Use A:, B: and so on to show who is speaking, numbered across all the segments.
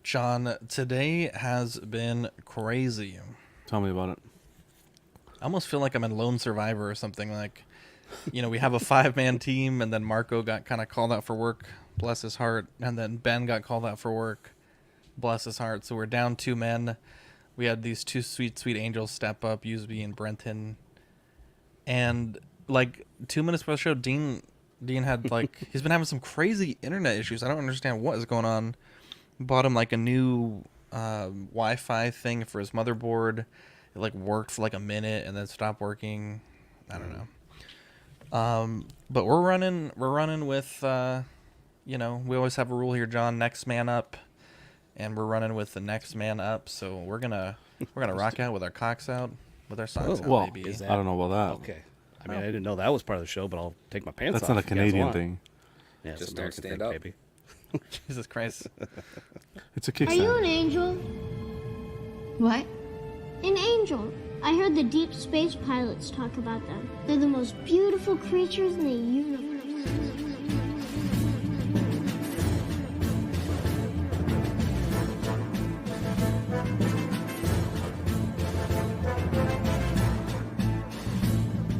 A: John, today has been crazy.
B: Tell me about it.
A: I almost feel like I'm in Lone Survivor or something. Like, we have a 5-man team, and then Marco got kind of called out for work, bless his heart, and then Ben got called out for work, bless his heart. So we're down 2 men. We had these 2 sweet angels step up, Usby and Brenton. And, 2 minutes before the show, Dean had, he's been having some crazy internet issues. I don't understand what is going on. Bought him, a new Wi-Fi thing for his motherboard. It, worked for, a minute and then stopped working. I don't know. But we're running with, we always have a rule here, John, next man up. And we're running with the next man up. So we're gonna rock out with our cocks out, with our socks out, baby.
B: I don't know about
C: that. Okay. I mean, I didn't know that was part of the show, but I'll take my pants off.
B: That's not a Canadian thing.
C: Yeah,
D: just don't stand up,
C: baby.
A: Jesus Christ.
B: It's a kickstand.
E: Are you an angel?
F: What?
E: An angel. I heard the deep space pilots talk about them. They're the most beautiful creatures in the universe.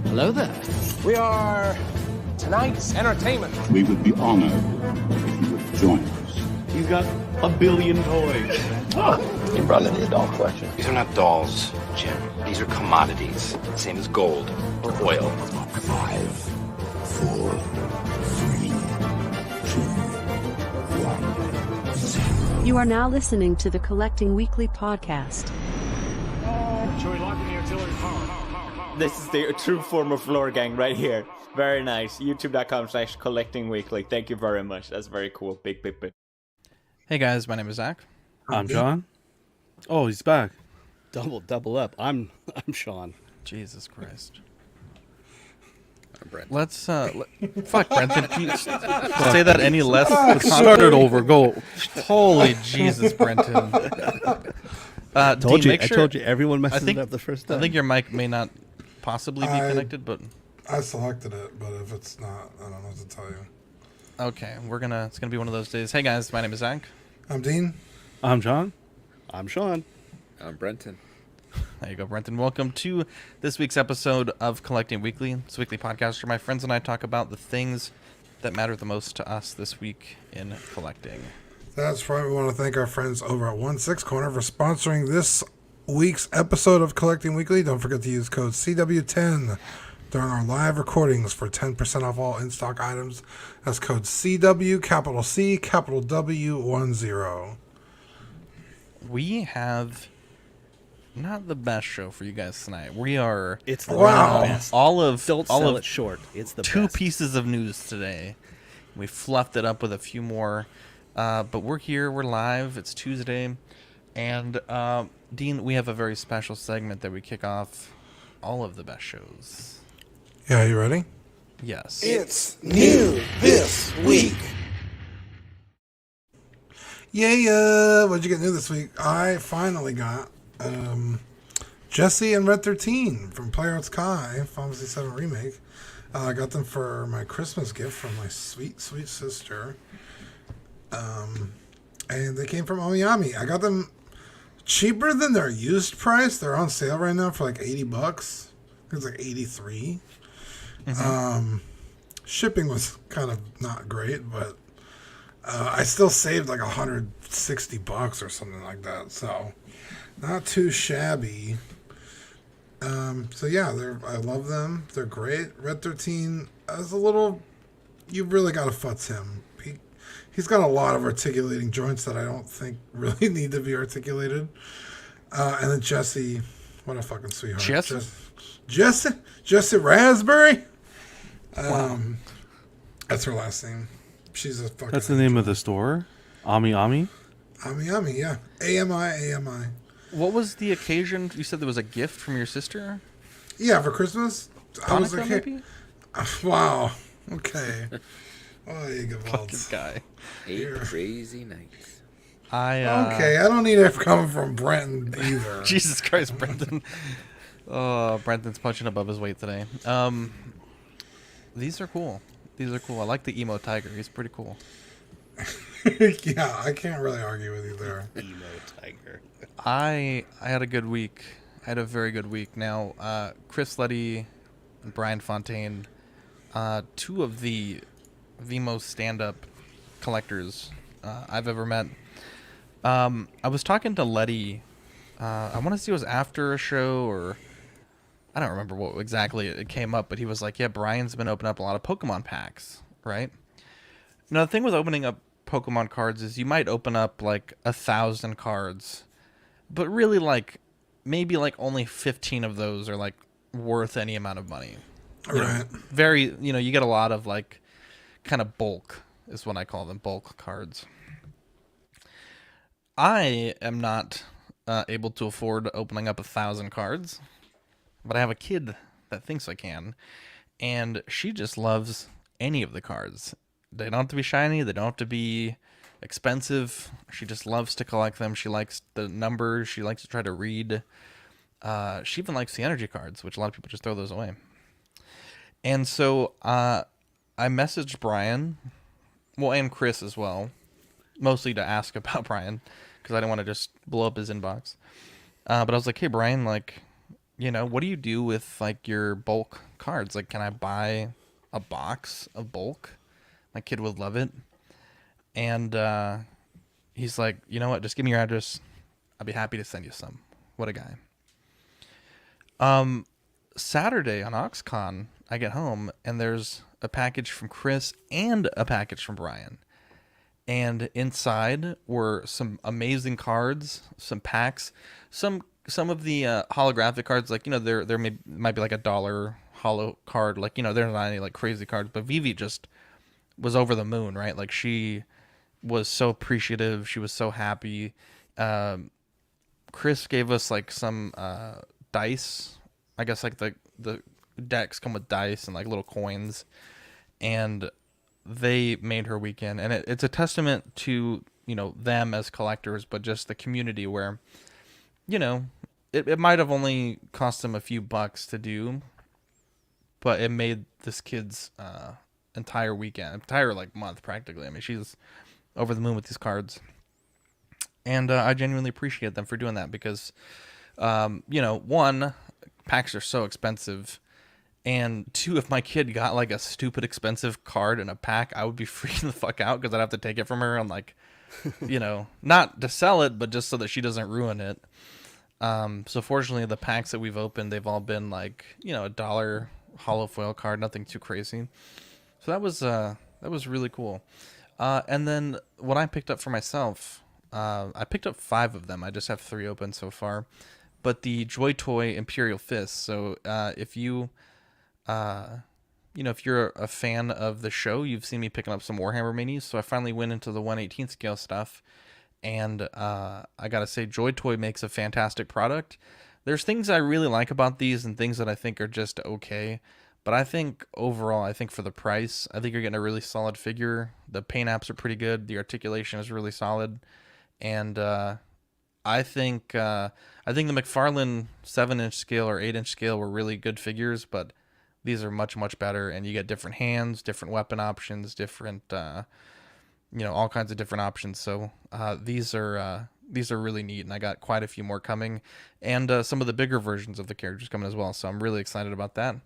C: Hello there.
D: We are tonight's entertainment.
G: We would be honored if you would join us.
H: He's got a billion toys.
I: You brought in the doll collection.
J: These are not dolls, Jim. These are commodities. Same as gold or oil.
G: 5, 4, 3, 2, 1, 0.
K: You are now listening to the Collecting Weekly podcast.
H: Should we lock in the artillery power?
L: This is the true form of floor gang right here. Very nice. YouTube.com/collecting weekly. Thank you very much. That's very cool. Big.
A: Hey guys, my name is Zach.
B: I'm John. Oh, he's back.
C: Double up. I'm Sean.
A: Jesus Christ.
D: Brent.
A: Let's fuck Brenton. Can you say that any less?
B: Start it over. Go.
A: Holy Jesus, Brenton.
C: I told
A: Dean,
C: you everyone messes it up the first time.
A: I think your mic may not possibly be connected, but
M: I selected it, but if it's not, I don't know what to tell you.
A: Okay, it's gonna be one of those days. Hey guys, my name is Zach.
M: I'm Dean.
B: I'm John.
C: I'm Sean.
D: I'm Brenton.
A: There you go, Brenton. Welcome to this week's episode of Collecting Weekly. It's a weekly podcast where my friends and I talk about the things that matter the most to us this week in collecting.
M: That's right. We want to thank our friends over at 1/6 Corner for sponsoring this week's episode of Collecting Weekly. Don't forget to use code CW10 during our live recordings for 10% off all in-stock items. That's code CW, capital C, capital W10.
A: We have not the best show for you guys tonight. We are
C: It's the
M: best.
C: Don't sell it
A: of
C: short. It's the
A: 2
C: best.
A: pieces of news today. We fluffed it up with a few more. But we're here. We're live. It's Tuesday. And, Dean, we have a very special segment that we kick off all of the best shows.
M: Yeah, you ready?
A: Yes.
I: It's new this week.
M: Yeah. What'd you get new this week? I finally got Jesse and Red 13 from PlayArts Kai, Final Fantasy 7 Remake. I got them for my Christmas gift from my sweet sister. And they came from Omiyami. I got them cheaper than their used price. They're on sale right now for $80. It's like 83.
A: Mm-hmm.
M: Shipping was kind of not great, but I still saved like $160 or something like that. So not too shabby. So yeah, I love them. They're great. Red 13 is a little. You really got to futz him. He's got a lot of articulating joints that I don't think really need to be articulated. And then Jesse, what a fucking sweetheart. Jesse Raspberry. That's her last name. She's a fucking.
B: That's the name of the store. Ami.
M: Ami, yeah. AMI.
A: What was the occasion? You said there was a gift from your sister?
M: Yeah, for Christmas. I was
A: Hanukkah,
M: like,
A: maybe?
M: Wow. Okay. Oh, you good
A: Fucking guy.
D: 8 crazy nights.
M: Okay, I don't need it coming from Brenton either.
A: Jesus Christ, Brenton. Oh, Brenton's punching above his weight today. These are cool. I like the emo tiger. He's pretty cool.
M: Yeah, I can't really argue with you there.
C: Emo tiger.
A: I had a good week. I had a very good week. Now, Chris Letty and Brian Fontaine, two of the most stand-up collectors I've ever met. I was talking to Letty. I want to see it was after a show, or I don't remember what exactly it came up, but he was like, yeah, Brian's been opening up a lot of Pokemon packs, right? Now, the thing with opening up Pokemon cards is you might open up like 1,000 cards, but really like maybe like only 15 of those are like worth any amount of money.
M: Right.
A: Very, you get a lot of like kind of bulk is what I call them, bulk cards. I am not able to afford opening up 1,000 cards, but I have a kid that thinks I can, and she just loves any of the cards. They don't have to be shiny. They don't have to be expensive. She just loves to collect them. She likes the numbers. She likes to try to read. She even likes the energy cards, which a lot of people just throw those away. And so I messaged Brian, well, and Chris as well, mostly to ask about Brian, because I didn't want to just blow up his inbox. But I was like, hey, Brian, like, what do you do with, like, your bulk cards? Like, can I buy a box of bulk? My kid would love it. And he's like, you know what? Just give me your address. I'll be happy to send you some. What a guy. Saturday on OxCon, I get home, and there's a package from Chris and a package from Brian. And inside were some amazing cards, some packs, some of the holographic cards, like, there might be like $1 holo card, like, there's not any like crazy cards, but Vivi just was over the moon, right? Like, she was so appreciative, she was so happy. Chris gave us like some dice, I guess, like the decks come with dice and like little coins, and they made her weekend. And it's a testament to them as collectors, but just the community where it might have only cost them a few bucks to do, but it made this kid's entire weekend, entire like month practically. I mean, she's over the moon with these cards, and I genuinely appreciate them for doing that, because one, packs are so expensive, and two, if my kid got like a stupid expensive card in a pack, I would be freaking the fuck out, because I'd have to take it from her and like not to sell it, but just so that she doesn't ruin it. So fortunately, the packs that we've opened, they've all been like $1 holo foil card, nothing too crazy. So that was really cool. And then what I picked up for myself, I picked up 5 of them. I just have 3 open so far. But the Joy Toy Imperial Fist. So if you, if you're a fan of the show, you've seen me picking up some Warhammer minis. So I finally went into the 1/18 scale stuff. And I gotta say, Joy Toy makes a fantastic product. There's things I really like about these and things that I think are just okay. But I think overall, for the price, I think you're getting a really solid figure. The paint apps are pretty good. The articulation is really solid. And I think the McFarlane 7-inch scale or 8-inch scale were really good figures, but these are much, much better. And you get different hands, different weapon options, different, all kinds of different options. So these are really neat, and I got quite a few more coming, and some of the bigger versions of the characters coming as well. So I'm really excited about that.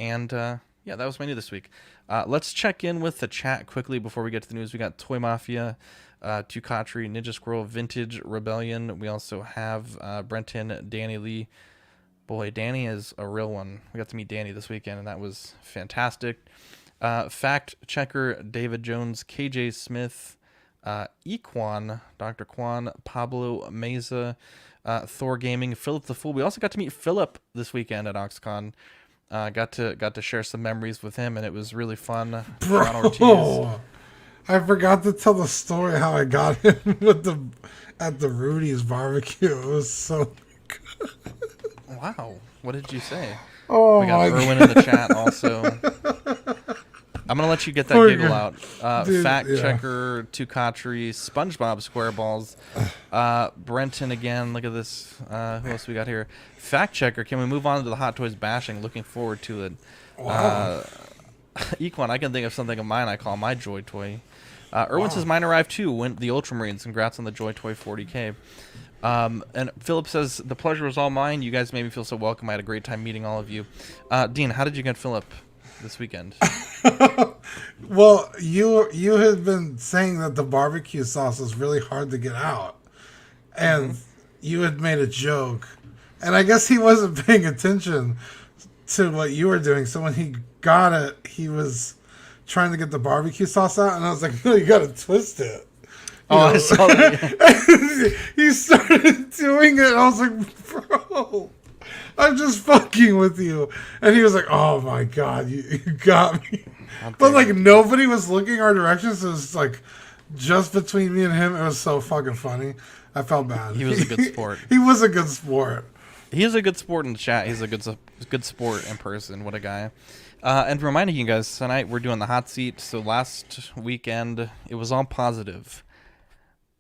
A: And yeah, that was my new this week. Let's check in with the chat quickly before we get to the news. We got Toy Mafia, Tukatri, Ninja Squirrel, Vintage Rebellion. We also have Brenton, Danny Lee. Boy, Danny is a real one. We got to meet Danny this weekend, and that was fantastic. Fact Checker, David Jones, KJ Smith, Equan, Dr. Quan, Pablo Meza, Thor Gaming, Philip the Fool. We also got to meet Philip this weekend at OxCon. Got to share some memories with him, and it was really fun.
M: Bro, I forgot to tell the story how I got him at the Rudy's barbecue. It was so good.
A: Wow, what did you say?
M: Oh,
A: we got Erwin in the chat also. I'm gonna let you get that giggle out.
M: Dude,
A: Fact Checker, Tukatri, SpongeBob SquareBalls, Brenton again. Look at this. Who else we got here? Fact Checker. Can we move on to the Hot Toys bashing? Looking forward to it.
M: Wow.
A: Equan, I can think of something of mine I call my Joy Toy. Erwin says mine arrived too. Went the Ultramarines. Congrats on the Joy Toy 40K. And Philip says the pleasure was all mine. You guys made me feel so welcome. I had a great time meeting all of you. Dean, how did you get Philip this weekend?
M: Well, you had been saying that the barbecue sauce is really hard to get out, and you had made a joke, and I guess he wasn't paying attention to what you were doing. So when he got it, he was trying to get the barbecue sauce out, and I was like, "No, you got to twist it."
A: I saw that.
M: He started doing it, and I was like, "Bro, I'm just fucking with you." And he was like, "Oh my god, you got me." But like nobody was looking our direction, so it was like just between me and him. It was so fucking funny. I felt bad.
A: He was a good sport.
M: He was a good sport.
A: He is a good sport in the chat. He's a good sport in person. What a guy. And reminding you guys, tonight we're doing the hot seat. So last weekend, it was all positive.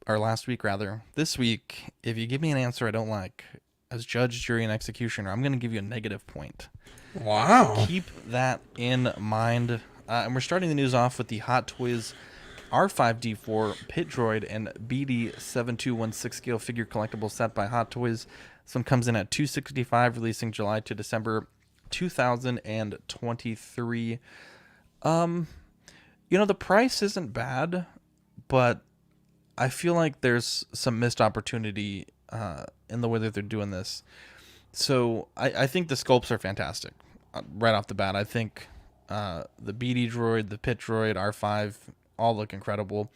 A: Or last week, rather. This week, if you give me an answer I don't like, as judge, jury, and executioner, I'm going to give you a negative point.
M: Wow.
A: Keep that in mind. And we're starting the news off with the Hot Toys R5D4 Pit Droid and BD7216 scale figure collectible set by Hot Toys. This one comes in at $265, releasing July to December 2023. The price isn't bad, but I feel like there's some missed opportunity in the way that they're doing this. So I think the sculpts are fantastic right off the bat. I think the BD droid, the Pit droid, R5, all look incredible.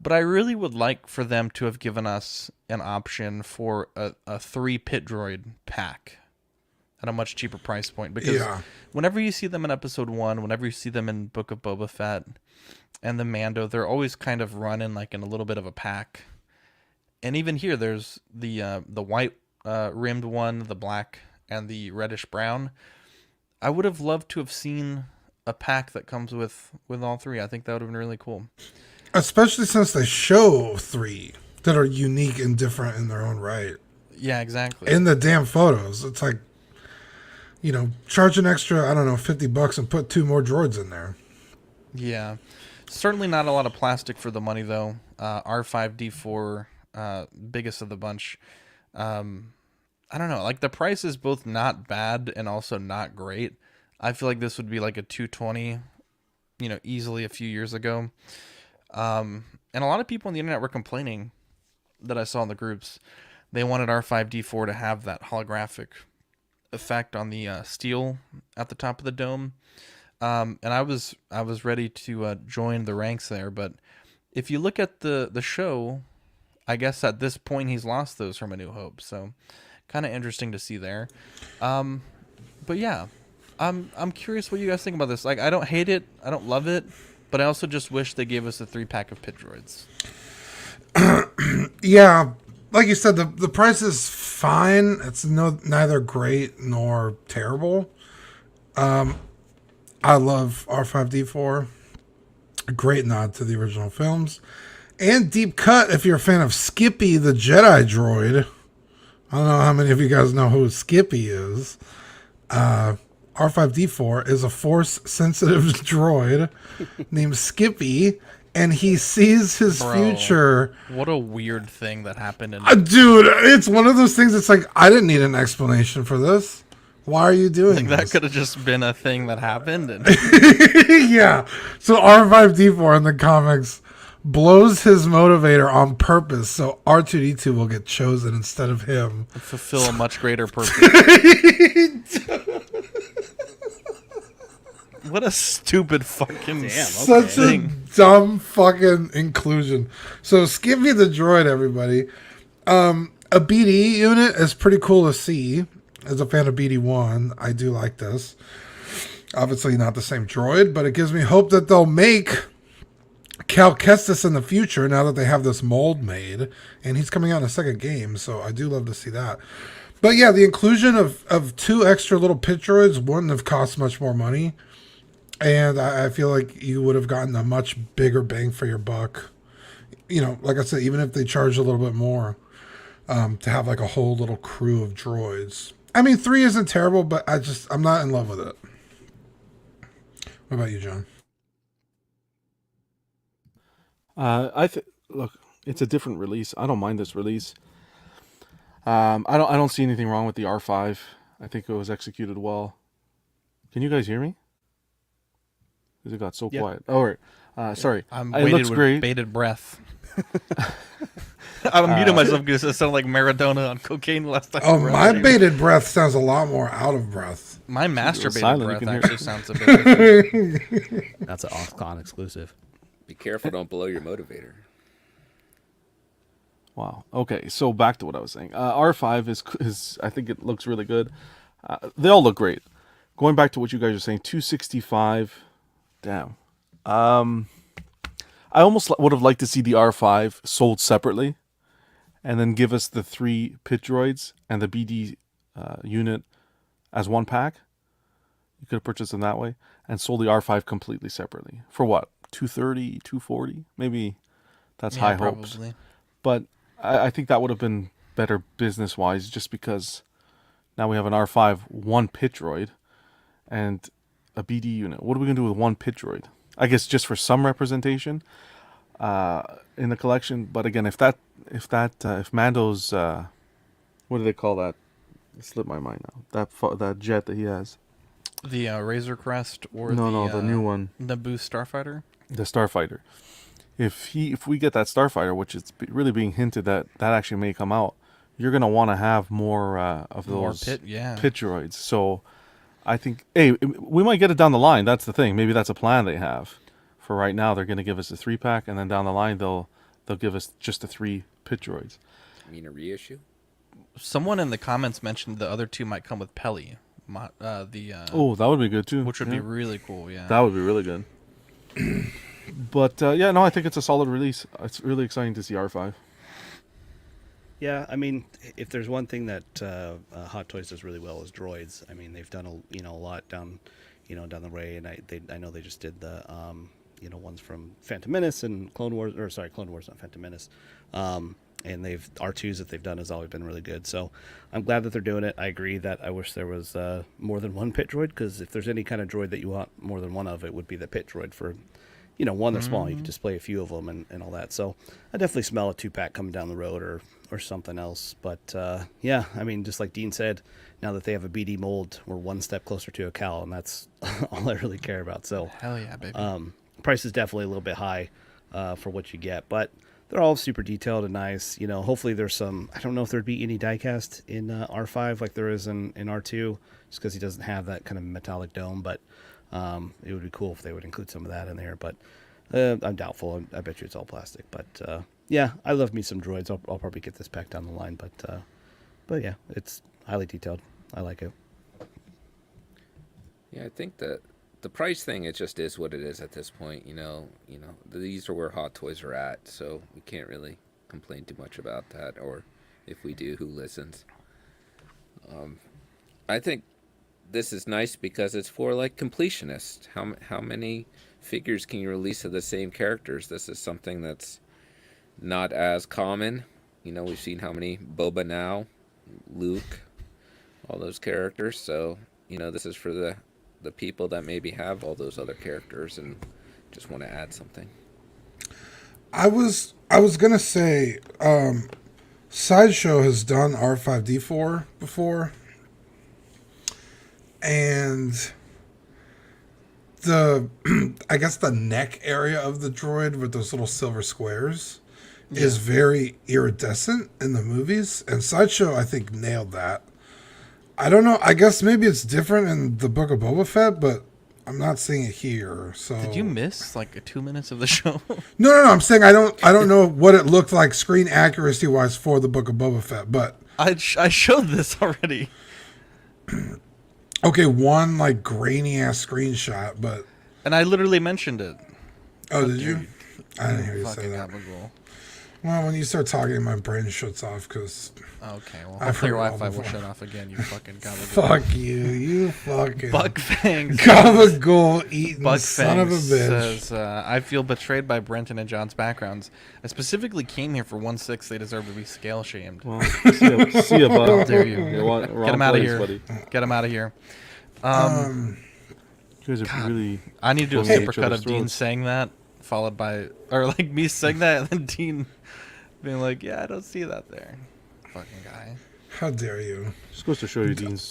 A: But I really would like for them to have given us an option for a 3 Pit droid pack at a much cheaper price point. Because whenever you see them in Episode 1, whenever you see them in Book of Boba Fett and the Mando, they're always kind of running like in a little bit of a pack. And even here, there's the white rimmed one, the black, and the reddish brown. I would have loved to have seen a pack that comes with all 3. I think that would have been really cool.
M: Especially since they show 3 that are unique and different in their own right.
A: Yeah, exactly.
M: In the damn photos. It's like, charge an extra, I don't know, $50 and put 2 more droids in there.
A: Yeah. Certainly not a lot of plastic for the money, though. R5D4, biggest of the bunch. I don't know. Like, the price is both not bad and also not great. I feel like this would be like a $220, easily a few years ago. And a lot of people on the internet were complaining that I saw in the groups. They wanted R5D4 to have that holographic effect on the steel at the top of the dome. And I was ready to join the ranks there. But if you look at the show, I guess at this point he's lost those from A New Hope. So kind of interesting to see there. But yeah, I'm curious what you guys think about this. Like, I don't hate it. I don't love it. But I also just wish they gave us a 3-pack of Pit droids.
M: Yeah, like you said, the price is fine. It's neither great nor terrible. I love R5D4. A great nod to the original films. And deep cut if you're a fan of Skippy the Jedi droid. I don't know how many of you guys know who Skippy is. R5D4 is a force-sensitive droid named Skippy, and he sees his future.
A: What a weird thing that happened.
M: Dude, it's one of those things that's like, I didn't need an explanation for this. Why are you doing this?
A: That could have just been a thing that happened.
M: Yeah. So R5D4 in the comics blows his motivator on purpose so R2D2 will get chosen instead of him.
A: Fulfill a much greater purpose. What a stupid fucking
M: Such a dumb fucking inclusion. So Skippy the droid, everybody. A BD unit is pretty cool to see. As a fan of BD1, I do like this. Obviously not the same droid, but it gives me hope that they'll make Cal Kestis in the future now that they have this mold made. And he's coming out in a second game, so I do love to see that. But yeah, the inclusion of 2 extra little pit droids wouldn't have cost much more money. And I feel like you would have gotten a much bigger bang for your buck. Like I said, even if they charged a little bit more, to have like a whole little crew of droids. I mean, 3 isn't terrible, but I'm not in love with it. What about you, John?
B: Look, it's a different release. I don't mind this release. I don't see anything wrong with the R5. I think it was executed well. Can you guys hear me? Because it got so quiet. Oh, right. Sorry.
A: It looks
B: great.
A: With bated breath. I'm muting myself because it sounded like Maradona on cocaine last time.
M: Oh, my bated breath sounds a lot more out of breath.
A: My masturbated
B: silent,
A: breath actually sounds a bit different.
C: That's an Oxcon exclusive.
D: Be careful, don't blow your motivator.
B: Wow. Okay, so back to what I was saying. R5 is I think it looks really good. They all look great. Going back to what you guys are saying, 265. Damn. I almost would have liked to see the R5 sold separately, and then give us the 3 pit droids and the BD unit as one pack. You could have purchased them that way and sold the R5 completely separately. For what? 230, 240? Maybe that's high hopes.
A: Probably.
B: But I think that would have been better business-wise, just because now we have an R5, 1 pit droid, and a BD unit. What are we going to do with 1 pit droid? I guess just for some representation in the collection. But again, if Mando's what do they call that? It slipped my mind now. That jet that he has.
A: The Razor Crest or
B: the new one.
A: The Boost Starfighter.
B: The Starfighter. If we get that Starfighter, which is really being hinted that actually may come out, you're gonna want to have more of those
A: pit
B: droids. So I think, hey, we might get it down the line. That's the thing. Maybe that's a plan they have. For right now, they're gonna give us a 3-pack, and then down the line they'll give us just the 3 pit droids.
D: You mean a reissue?
A: Someone in the comments mentioned the other 2 might come with Peli.
B: Oh, that would be good too.
A: Which would be really cool. Yeah,
B: that would be really good. But I think it's a solid release. It's really exciting to see R5.
C: Yeah, I mean, if there's one thing that Hot Toys does really well is droids. I mean, they've done a lot down the way, and I know they just did the ones from Phantom Menace and Clone Wars, not Phantom Menace. And R2s that they've done has always been really good. So I'm glad that they're doing it. I agree that I wish there was more than 1 pit droid, because if there's any kind of droid that you want more than one of, it would be the pit droid. For one that's small, you can display a few of them and all that. So I definitely smell a 2-pack coming down the road or something else. But yeah, I mean, just like Dean said, now that they have a BD mold, we're one step closer to a Cal, and that's all I really care about. So
A: hell yeah, baby.
C: Price is definitely a little bit high for what you get, but they're all super detailed and nice. Hopefully there's some, I don't know if there'd be any diecast in R5 like there is in R2, just because he doesn't have that kind of metallic dome, but it would be cool if they would include some of that in there, but I'm doubtful. I bet you it's all plastic, but yeah, I love me some droids. I'll probably get this pack down the line, but yeah, it's highly detailed. I like it.
D: Yeah, I think that the price thing, it just is what it is at this point. These are where Hot Toys are at, so we can't really complain too much about that, or if we do, who listens? I think this is nice because it's for like completionists. How many figures can you release of the same characters? This is something that's not as common. We've seen how many Boba now, Luke, all those characters. So this is for the people that maybe have all those other characters and just want to add something.
M: I was gonna say, Sideshow has done R5D4 before, and I guess the neck area of the droid with those little silver squares is very iridescent in the movies, and Sideshow I think nailed that. I don't know. I guess maybe it's different in the Book of Boba Fett, but I'm not seeing it here. So
A: did you miss like 2 minutes of the show?
M: No. I'm saying I don't know what it looked like screen accuracy wise for the Book of Boba Fett, but
A: I showed this already.
M: Okay, one like grainy ass screenshot,
A: and I literally mentioned it.
M: Oh, did you? I didn't hear you say that. Well, when you start talking, my brain shuts off because.
A: Okay, well, hopefully your Wi-Fi will shut off again. You fucking gabagool.
M: Fuck you fucking
A: Buck Fangs.
M: Gabagool eating
A: Buck
M: son of a bitch.
A: Says, I feel betrayed by Brenton and John's backgrounds. I specifically came here for 1/6. They deserve to be scale shamed.
B: Well, see ya, bud.
A: How dare you?
B: Get
A: him out of here. Buddy. Get him out of here.
B: You guys are really.
A: I need to do a supercut of Dean saying that followed by, or like me saying that, and then Dean being like, "Yeah, I don't see that there." Fucking guy.
M: How dare you?
B: Just goes to show you, Dean's.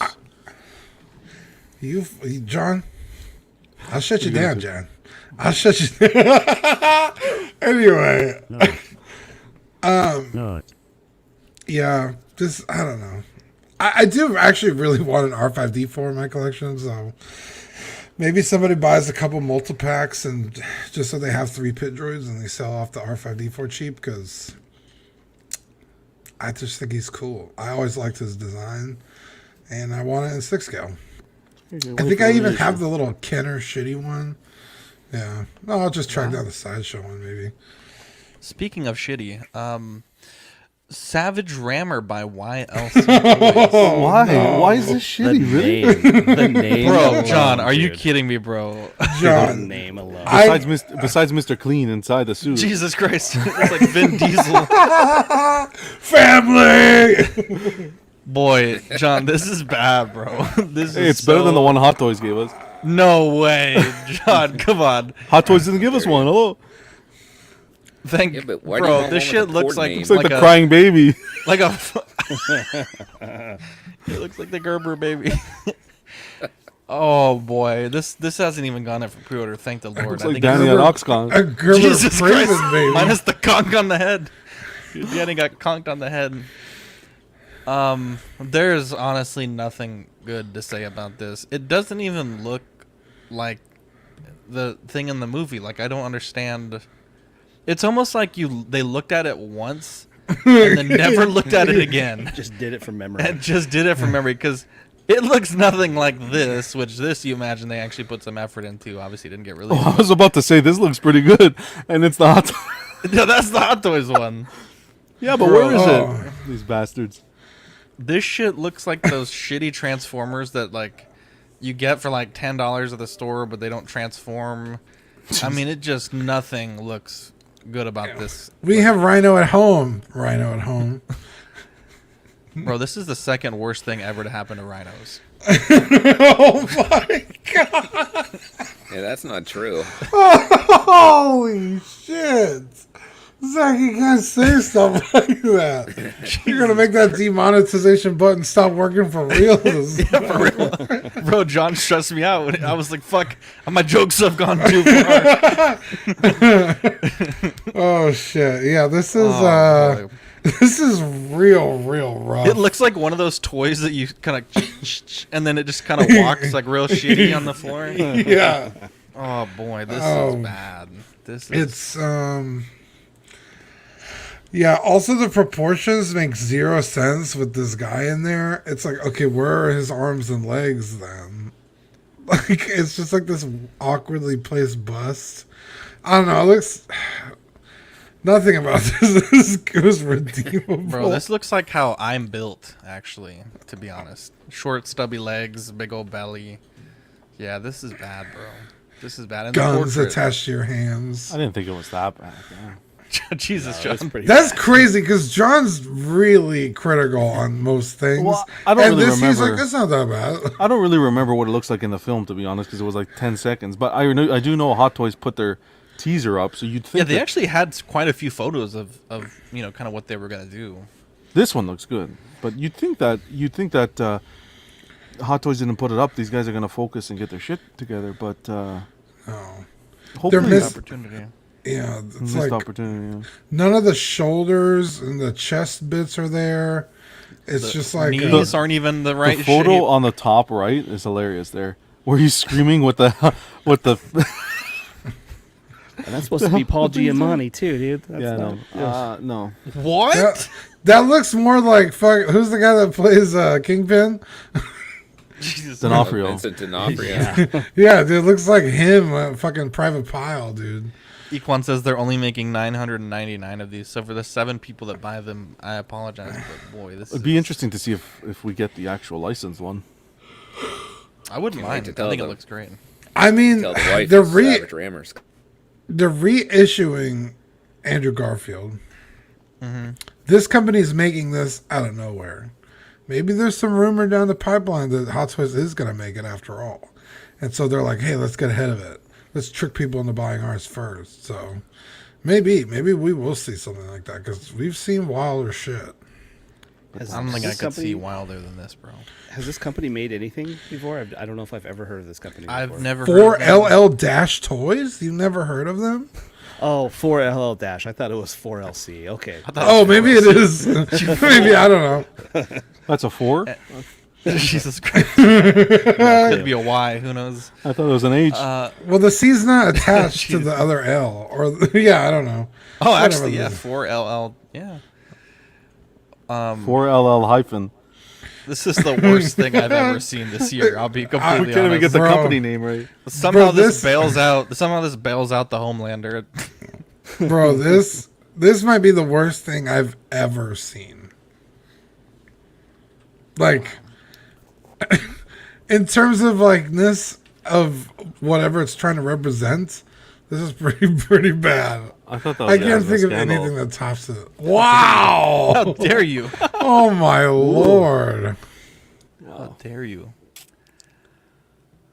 M: John. I'll shut you down, John. I'll shut you down. Anyway.
N: No.
M: Yeah, I don't know. I do actually really want an R5D4 in my collection, so maybe somebody buys a couple multi-packs and just so they have 3 pit droids and they sell off the R5D4 cheap, because I just think he's cool. I always liked his design, and I want it in 6 scale. I think I even have the little Kenner shitty one. Yeah. No, I'll just track down the Sideshow one, maybe.
A: Speaking of shitty, Savage Rammer by YLC Toys.
B: Why? No. Why is this shitty? Really?
L: The name
A: bro,
L: alone,
A: John, are
L: dude.
A: you kidding me, bro?
M: John,
C: The name alone.
B: Besides Mr. Clean inside the suit.
A: Jesus Christ. It's like Vin Diesel.
M: Family!
A: Boy, John, this is bad, bro.
B: It's better than the one Hot Toys gave us.
A: No way, John, come on.
B: Hot Toys didn't give us one. Hello.
D: Yeah, but why do you
A: Bro,
D: want
A: this
D: one
A: shit
D: with a
A: looks
D: port
A: like
D: name?
B: It's like the crying baby.
A: Like a. It looks like the Gerber baby. Oh boy, this hasn't even gone up for pre-order. Thank the Lord.
B: Looks like Danny at Oxcon.
M: A Gerber
A: Jesus
M: Freeman,
A: Christ,
M: baby.
A: minus the conch on the head. Dude, Danny got conked on the head. There's honestly nothing good to say about this. It doesn't even look like the thing in the movie. Like, I don't understand. It's almost like they looked at it once and then never looked at it again.
C: Just did it from memory.
A: And just did it from memory, because it looks nothing like this, which this you imagine they actually put some effort into. Obviously didn't get released.
B: Oh, I was about to say, this looks pretty good. And it's the Hot Toys.
A: No, that's the Hot Toys one.
B: Yeah, but
A: Bro.
B: where is it? These bastards.
A: This shit looks like those shitty Transformers that like you get for like $10 at the store, but they don't transform. I mean, it just nothing looks good about this.
M: We have Rhino at home. Rhino at home.
A: Bro, this is the second worst thing ever to happen to rhinos.
M: Oh my god!
D: Yeah, that's not true.
M: Holy shit! Zach, you can't say stuff like that. You're gonna make that demonetization button stop working for real.
A: Yeah, for real. Bro, John stressed me out. I was like, fuck, my jokes have gone too far.
M: Oh shit. Yeah, this is this is real rough.
A: It looks like one of those toys that you kind of and then it just kind of walks like real shitty on the floor.
M: Yeah.
A: Oh boy, this is bad. This is
M: yeah, also the proportions make zero sense with this guy in there. It's like, okay, where are his arms and legs then? Like, it's just like this awkwardly placed bust. I don't know, it looks... Nothing about this was redeemable.
A: Bro, this looks like how I'm built, actually, to be honest. Short, stubby legs, big old belly. Yeah, this is bad, bro. This is bad. And
M: guns attached to your hands.
B: I didn't think it was that bad. Yeah.
A: Jesus, John.
M: That's crazy, because John's really critical on most things.
B: Well, I don't really remember.
M: He's like, it's not that bad.
B: I don't really remember what it looks like in the film, to be honest, because it was like 10 seconds. But I do know Hot Toys put their teaser up, so you'd think.
A: Yeah, they actually had quite a few photos of you know, kind of what they were gonna do.
B: This one looks good, but you'd think that Hot Toys didn't put it up. These guys are gonna focus and get their shit together, but hopefully
A: opportunity.
M: Yeah, it's
B: missed
M: like
B: opportunity. Yeah.
M: None of the shoulders and the chest bits are there. It's just like
A: knees aren't even the right.
B: The photo
A: shape.
B: on the top right is hilarious. There, where he's screaming with the
C: And that's supposed to be Paul Giamatti too, dude. That's
B: no.
A: What?
M: That looks more like fuck. Who's the guy that plays Kingpin?
A: Jesus,
B: D'Onofrio.
D: Vincent D'Onofrio.
M: Yeah, dude, it looks like him, fucking Private Pile, dude.
A: Equan says they're only making 999 of these, so for the 7 people that buy them, I apologize, but boy, this
B: It'd be interesting to see if we get the actual licensed one.
A: I wouldn't mind. I think it looks great.
M: I mean,
D: Tell the wife
M: they're
D: Savage Rammers.
M: They're reissuing Andrew Garfield.
A: Mm-hmm.
M: This company's making this out of nowhere. Maybe there's some rumor down the pipeline that Hot Toys is going to make it after all. And so they're like, hey, let's get ahead of it. let's trick people into buying ours first. So maybe we will see something like that because we've seen wilder shit.
A: I don't think I could see wilder than this, bro.
C: Has this company made anything before? I don't know if I've ever heard of this company before.
A: I've never heard of
M: 4LL Toys? You've never heard of them?
C: Oh, 4LL Dash. I thought it was 4LC. Okay.
M: Oh, maybe it is. Maybe, I don't know.
B: That's a 4?
A: Jesus Christ. Could be a Y. Who knows?
B: I thought it was an H.
M: Well, the C's not attached to the other L. Or I don't know.
A: Oh, actually, yeah. 4LL. Yeah.
B: 4LL hyphen.
A: This is the worst thing I've ever seen this year. I'll be completely honest.
B: We can't even get the company name right.
A: Somehow this bails out the Homelander.
M: Bro, this might be the worst thing I've ever seen. Like, in terms of likeness of whatever it's trying to represent, this is pretty bad.
B: I thought that was
M: I can't think of anything that tops it. Wow!
A: How dare you?
M: Oh my lord!
A: How dare you?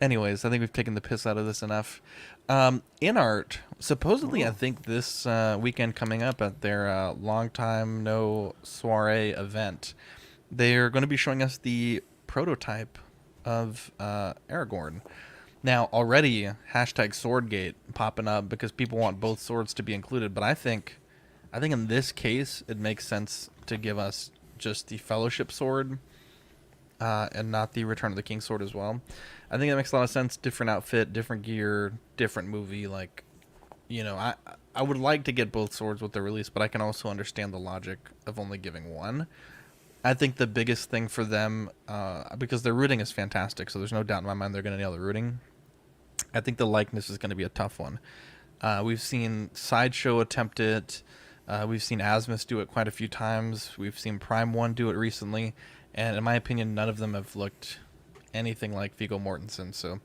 A: Anyways, I think we've taken the piss out of this enough. In art, supposedly, I think this weekend coming up at their long time no soiree event, they're going to be showing us the prototype of Aragorn. Now, already, #Swordgate popping up because people want both swords to be included. But I think in this case, it makes sense to give us just the Fellowship Sword and not the Return of the King Sword as well. I think that makes a lot of sense. Different outfit, different gear, different movie. Like, I would like to get both swords with the release, but I can also understand the logic of only giving one. I think the biggest thing for them, because their rooting is fantastic, so there's no doubt in my mind they're going to nail the rooting. I think the likeness is going to be a tough one. We've seen Sideshow attempt it. We've seen Asmus do it quite a few times. We've seen Prime 1 do it recently. And in my opinion, none of them have looked anything like Viggo Mortensen. So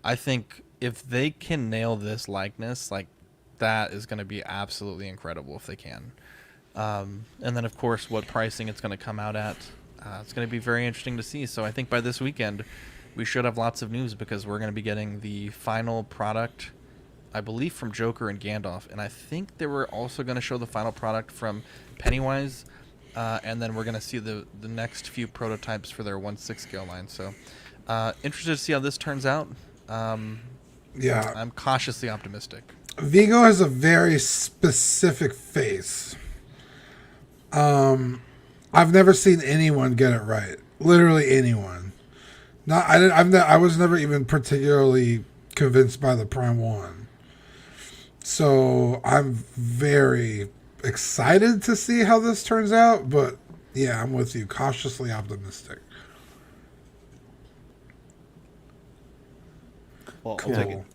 A: I think if they can nail this likeness, like, that is going to be absolutely incredible if they can. And then, of course, what pricing it's going to come out at. It's going to be very interesting to see. So I think by this weekend, we should have lots of news because we're going to be getting the final product, I believe, from Joker and Gandalf. And I think they were also going to show the final product from Pennywise. And then we're going to see the next few prototypes for their 1/6 scale line. So interested to see how this turns out.
M: Yeah.
A: I'm cautiously optimistic.
M: Viggo has a very specific face. I've never seen anyone get it right. Literally anyone. I was never even particularly convinced by the Prime 1. So I'm very excited to see how this turns out, but yeah, I'm with you. Cautiously optimistic.
C: Well,
M: cool.
C: I'll take it.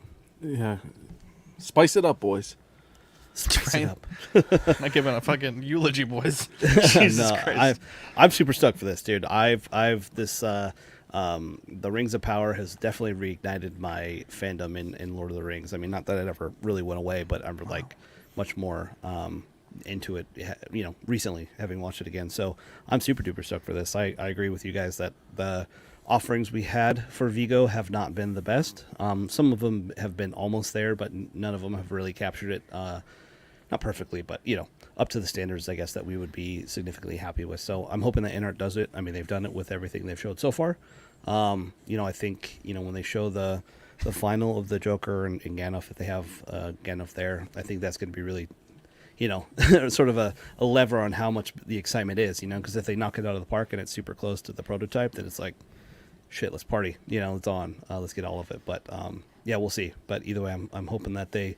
B: Yeah. Spice it up, boys.
C: Spice it up.
A: I'm not giving a fucking eulogy, boys. Jesus Christ.
C: I'm super stoked for this, dude. The Rings of Power has definitely reignited my fandom in Lord of the Rings. I mean, not that it ever really went away, but I'm like much more into it, recently, having watched it again. So I'm super duper stoked for this. I agree with you guys that the offerings we had for Viggo have not been the best. Some of them have been almost there, but none of them have really captured it. Not perfectly, but up to the standards, I guess, that we would be significantly happy with. So I'm hoping that InArt does it. I mean, they've done it with everything they've showed so far. I think when they show the final of the Joker and Gandalf, if they have Gandalf there, I think that's going to be really, sort of a lever on how much the excitement is. Because if they knock it out of the park and it's super close to the prototype, then it's like, shit, let's party. It's on. Let's get all of it. But yeah, we'll see. But either way, I'm hoping that they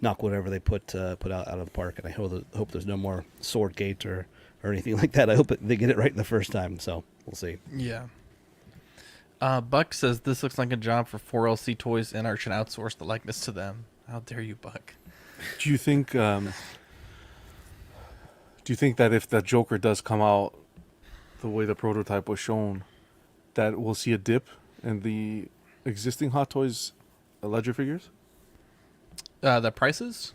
C: knock whatever they put out of the park, and I hope there's no more Swordgate or anything like that. I hope they get it right the first time. So we'll see.
A: Yeah. Buck says this looks like a job for 4LC Toys, and InArt should outsource the likeness to them. How dare you, Buck?
B: Do you think? Do you think that if that Joker does come out the way the prototype was shown, that we'll see a dip in the existing Hot Toys Ledger figures?
A: The prices?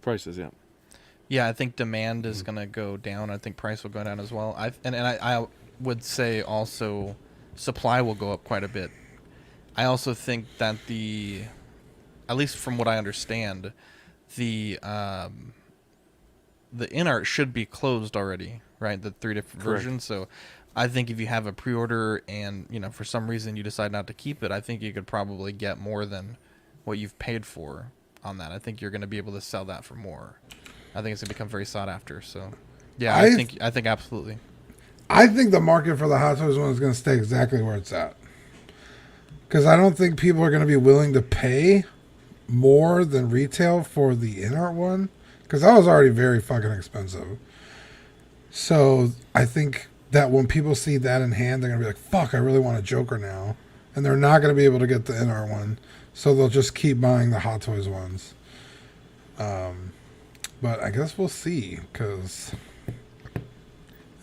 B: Prices, yeah.
A: Yeah, I think demand is going to go down. I think price will go down as well. I would say also supply will go up quite a bit. I also think that the at least from what I understand, the in art should be closed already, right? The 3 different
B: Correct.
A: versions. So I think if you have a pre-order and, for some reason you decide not to keep it, I think you could probably get more than what you've paid for on that. I think you're going to be able to sell that for more. I think it's going to become very sought after. So yeah, I think absolutely.
M: I think the market for the Hot Toys one is going to stay exactly where it's at. Because I don't think people are going to be willing to pay more than retail for the in-art one. Because that was already very fucking expensive. So I think that when people see that in hand, they're going to be like, fuck, I really want a Joker now. And they're not going to be able to get the in-art one. So they'll just keep buying the Hot Toys ones. But I guess we'll see. Because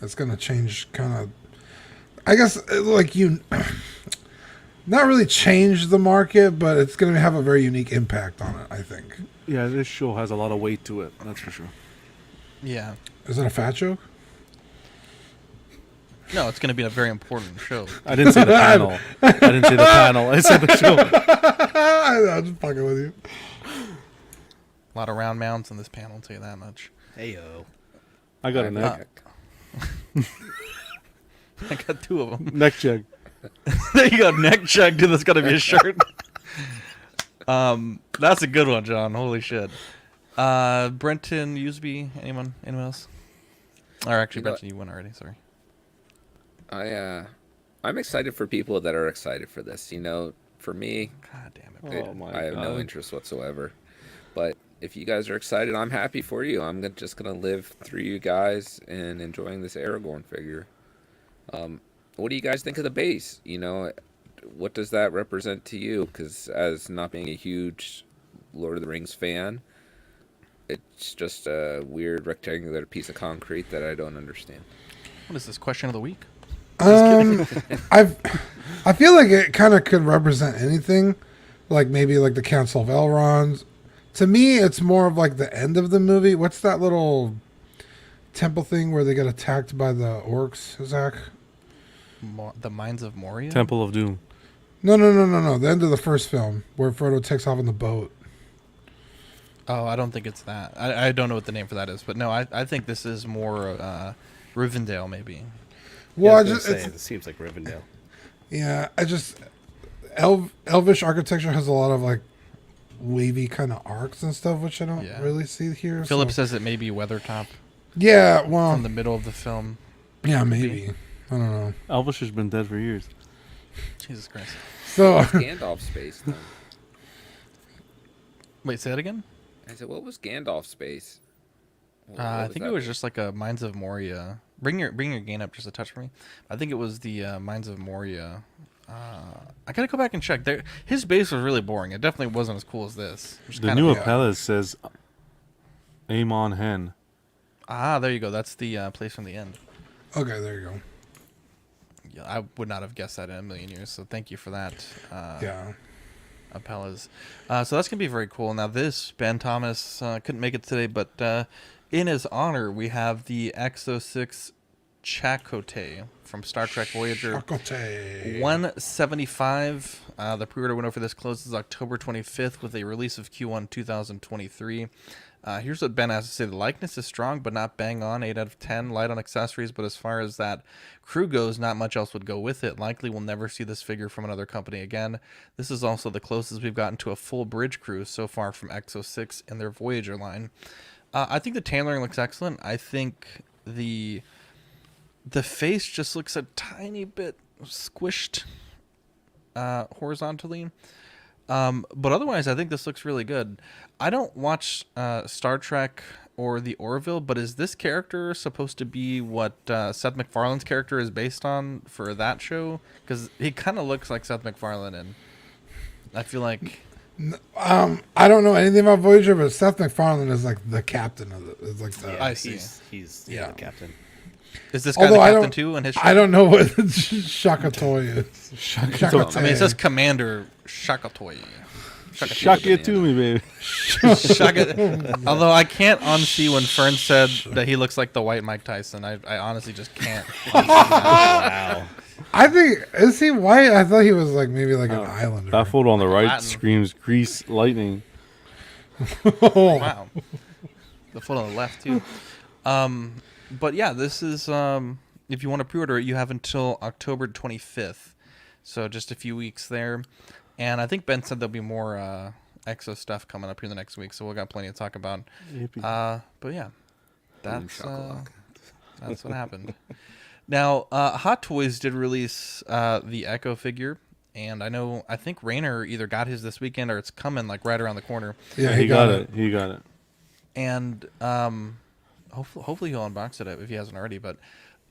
M: it's going to change kind of... I guess, like not really change the market, but it's going to have a very unique impact on it, I think.
B: Yeah, this show has a lot of weight to it. That's for sure.
A: Yeah.
M: Is that a fat joke?
A: No, it's going to be a very important show.
B: I didn't say the panel. I didn't say the panel. I said the show.
M: I'm just fucking with you.
A: A lot of round mounds on this panel, I'll tell you that much.
C: Hey, yo.
B: I got a neck.
A: I got 2 of them.
B: Neck check.
A: There you go, neck check, dude. That's got to be a shirt. That's a good one, John. Holy shit. Brenton Usby, anyone else? Or actually, Brenton, you won already. Sorry.
D: I'm excited for people that are excited for this. For me,
A: God damn it.
D: I have no interest whatsoever. But if you guys are excited, I'm happy for you. I'm just gonna live through you guys and enjoying this Aragorn figure. What do you guys think of the base? What does that represent to you? Because as not being a huge Lord of the Rings fan, it's just a weird rectangular piece of concrete that I don't understand.
A: What is this, question of the week?
M: I feel like it kind of could represent anything, like maybe like the Council of Elrond. To me, it's more of like the end of the movie. What's that little temple thing where they get attacked by the orcs, Zach?
A: The Mines of Moria?
B: Temple of Doom.
M: No. The end of the first film where Frodo takes off on the boat.
A: Oh, I don't think it's that. I don't know what the name for that is, but no, I think this is more Rivendell, maybe.
C: Well, it seems like Rivendell.
M: Yeah, Elvish architecture has a lot of like wavy kind of arcs and stuff, which I don't really see here.
A: Philip says it may be Weathertop.
M: Yeah, well,
A: from the middle of the film.
M: Yeah, maybe. I don't know.
B: Elvish has been dead for years.
A: Jesus Christ.
M: So
D: Gandalf's space. Then?
A: Wait, say that again.
D: I said, what was Gandalf's base?
A: I think it was just like a Mines of Moria. Bring your gain up just a touch for me. I think it was the Mines of Moria. I gotta go back and check. His base was really boring. It definitely wasn't as cool as this.
B: The new Apellas says Amon Hen.
A: Ah, there you go. That's the place from the end.
M: Okay, there you go.
A: Yeah, I would not have guessed that in a million years. So thank you for that.
M: Yeah.
A: Apellas. So that's gonna be very cool. Now this Ben Thomas couldn't make it today, but in his honor, we have the Exo-6 Chakotay from Star Trek Voyager.
M: Chakotay.
A: 175. The pre-order window for this closes October 25th with a release of Q1 2023. Here's what Ben has to say. The likeness is strong, but not bang on. 8 out of 10. Light on accessories, but as far as that crew goes, not much else would go with it. Likely we'll never see this figure from another company again. This is also the closest we've gotten to a full bridge crew so far from Exo-6 in their Voyager line. I think the tailoring looks excellent. I think the face just looks a tiny bit squished horizontally. But otherwise, I think this looks really good. I don't watch Star Trek or the Orville, but is this character supposed to be what Seth MacFarlane's character is based on for that show? Because he kind of looks like Seth MacFarlane, and I feel like...
M: I don't know anything about Voyager, but Seth MacFarlane is like the captain of it. It's like the,
A: I see.
C: He's the captain.
A: Is this guy the captain too in his show?
M: I don't know what Shakatoy is.
A: Shakatoy. I mean, it says Commander Shakatoy.
B: Shock it to me, baby.
A: Although I can't unsee when Fern said that he looks like the white Mike Tyson. I honestly just can't. Wow.
M: I think is he white? I thought he was like maybe like an islander.
B: That photo on the right
A: Latin.
B: screams Grease Lightning.
A: Wow. The photo on the left too. But yeah, this is if you want to pre-order it, you have until October 25th. So just a few weeks there. And I think Ben said there'll be more EXO stuff coming up here the next week, so we'll got plenty to talk about. But yeah, that's what happened. Now, Hot Toys did release the Echo figure, and I think Rainer either got his this weekend or it's coming like right around the corner.
M: Yeah, he got it.
B: He got it.
A: And hopefully he'll unbox it if he hasn't already. But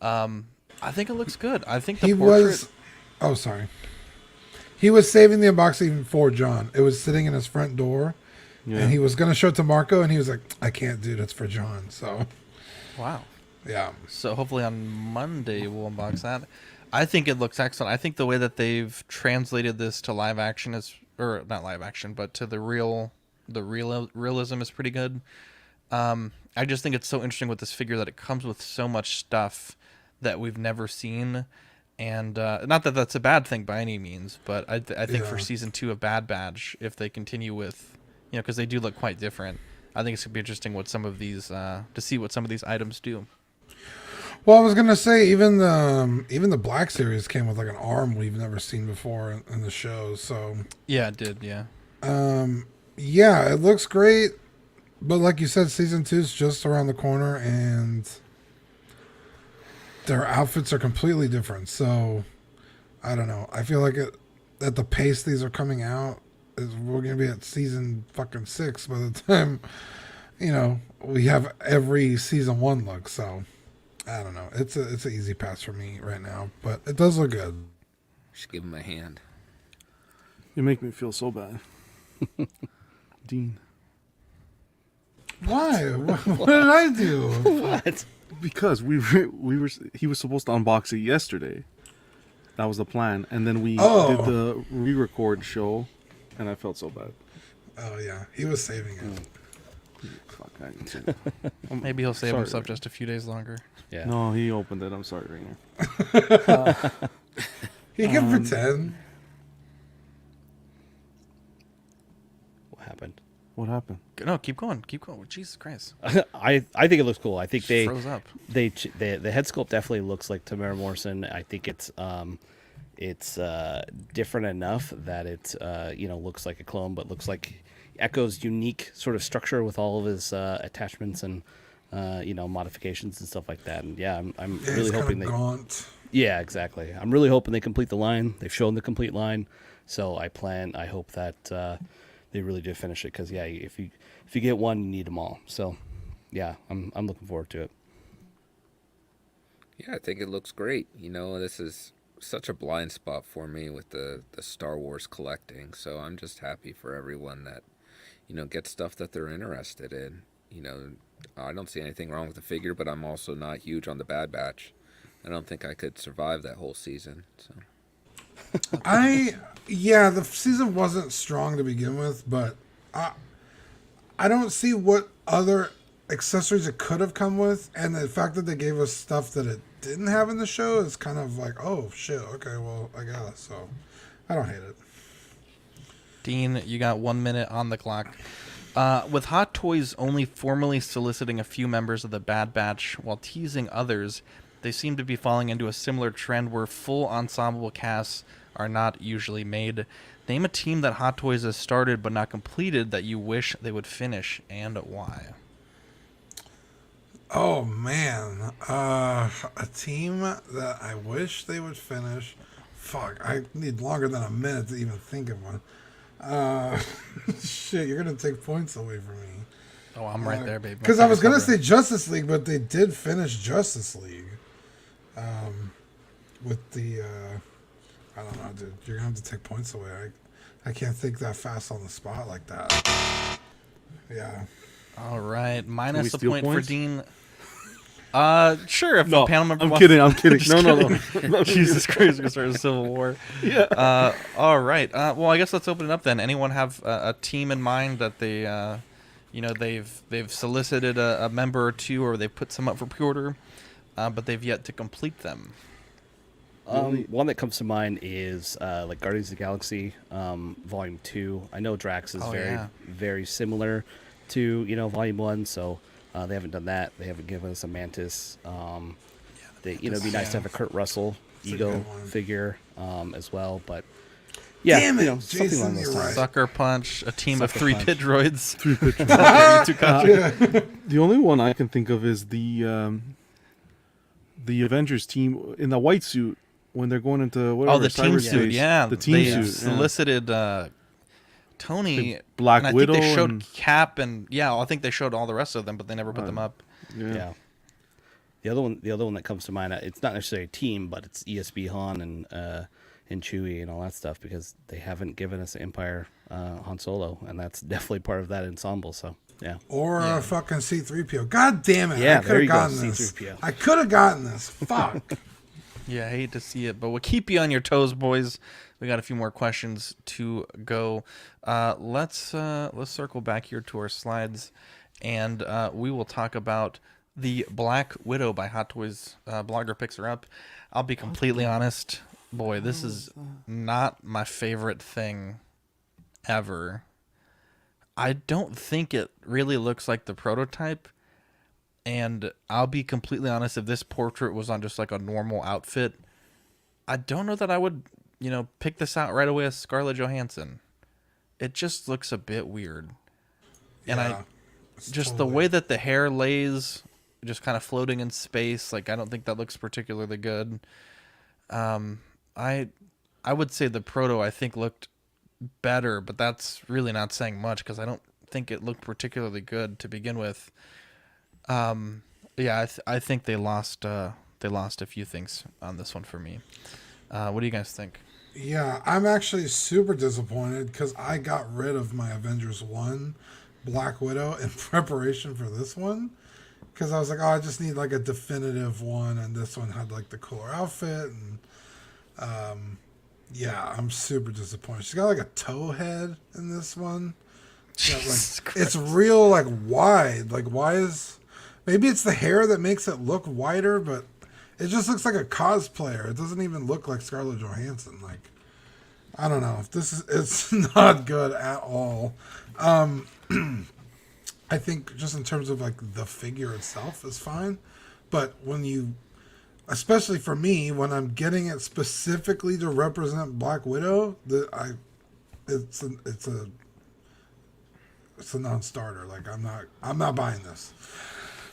A: I think it looks good. I think the portrait
M: was. Oh, sorry. He was saving the unboxing for John. It was sitting in his front door, and he was going to show it to Marco, and he was like, I can't, dude. It's for John. So,
A: wow.
M: Yeah.
A: So hopefully on Monday we'll unbox that. I think it looks excellent. I think the way that they've translated this to live action or not live action, but to the realism is pretty good. I just think it's so interesting with this figure that it comes with so much stuff that we've never seen. And not that that's a bad thing by any means, but I think for season 2 of Bad Batch, if they continue with, because they do look quite different, I think it's gonna be interesting what some of these to see what some of these items do.
M: Well, I was gonna say even the Black Series came with like an arm we've never seen before in the show. So
A: yeah, it did. Yeah.
M: Yeah, it looks great, but like you said, season 2 is just around the corner, and their outfits are completely different. So I don't know. I feel like at the pace these are coming out, we're gonna be at season fucking 6 by the time we have every season 1 look. So I don't know. It's an easy pass for me right now, but it does look good.
D: Just give him a hand.
B: You make me feel so bad, Dean.
M: Why? What did I do?
C: What?
B: Because he was supposed to unbox it yesterday. That was the plan, and then we did the re-record show, and I felt so bad.
M: Oh yeah, he was saving it.
B: Fuck, I didn't say that.
A: Maybe he'll save
B: Sorry,
A: himself
B: Rainer.
A: just a few days longer.
C: Yeah.
B: No, he opened it. I'm sorry, Rainer.
M: He can pretend.
C: What happened?
B: What happened?
A: No, keep going. Jesus Christ.
C: I think it looks cool. I think they
A: froze up.
C: The head sculpt definitely looks like Tamara Morrison. I think it's different enough that it looks like a clone, but looks like Echo's unique sort of structure with all of his attachments and modifications and stuff like that. And yeah, I'm really hoping they.
M: Gaunt.
C: Yeah, exactly. I'm really hoping they complete the line. They've shown the complete line, so I hope that they really do finish it. Because yeah, if you get one, you need them all. So yeah, I'm looking forward to it.
D: Yeah, I think it looks great. This is such a blind spot for me with the Star Wars collecting. So I'm just happy for everyone that gets stuff that they're interested in. I don't see anything wrong with the figure, but I'm also not huge on the Bad Batch. I don't think I could survive that whole season. So
M: the season wasn't strong to begin with, but I don't see what other accessories it could have come with, and the fact that they gave us stuff that it didn't have in the show is kind of like, oh shit, okay, well I guess. So I don't hate it.
A: Dean, you got 1 minute on the clock. With Hot Toys only formally soliciting a few members of the Bad Batch while teasing others, they seem to be falling into a similar trend where full ensemble casts are not usually made. Name a team that Hot Toys has started but not completed that you wish they would finish, and why?
M: Oh man, a team that I wish they would finish. Fuck, I need longer than a minute to even think of one. Shit, you're gonna take points away from me.
A: Oh, I'm right there, baby.
M: Because I was gonna say Justice League, but they did finish Justice League. With the, I don't know, dude. You're gonna have to take points away. I can't think that fast on the spot like that. Yeah.
A: All right, minus a
B: steal
A: point
B: points?
A: for Dean. Sure. If
B: No,
A: the panel member
B: I'm
A: wants-
B: kidding. I'm kidding.
A: Just
B: No.
A: kidding. Jesus Christ, we're gonna start a civil war.
B: Yeah.
A: All right. Well, I guess let's open it up then. Anyone have a team in mind that they, they've solicited a member or two, or they've put some up for pre-order, but they've yet to complete them?
C: One that comes to mind is like Guardians of the Galaxy Volume 2. I know Drax is very similar to Volume 1, so they haven't done that. They haven't given us a Mantis. It'd be nice to have a Kurt Russell Ego figure as well, but
M: Damn it,
C: something
M: Jason,
C: along those
M: you're
C: lines.
M: right.
A: Sucker Punch, a team of
C: Sucker
A: 3
C: Punch.
A: pit droids.
B: 3 pit
A: droids.
B: The only one I can think of is the Avengers team in the white suit when they're going into whatever
A: the team
B: cyberspace.
A: suit, yeah.
B: The team
A: they
B: suit.
A: solicited Tony,
B: Black
A: and I
B: Widow
A: think they showed
B: and-
A: Cap, and I think they showed all the rest of them, but they never put them up.
C: Yeah. The other one that comes to mind, it's not necessarily a team, but it's ESB Han and Chewie and all that stuff, because they haven't given us Empire Han Solo, and that's definitely part of that ensemble. So yeah.
M: Or a fucking C-3PO. God damn it!
C: Yeah,
M: I could
C: there
M: have
C: you go,
M: gotten this.
C: C-3PO.
M: I could have gotten this. Fuck.
A: Yeah, I hate to see it, but we'll keep you on your toes, boys. We got a few more questions to go. Let's circle back here to our slides, and we will talk about the Black Widow by Hot Toys. Blogger picks her up. I'll be completely honest, boy, this is not my favorite thing ever. I don't think it really looks like the prototype. And I'll be completely honest, if this portrait was on just like a normal outfit, I don't know that I would, pick this out right away as Scarlett Johansson. It just looks a bit weird. And just the way that the hair lays, just kind of floating in space, like I don't think that looks particularly good. I would say the proto I think looked better, but that's really not saying much because I don't think it looked particularly good to begin with. I think they lost a few things on this one for me. What do you guys think?
M: Yeah, I'm actually super disappointed because I got rid of my Avengers 1 Black Widow in preparation for this one. Because I was like, oh, I just need like a definitive one, and this one had like the cooler outfit. And I'm super disappointed. She's got like a toe head in this one. It's real like wide. Like why is... Maybe it's the hair that makes it look wider, but it just looks like a cosplayer. It doesn't even look like Scarlett Johansson. Like, I don't know. It's not good at all. I think just in terms of like the figure itself is fine, but especially for me, when I'm getting it specifically to represent Black Widow, it's a non-starter. Like I'm not buying this.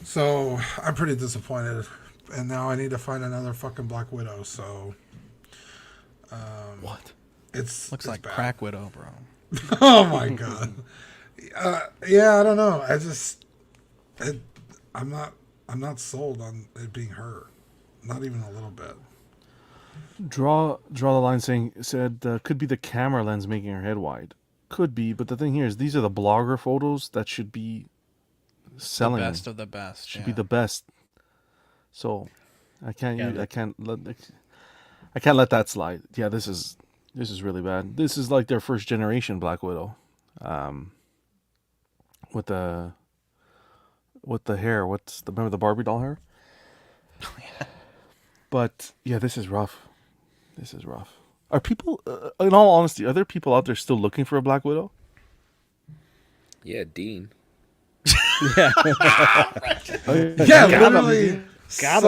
M: So I'm pretty disappointed, and now I need to find another fucking Black Widow. So,
B: what?
A: Looks like
M: bad.
A: Crack Widow, bro.
M: Oh my god. I don't know. I'm not sold on it being her. Not even a little bit.
B: Draw the line said could be the camera lens making her head wide. Could be, but the thing here is these are the blogger photos that should be selling.
A: The best of the best.
B: Should be the best. So I can't let that slide. Yeah, this is really bad. This is like their first generation Black Widow. With the hair. Remember the Barbie doll hair?
A: Oh yeah.
B: But yeah, this is rough. Are people, in all honesty, are there people out there still looking for a Black Widow?
D: Yeah, Dean.
C: Yeah.
M: Literally.
C: Got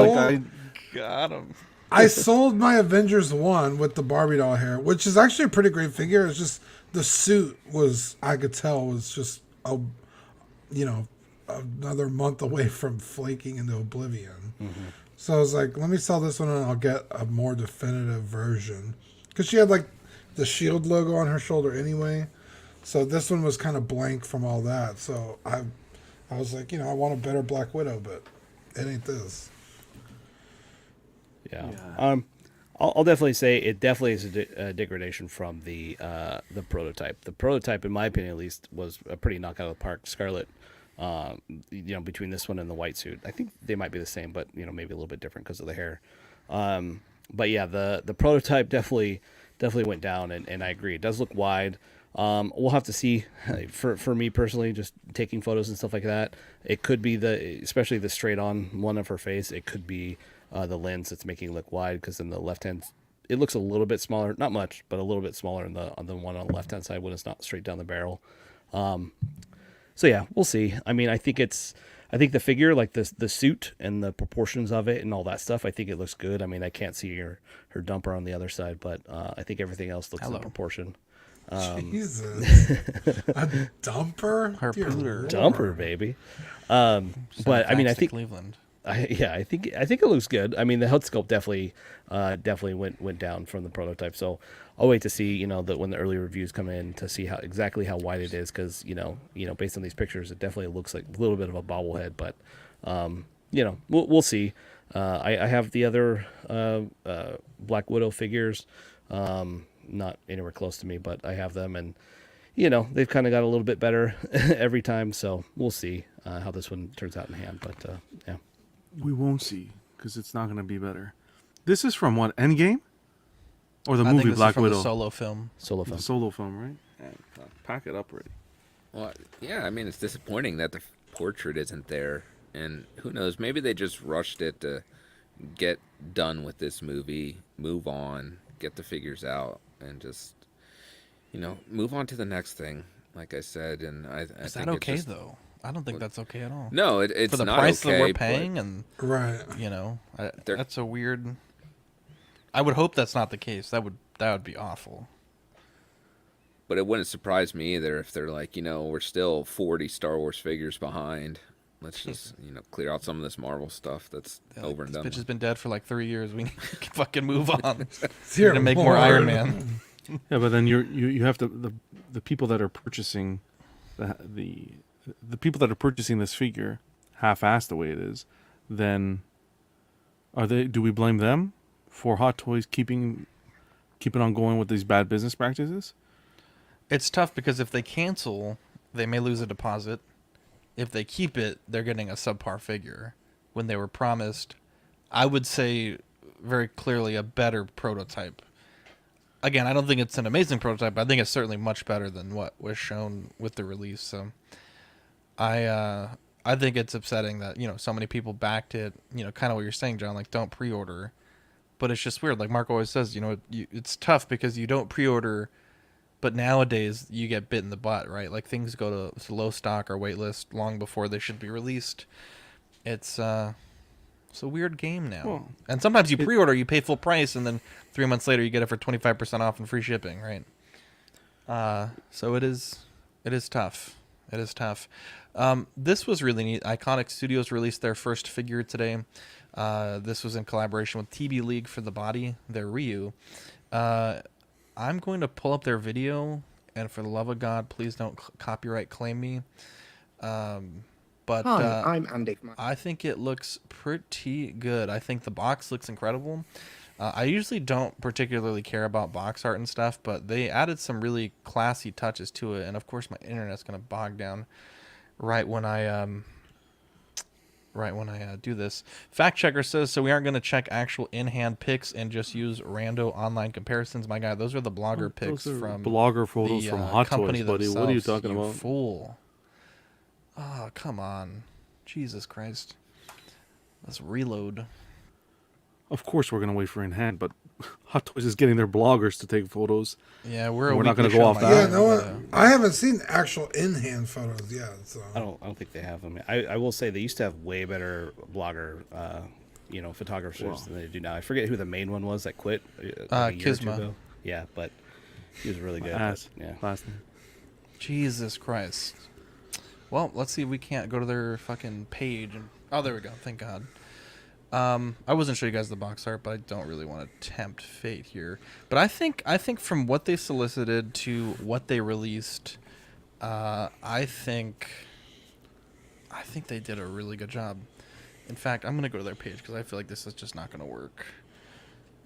A: him.
M: I sold my Avengers 1 with the Barbie doll hair, which is actually a pretty great figure. It's just the suit I could tell was just another month away from flaking into oblivion. Mm-hmm. So I was like, let me sell this one and I'll get a more definitive version. Because she had like the SHIELD logo on her shoulder anyway. So this one was kind of blank from all that. So I was like, I want a better Black Widow, but it ain't this.
C: Yeah. I'll definitely say it definitely is a degradation from the prototype. The prototype, in my opinion at least, was a pretty knockout of the park. Scarlet, between this one and the white suit, I think they might be the same, but maybe a little bit different because of the hair. But yeah, the prototype definitely went down, and I agree. It does look wide. We'll have to see. For me personally, just taking photos and stuff like that, it could be especially the straight on one of her face. It could be the lens that's making it look wide, because in the left hand it looks a little bit smaller, not much, but a little bit smaller on the one on the left hand side when it's not straight down the barrel. So yeah, we'll see. I mean, I think the figure, like the suit and the proportions of it and all that stuff, I think it looks good. I mean, I can't see her dumper on the other side, but I think everything else looks in proportion.
M: Jesus, a dumper,
A: Her pooter.
C: Dumper, baby. But I mean, I think
A: Cleveland.
C: I think it looks good. I mean, the head sculpt definitely went down from the prototype. So I'll wait to see, that when the early reviews come in to see exactly how wide it is, because based on these pictures, it definitely looks like a little bit of a bobblehead. But we'll see. I have the other Black Widow figures, not anywhere close to me, but I have them, and they've kind of got a little bit better every time. So we'll see how this one turns out in hand. But yeah.
B: We won't see, because it's not going to be better. This is from what, Endgame? Or the
A: I
B: movie
A: think this
B: Black
A: is from
B: Widow?
A: The solo film.
B: The solo film, right? Yeah, pack it up already.
D: Well, yeah, I mean, it's disappointing that the portrait isn't there. And who knows, maybe they just rushed it to get done with this movie, move on, get the figures out, and just, move on to the next thing, like I said. And I
A: Is
D: think
A: that okay,
D: just,
A: though? I don't think that's okay at all.
D: No, it's
A: for the
D: not
A: price
D: okay,
A: that we're paying, and
M: right,
A: that's a weird. I would hope that's not the case. That would be awful.
D: But it wouldn't surprise me either if they're like, we're still 40 Star Wars figures behind. Let's just, clear out some of this Marvel stuff that's over and done.
A: This bitch has been dead for like 3 years. We can fucking move on.
M: We're
A: gonna make more Iron Man.
B: Yeah, but then you have to the people that are purchasing the people that are purchasing this figure half-assed the way it is, then do we blame them for Hot Toys keeping on going with these bad business practices?
A: It's tough because if they cancel, they may lose a deposit. If they keep it, they're getting a subpar figure when they were promised, I would say very clearly, a better prototype. Again, I don't think it's an amazing prototype, but I think it's certainly much better than what was shown with the release. So I think it's upsetting that, so many people backed it, kind of what you're saying, John, like don't pre-order. But it's just weird. Like Mark always says, it's tough because you don't pre-order, but nowadays you get bit in the butt, right? Like things go to low stock or wait list long before they should be released. It's a weird game now. Well, and sometimes you pre-order, you pay full price, and then 3 months later you get it for 25% off and free shipping, right? So it is tough. It is tough. This was really neat. Iconic Studios released their first figure today. This was in collaboration with TB League for the body, their Ryu. I'm going to pull up their video, and for the love of God, please don't copyright claim me. But
N: Hi, I'm Andy.
A: I think it looks pretty good. I think the box looks incredible. I usually don't particularly care about box art and stuff, but they added some really classy touches to it. And of course, my internet's going to bog down right when I do this. Fact checker says so. We aren't going to check actual in-hand pics and just use rando online comparisons. My God, those are the blogger pics from
B: blogger photos from Hot Toys, buddy.
A: Themselves.
B: What are you talking about?
A: Fool! Oh, come on, Jesus Christ! Let's reload.
B: Of course, we're gonna wait for in hand, but Hot Toys is getting their bloggers to take photos.
A: Yeah, we're
B: not gonna go off that.
M: Yeah, no, I haven't seen actual in-hand photos yet. So
C: I don't think they have them. I will say they used to have way better blogger, photographers than they do now. I forget who the main one was that quit. Like
A: Kisma.
C: Yeah, but he was really good. Yeah.
B: Last name.
A: Jesus Christ. Well, let's see if we can't go to their fucking page. Oh, there we go. Thank God. I wasn't showing you guys the box art, but I don't really want to tempt fate here. But I think from what they solicited to what they released, I think they did a really good job. In fact, I'm gonna go to their page because I feel like this is just not gonna work.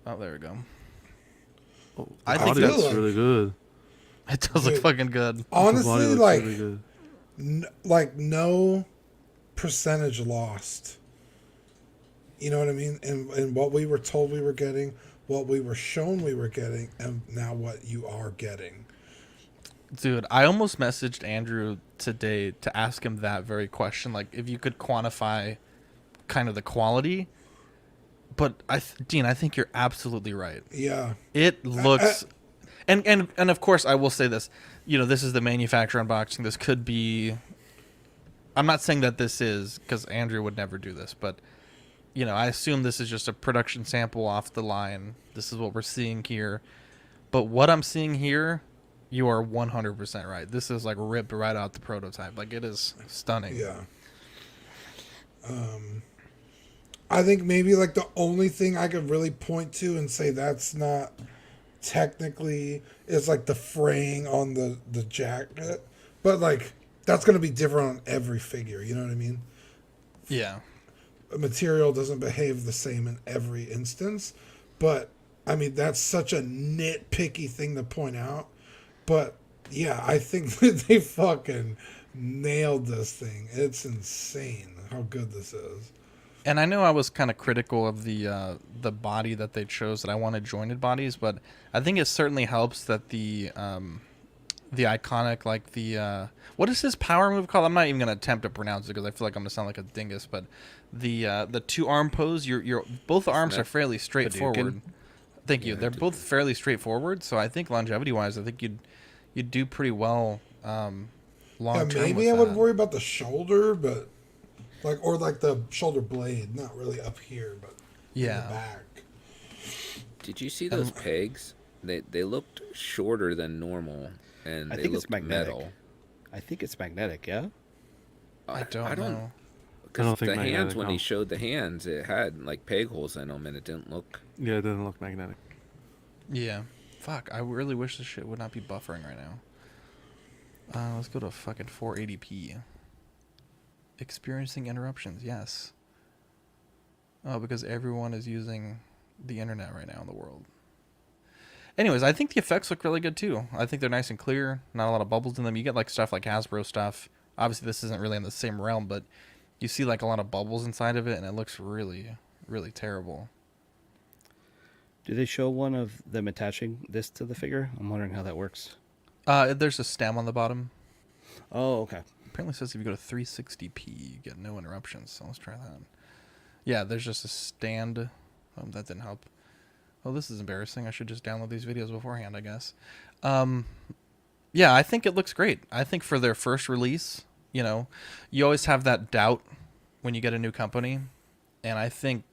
A: Oh, there we go.
B: Oh,
A: I think
B: that's
A: that's
B: really good.
A: It does look fucking good.
M: Honestly, like,
B: really good.
M: No percentage lost. You know what I mean? And what we were told we were getting, what we were shown we were getting, and now what you are getting.
A: Dude, I almost messaged Andrew today to ask him that very question. Like, if you could quantify kind of the quality, But Dean, I think you're absolutely right.
M: Yeah.
A: It looks, and of course I will say this. You know, this is the manufacturer unboxing. This could be. I'm not saying that this is, because Andrew would never do this, but you know, I assume this is just a production sample off the line. This is what we're seeing here. But what I'm seeing here, you are 100% right. This is like ripped right out the prototype. Like, it is stunning.
M: Yeah. I think maybe like the only thing I could really point to and say that's not technically is like the fraying on the jacket. But like, that's going to be different on every figure. You know what I mean?
A: Yeah.
M: Material doesn't behave the same in every instance. But, I mean, that's such a nitpicky thing to point out. But, yeah, I think that they fucking nailed this thing. It's insane how good this is.
A: And I know I was kind of critical of the body that they chose, that I wanted jointed bodies, but I think it certainly helps that the iconic, like the what is his power move called? I'm not even gonna attempt to pronounce it because I feel like I'm gonna sound like a dingus. But the two arm pose, your both arms are fairly straightforward. Thank you. They're both fairly straightforward, so I think longevity wise, I think you'd do pretty well long term.
M: Yeah, maybe I would worry about the shoulder, but or the shoulder blade, not really up here, but in the back.
D: Did you see those pegs? They looked shorter than normal, and
C: I
D: they
C: think
D: looked
C: it's magnetic.
D: metal.
C: I think it's magnetic. Yeah.
A: I don't know.
D: Because the hands, when he showed the hands, it had like peg holes in them, and it didn't look.
B: Yeah, it doesn't look magnetic.
A: Yeah. Fuck. I really wish this shit would not be buffering right now. Let's go to fucking 480p. Experiencing interruptions. Yes. Oh, because everyone is using the internet right now in the world. Anyways, I think the effects look really good too. I think they're nice and clear. Not a lot of bubbles in them. You get like stuff like Hasbro stuff. Obviously, this isn't really in the same realm, but you see like a lot of bubbles inside of it, and it looks really, really terrible.
C: Do they show one of them attaching this to the figure? I'm wondering how that works.
A: There's a stem on the bottom.
C: Oh, okay.
A: Apparently says if you go to 360p, you get no interruptions. So let's try that. Yeah, there's just a stand. That didn't help. Oh, this is embarrassing. I should just download these videos beforehand, I guess. Yeah, I think it looks great. I think for their first release, you know, you always have that doubt when you get a new company. And I think,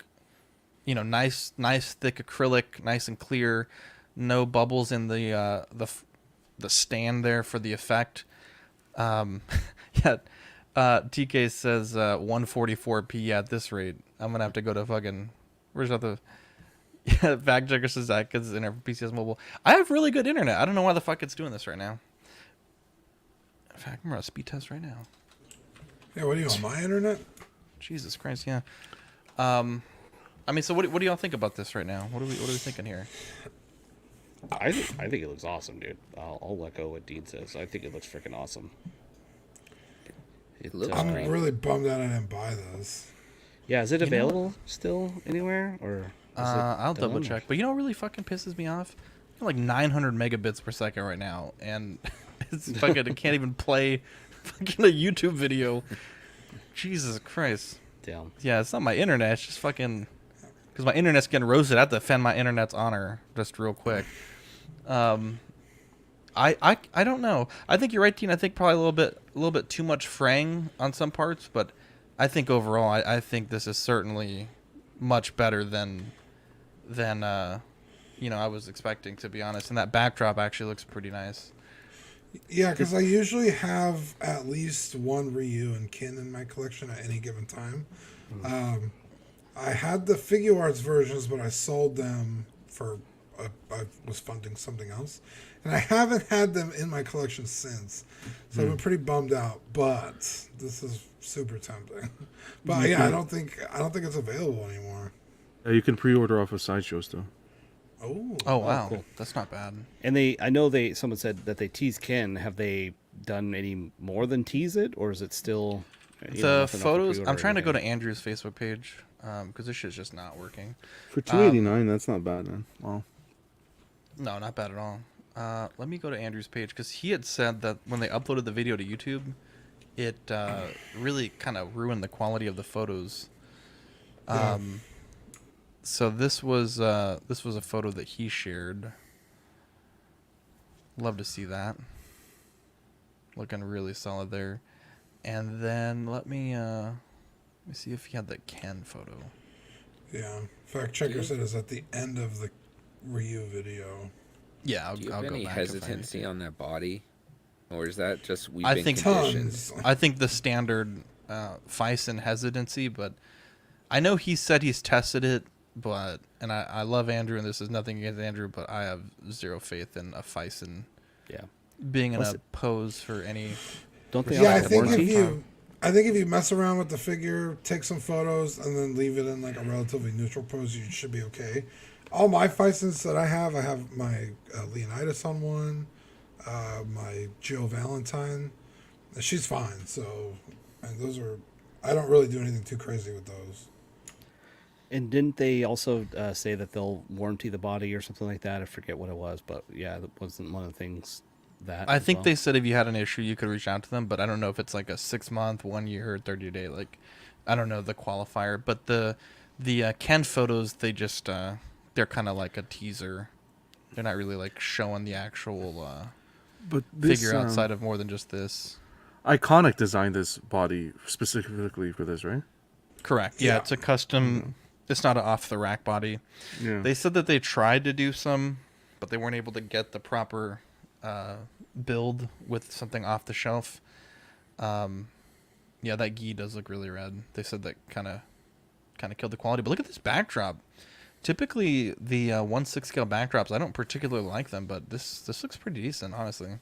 A: you know, nice thick acrylic, nice and clear, no bubbles in the stand there for the effect. Yeah, TK says 144p at this rate. I'm gonna have to go to fucking. Where's the? Yeah, fact checker says that because internet PCS mobile. I have really good internet. I don't know why the fuck it's doing this right now. In fact, I'm on a speed test right now.
M: Yeah, what are you on my internet?
A: Jesus Christ, yeah. I mean, so what do y'all think about this right now? What are we thinking here?
C: I think it looks awesome, dude. I'll echo what Dean says. I think it looks freaking awesome.
D: It looks
M: I'm
D: great.
M: really bummed out I didn't buy this.
C: Yeah, is it available still anywhere, or?
A: I'll double check. But you know what really fucking pisses me off? I'm like 900 megabits per second right now, and it's fucking I can't even play fucking a YouTube video. Jesus Christ.
C: Damn.
A: Yeah, it's not my internet. It's just fucking because my internet's getting roasted. I have to defend my internet's honor just real quick. I don't know. I think you're right, Dean. I think probably a little bit too much fraying on some parts, but I think overall, I think this is certainly much better than you know, I was expecting, to be honest. And that backdrop actually looks pretty nice.
M: Yeah, because I usually have at least one Ryu and Kin in my collection at any given time. I had the Figure Arts versions, but I sold them for I was funding something else, and I haven't had them in my collection since. So I've been pretty bummed out. But this is super tempting. But yeah, I don't think it's available anymore.
B: You can pre-order off of Sideshow still.
A: Oh wow,
C: cool.
A: That's not bad.
C: And someone said that they tease Ken. Have they done any more than tease it, or is it still
A: the photos? I'm trying to go to Andrew's Facebook page because this shit's just not working.
B: For $289, that's not bad, man. Wow.
A: No, not bad at all. Let me go to Andrew's page because he had said that when they uploaded the video to YouTube, it really kind of ruined the quality of the photos. So this was a photo that he shared. Love to see that. Looking really solid there. And then let me see if he had the Ken photo.
M: Yeah. Fact checker said it's at the end of the Ryu video.
A: Yeah,
D: Do you
A: I'll
D: have
A: go
D: any
A: back if I need
D: hesitancy
A: to.
D: on that body? Or is that just we've
A: I
D: been
A: think
D: conditioned?
A: I think the standard Fison hesitancy, but I know he said he's tested it, but and I love Andrew, and this is nothing against Andrew, but I have zero faith in a Fison being in a pose for any.
C: Don't they?
M: Yeah, I think if you mess around with the figure, take some photos, and then leave it in like a relatively neutral pose, you should be okay. All my Fisons that I have my Leonidas on one, my Jill Valentine. She's fine. So, and those are. I don't really do anything too crazy with those.
C: And didn't they also say that they'll warranty the body or something like that? I forget what it was, but yeah, that wasn't one of the things that.
A: I think they said if you had an issue, you could reach out to them, but I don't know if it's like a 6 month, 1 year, 30-day. Like, I don't know the qualifier, but the Ken photos, they just they're kind of like a teaser. They're not really like showing the actual figure outside of more than just this.
B: Iconic designed this body specifically for this, right?
A: Correct. Yeah, it's a custom. It's not an off the rack body.
B: Yeah.
A: They said that they tried to do some, but they weren't able to get the proper build with something off the shelf. Yeah, that gi does look really red. They said that kind of killed the quality. But look at this backdrop. Typically, the 1/6 scale backdrops, I don't particularly like them, but this looks pretty decent, honestly.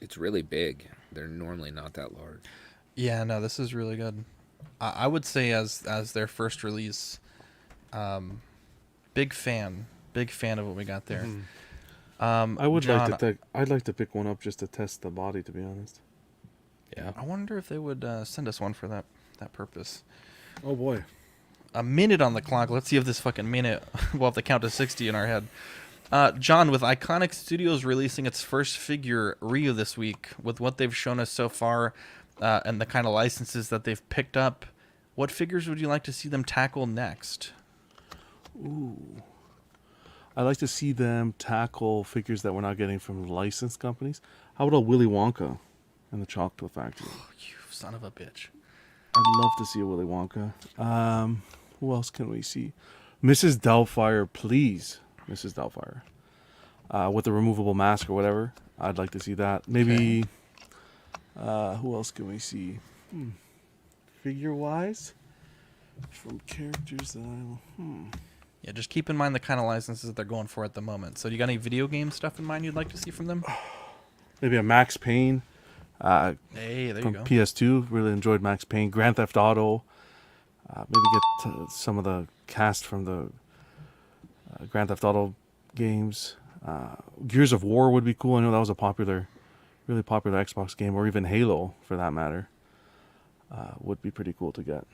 D: It's really big. They're normally not that large.
A: Yeah, no, this is really good. I would say as their first release, big fan of what we got there.
B: I would
A: John,
B: I'd like to pick one up just to test the body, to be honest.
C: Yeah.
A: I wonder if they would send us one for that purpose.
B: Oh boy.
A: A minute on the clock. Let's see if this fucking minute we'll have to count to 60 in our head. John, with Iconic Studios releasing its first figure, Ryu, this week, with what they've shown us so far and the kind of licenses that they've picked up, what figures would you like to see them tackle next?
B: Ooh. I'd like to see them tackle figures that we're not getting from licensed companies. How about a Willy Wonka and the Chocolate Factory?
A: Oh, you son of a bitch.
B: I'd love to see a Willy Wonka. Who else can we see? Mrs. Doubtfire, please. Mrs. Doubtfire. With the removable mask or whatever. I'd like to see that. Maybe, who else can we see? Figure-wise? From characters that
A: Yeah, just keep in mind the kind of licenses that they're going for at the moment. So, do you got any video game stuff in mind you'd like to see from them?
B: Maybe a Max Payne.
A: Hey, there you
B: from
A: go.
B: PS2. Really enjoyed Max Payne. Grand Theft Auto. Maybe get some of the cast from the Grand Theft Auto games. Gears of War would be cool. I know that was a really popular Xbox game, or even Halo for that matter. Would be pretty cool to get.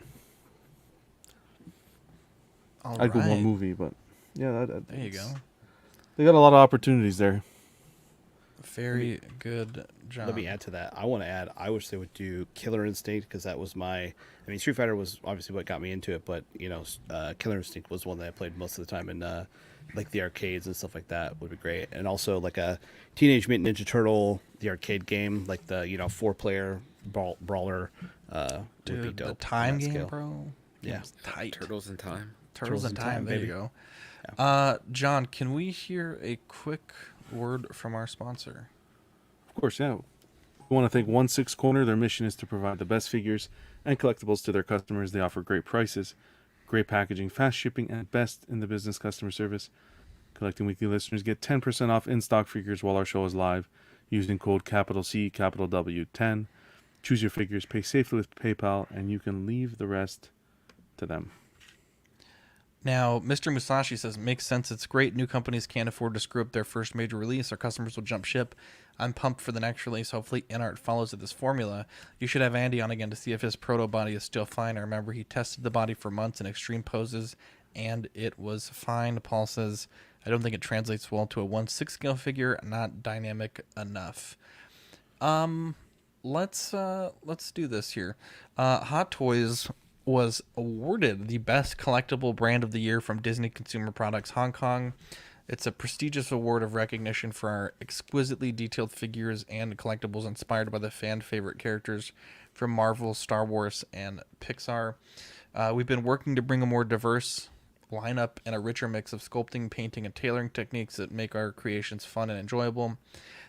B: I'd go one movie, but yeah,
A: there you go.
C: They got a lot of opportunities there.
A: Very good job.
C: Let me add to that. I want to add, I wish they would do Killer Instinct, because that was Street Fighter was obviously what got me into it, but, Killer Instinct was one that I played most of the time in, like, the arcades and stuff like that would be great. And also, like, a Teenage Mutant Ninja Turtle, the arcade game, like the, 4-player brawler, would be dope.
A: The time game, bro?
C: Yeah.
A: Tight.
D: Turtles in Time.
A: Turtles in Time, there
C: baby.
A: you go.
C: Yeah.
A: John, can we hear a quick word from our sponsor?
B: Of course, yeah. We want to thank 1/6 Corner. Their mission is to provide the best figures and collectibles to their customers. They offer great prices, great packaging, fast shipping, and best in the business customer service. Collecting Weekly listeners get 10% off in-stock figures while our show is live using code capital C, capital W 10. Choose your figures, pay safely with PayPal, and you can leave the rest to them.
A: Now, Mr. Musashi says, makes sense. It's great. New companies can't afford to screw up their first major release. Our customers will jump ship. I'm pumped for the next release. Hopefully, InArt follows this formula. You should have Andy on again to see if his proto body is still fine. I remember he tested the body for months in extreme poses, and it was fine. Paul says, I don't think it translates well to a 1/6 scale figure. Not dynamic enough. Let's do this here. Hot Toys was awarded the Best Collectible Brand of the Year from Disney Consumer Products Hong Kong. It's a prestigious award of recognition for our exquisitely detailed figures and collectibles inspired by the fan favorite characters from Marvel, Star Wars, and Pixar. We've been working to bring a more diverse lineup and a richer mix of sculpting, painting, and tailoring techniques that make our creations fun and enjoyable.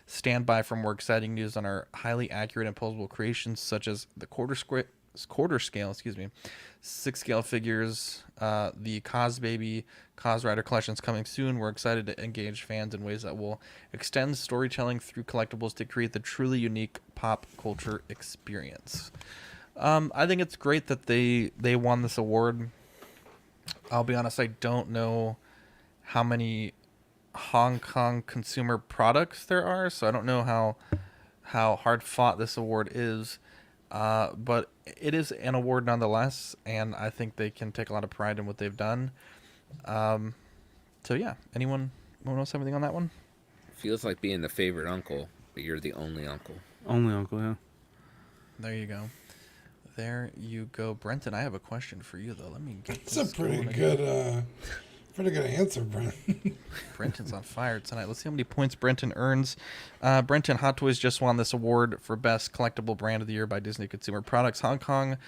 A: Stand by for more exciting news on our highly accurate and posable creations, such as the quarter scale, 6-scale figures, the Cos Baby, Cos Rider collections coming soon. We're excited to engage fans in ways that will extend storytelling through collectibles to create the truly unique pop culture experience. I think it's great that they won this award. I'll be honest, I don't know how many Hong Kong consumer products there are, so I don't know how hard fought this award is. But it is an award nonetheless, and I think they can take a lot of pride in what they've done. So yeah, anyone else have anything on that one?
D: Feels like being the favorite uncle, but you're the only uncle.
B: Only uncle, yeah.
A: There you go. There you go, Brenton. I have a question for you though. Let me get.
M: It's a pretty good answer, Brent.
A: Brenton's on fire tonight. Let's see how many points Brenton earns. Brenton, Hot Toys just won this award for Best Collectible Brand of the Year by Disney Consumer Products Hong Kong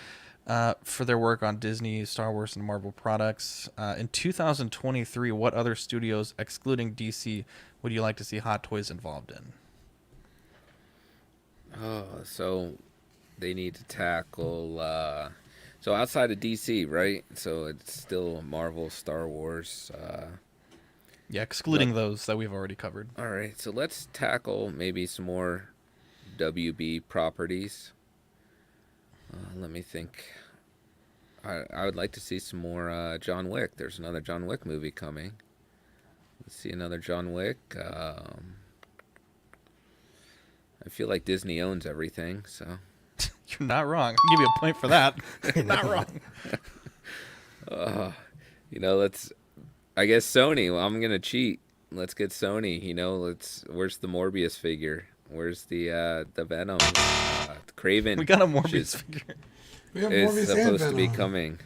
A: for their work on Disney, Star Wars, and Marvel products. In 2023, what other studios, excluding DC, would you like to see Hot Toys involved in?
D: Oh, so they need to tackle... So outside of DC, right? So it's still Marvel, Star Wars.
A: Yeah, excluding those that we've already covered.
D: All right, so let's tackle maybe some more WB properties. Let me think. I would like to see some more John Wick. There's another John Wick movie coming. Let's see another John Wick. I feel like Disney owns everything, so...
A: You're not wrong. I'll give you a point for that. You're not wrong.
D: I guess Sony. Well, I'm gonna cheat. Let's get Sony. Where's the Morbius figure? Where's the Venom? Craven.
A: We got a Morbius figure.
M: We have
D: It's
M: Morbius
D: supposed
M: and
D: to be
M: Venom.
D: coming.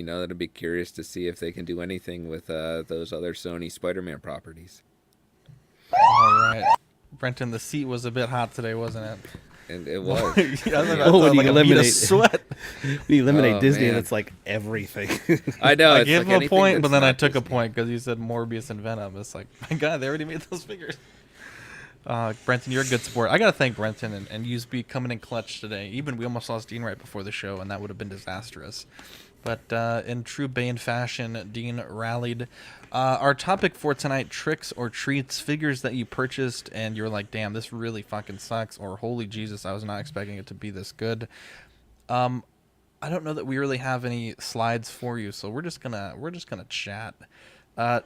D: That'd be curious to see if they can do anything with those other Sony Spider-Man properties.
A: All right. Brenton, the seat was a bit hot today, wasn't it?
D: And it was.
C: When you eliminate
A: sweat.
C: When you eliminate Disney,
D: man.
C: and it's like everything.
D: I know.
A: I
D: it's
A: gave
D: like
A: him a point,
D: anything
A: but
D: that's
A: then I
D: not
A: took a
D: Disney.
A: point because you said Morbius and Venom. It's like, my God, they already made those figures. Brenton, you're a good sport. I got to thank Brenton and Usby coming in clutch today. Even we almost lost Dean right before the show, and that would have been disastrous. But in true Bane fashion, Dean rallied. Our topic for tonight, tricks or treats, figures that you purchased and you're like, damn, this really fucking sucks, or holy Jesus, I was not expecting it to be this good. I don't know that we really have any slides for you, so we're just gonna chat.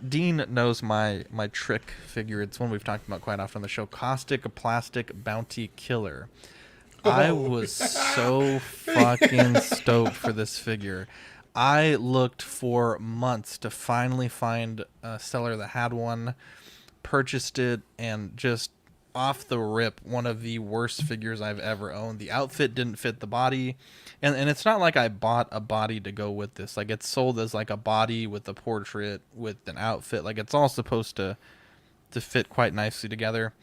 A: Dean knows my trick figure. It's one we've talked about quite often on the show. Caustic Plastic Bounty Killer. I was so fucking stoked for this figure. I looked for months to finally find a seller that had one, purchased it, and just off the rip, one of the worst figures I've ever owned. The outfit didn't fit the body, and it's not like I bought a body to go with this. Like, it's sold as like a body with a portrait with an outfit. Like, it's all supposed to fit quite nicely together.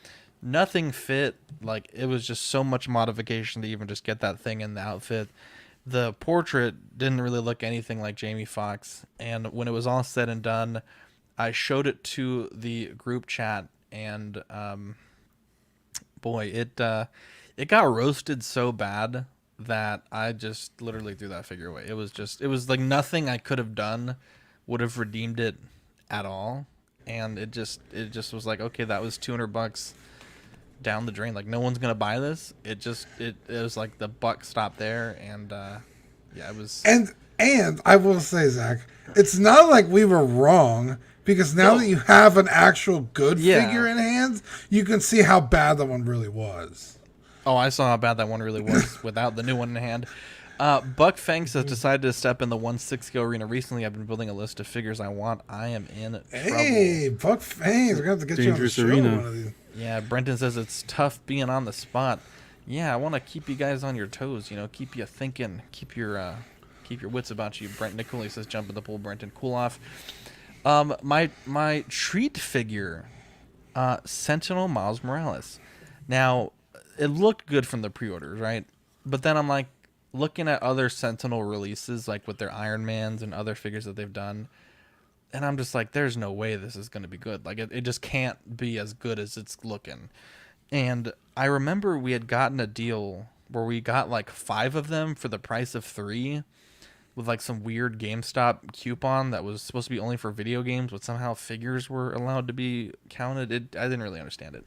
A: Nothing fit. Like, it was just so much modification to even just get that thing in the outfit. The portrait didn't really look anything like Jamie Foxx, and when it was all said and done, I showed it to the group chat, and boy, it got roasted so bad that I just literally threw that figure away. It was like nothing I could have done would have redeemed it at all, and it just was like, okay, that was $200 down the drain. Like, no one's gonna buy this. It was like the buck stopped there, and yeah, it was.
M: And I will say, Zach, it's not like we were wrong, because now that you have an actual good figure in hand, you can see how bad that one really was.
A: Oh, I saw how bad that one really was without the new one in hand. Buck Fangs has decided to step in the 1/6 scale arena recently. I've been building a list of figures I want. I am in trouble.
M: Hey, Buck Fangs, we're gonna have to get you on the show one of these.
A: Yeah, Brenton says it's tough being on the spot. Yeah, I want to keep you guys on your toes. Keep you thinking. Keep your wits about you. Brent Nicoli says, "Jump in the pool, Brenton. Cool off." My treat figure, Sentinel Miles Morales. Now, it looked good from the pre-orders, right? But then I'm like looking at other Sentinel releases, like with their Iron Mans and other figures that they've done, and I'm just like, there's no way this is going to be good. Like, it just can't be as good as it's looking. And I remember we had gotten a deal where we got like 5 of them for the price of 3 with like some weird GameStop coupon that was supposed to be only for video games, but somehow figures were allowed to be counted. I didn't really understand it.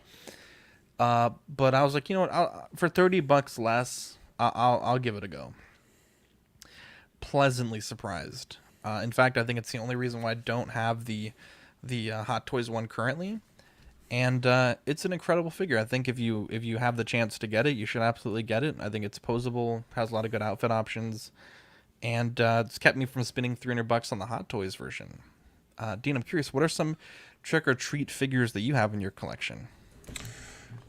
A: But I was like, you know what? For $30 less, I'll give it a go. Pleasantly surprised. In fact, I think it's the only reason why I don't have the Hot Toys one currently. And it's an incredible figure. I think if you have the chance to get it, you should absolutely get it. I think it's posable, has a lot of good outfit options, and it's kept me from spending $300 on the Hot Toys version. Dean, I'm curious, what are some trick or treat figures that you have in your collection?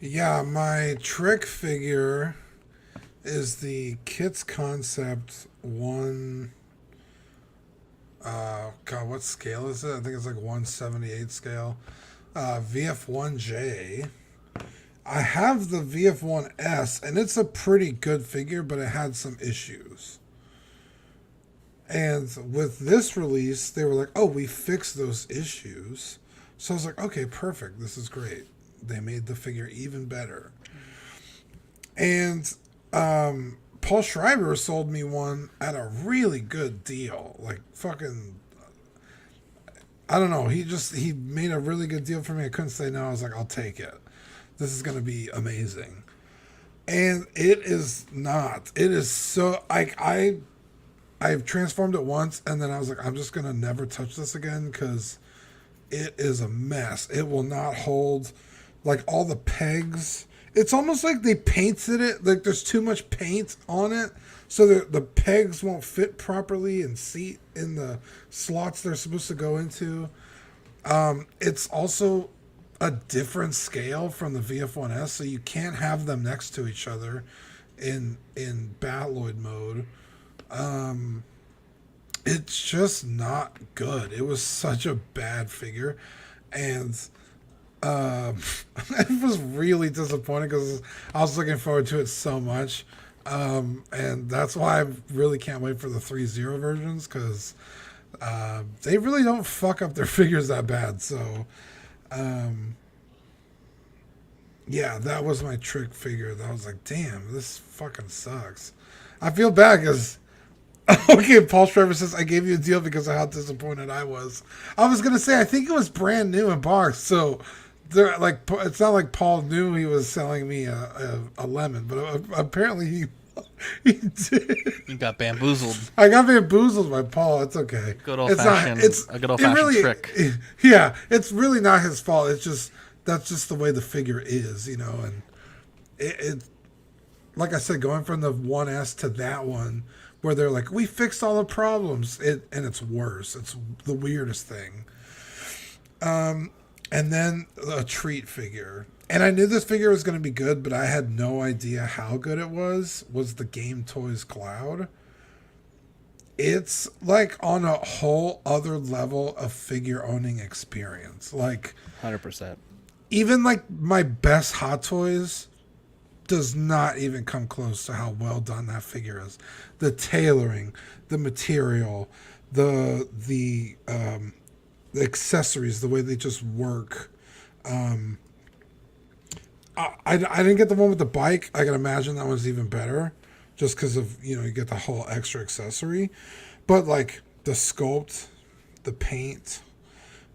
M: Yeah, my trick figure is the Kits Concept 1. God, what scale is it? I think it's like 178 scale. VF1J. I have the VF1S, and it's a pretty good figure, but it had some issues. And with this release, they were like, oh, we fixed those issues. So I was like, okay, perfect. This is great. They made the figure even better. And Paul Schreiber sold me one at a really good deal. Like, fucking, I don't know. He made a really good deal for me. I couldn't say no. I was like, I'll take it. This is going to be amazing. And it is not. It is so, I've transformed it once, and then I was like, I'm just going to never touch this again because it is a mess. It will not hold, like, all the pegs. It's almost like they painted it, like there's too much paint on it, so the pegs won't fit properly and seat in the slots they're supposed to go into. It's also a different scale from the VF1S, so you can't have them next to each other in Battloid mode. It's just not good. It was such a bad figure, and I was really disappointed because I was looking forward to it so much, and that's why I really can't wait for the 3.0 versions, because they really don't fuck up their figures that bad. So yeah, that was my trick figure. That was like, damn, this fucking sucks. I feel bad because okay, Paul Schreiber says, I gave you a deal because of how disappointed I was. I was going to say, I think it was brand new in box, so like, it's not like Paul knew he was selling me a lemon, but apparently he did.
A: You got bamboozled.
M: I got bamboozled by Paul. It's okay.
A: A good old-fashioned trick.
M: Yeah, it's really not his fault. It's just, that's just the way the figure is, you know, and it like I said, going from the 1S to that one, where they're like, we fixed all the problems, and it's worse. It's the weirdest thing. And then a treat figure. And I knew this figure was going to be good, but I had no idea how good it was the Game Toys Cloud. It's like on a whole other level of figure owning experience. Like
C: 100%.
M: Even like my best Hot Toys does not even come close to how well done that figure is. The tailoring, the material, the accessories, the way they just work. I didn't get the one with the bike. I can imagine that one's even better, just because of, you know, you get the whole extra accessory. But like the sculpt, the paint,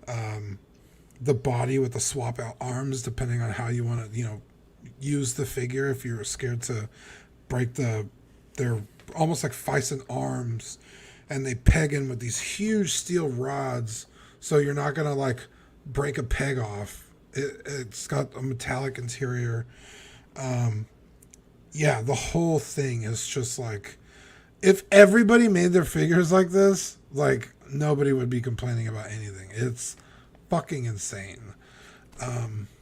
M: the body with the swap out arms, depending on how you want to, you know, use the figure. If you're scared to break they're almost like Fison arms, and they peg in with these huge steel rods, so you're not gonna like break a peg off. It's got a metallic interior. Yeah, the whole thing is just like, if everybody made their figures like this, like nobody would be complaining about anything. It's fucking insane.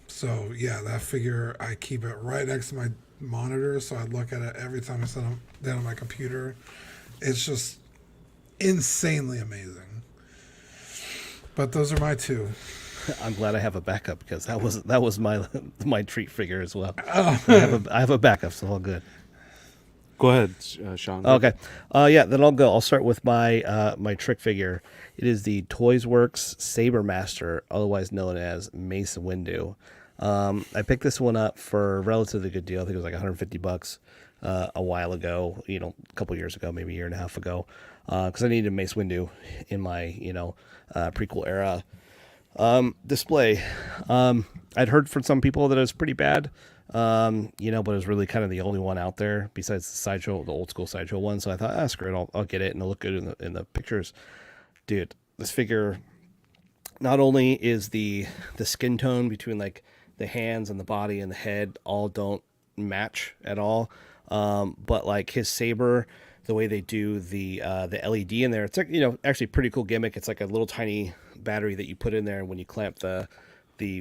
M: So yeah, that figure, I keep it right next to monitor, so I look at it every time I sit down on my computer. It's just insanely amazing. But those are my two.
C: I'm glad I have a backup because that was my treat figure as well. I have a backup, so all good.
B: Go ahead, Sean.
C: Okay. Yeah, then I'll go. I'll start with my my trick figure. It is the Toys Works Saber Master, otherwise known as Mace Windu. I picked this one up for a relatively good deal. I think it was like $150 a while ago, a couple years ago, maybe a year and a half ago, because I needed Mace Windu in my, prequel era display. I'd heard from some people that it was pretty bad, but it was really kind of the only one out there besides the sideshow, the old school sideshow one. So I thought, screw it, I'll get it, and it'll look good in the pictures. Dude, this figure, not only is the skin tone between like the hands and the body and the head all don't match at all, but like his saber, the way they do the LED in there, it's like, actually pretty cool gimmick. It's like a little tiny battery that you put in there, and when you clamp the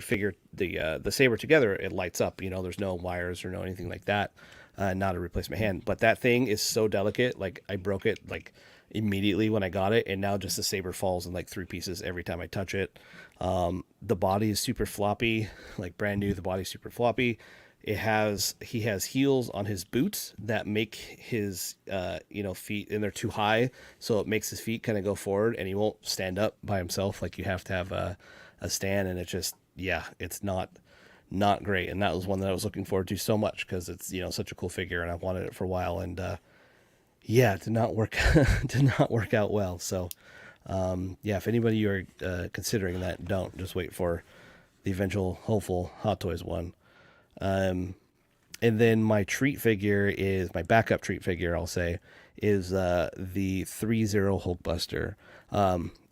C: figure, the saber together, it lights up. There's no wires or no anything like that. Not a replacement hand, but that thing is so delicate. Like I broke it like immediately when I got it, and now just the saber falls in like 3 pieces every time I touch it. The body is super floppy, like brand new. The body's super floppy. He has heels on his boots that make his feet, and they're too high, so it makes his feet kind of go forward, and he won't stand up by himself. Like you have to have a stand, and it's not great. And that was one that I was looking forward to so much because it's such a cool figure, and I wanted it for a while, and it did not work out well. So if anybody you are considering that, don't just wait for the eventual hopeful Hot Toys one. And then my treat figure is my backup treat figure. I'll say is the 3-0 Hulkbuster.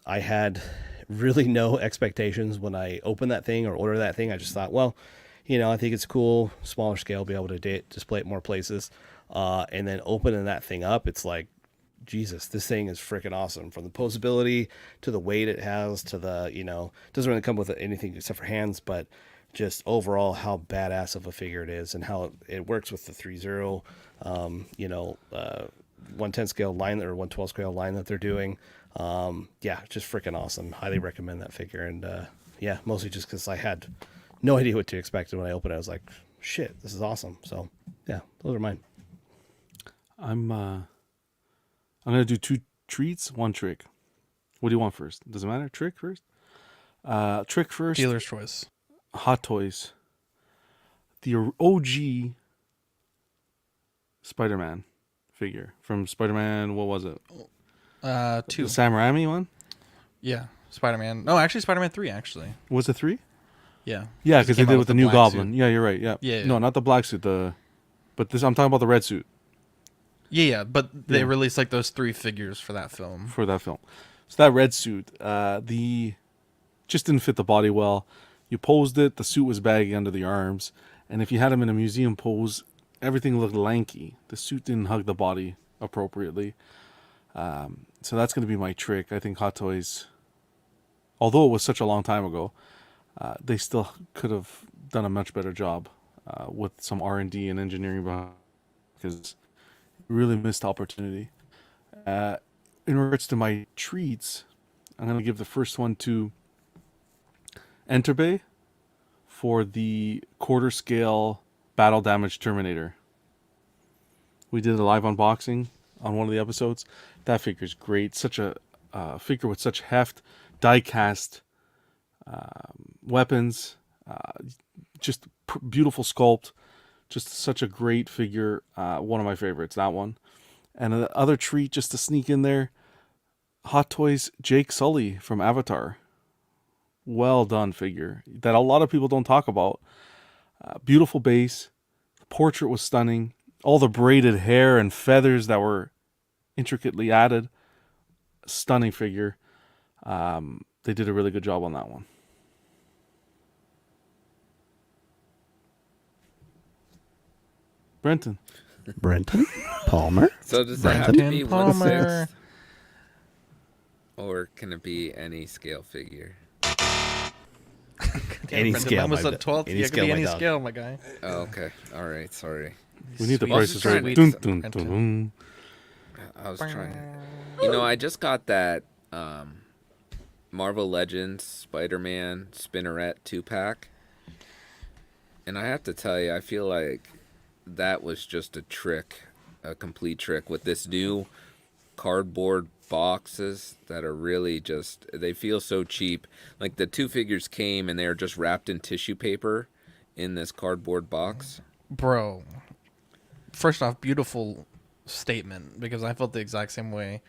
C: I had really no expectations when I opened that thing or ordered that thing. I just thought, well, I think it's cool, smaller scale, be able to display it more places. And then opening that thing up, it's like, Jesus, this thing is freaking awesome. From the posability to the weight it has to the, doesn't really come with anything except for hands, but just overall how badass of a figure it is and how it works with the 3-0, 110 scale line or 112 scale line that they're doing. Just freaking awesome. Highly recommend that figure. And mostly just because I had no idea what to expect. And when I opened it, I was like, shit, this is awesome. So yeah, those are mine.
B: I'm gonna do 2 treats, 1 trick. What do you want first? Does it matter? Trick first? Trick first.
A: Dealer's choice.
B: Hot Toys. The OG Spider-Man figure from Spider-Man. What was it?
A: 2.
B: The Sam Raimi one.
A: Yeah, Spider-Man. No, actually, Spider-Man 3. Actually,
B: was it 3?
A: Yeah.
B: Yeah, because they did with the new Goblin.
A: Suit.
B: Yeah, you're right. Yeah.
A: Yeah.
B: No, not the black suit. But this I'm talking about the red suit.
A: Yeah, but they released like those 3 figures for that film.
B: So that red suit, just didn't fit the body well. You posed it, the suit was baggy under the arms, and if you had him in a museum pose, everything looked lanky. The suit didn't hug the body appropriately. So that's going to be my trick. I think Hot Toys, although it was such a long time ago, they still could have done a much better job with some R&D and engineering behind, because really missed opportunity. In regards to my treats, I'm going to give the first one to Enterbay for the quarter scale battle damage Terminator. We did a live unboxing on one of the episodes. That figure's great. Such a figure with such heft, die cast weapons, just beautiful sculpt. Just such a great figure. One of my favorites, that one. And the other treat, just to sneak in there, Hot Toys Jake Sully from Avatar. Well done figure that a lot of people don't talk about. Beautiful base. The portrait was stunning. All the braided hair and feathers that were intricately added. Stunning figure. They did a really good job on that one. Brenton
C: Palmer.
D: So does that have to be 1/6? Or can it be any scale figure?
C: Any scale.
A: Mine was a 12th.
C: Any
A: Yeah, it could be any
C: dog.
A: scale, my guy.
D: Oh, okay. All right. Sorry.
B: We need the
A: Sweet,
B: prices right.
A: sweet
B: Dun, dun,
A: rental.
B: dun.
D: I was trying. I just got that Marvel Legends Spider-Man Spinneret 2-pack, and I have to tell you, I feel like that was just a trick, a complete trick with this new cardboard boxes that are really just, they feel so cheap. Like the 2 figures came and they are just wrapped in tissue paper in this cardboard box.
A: Bro, first off, beautiful statement, because I felt the exact same way,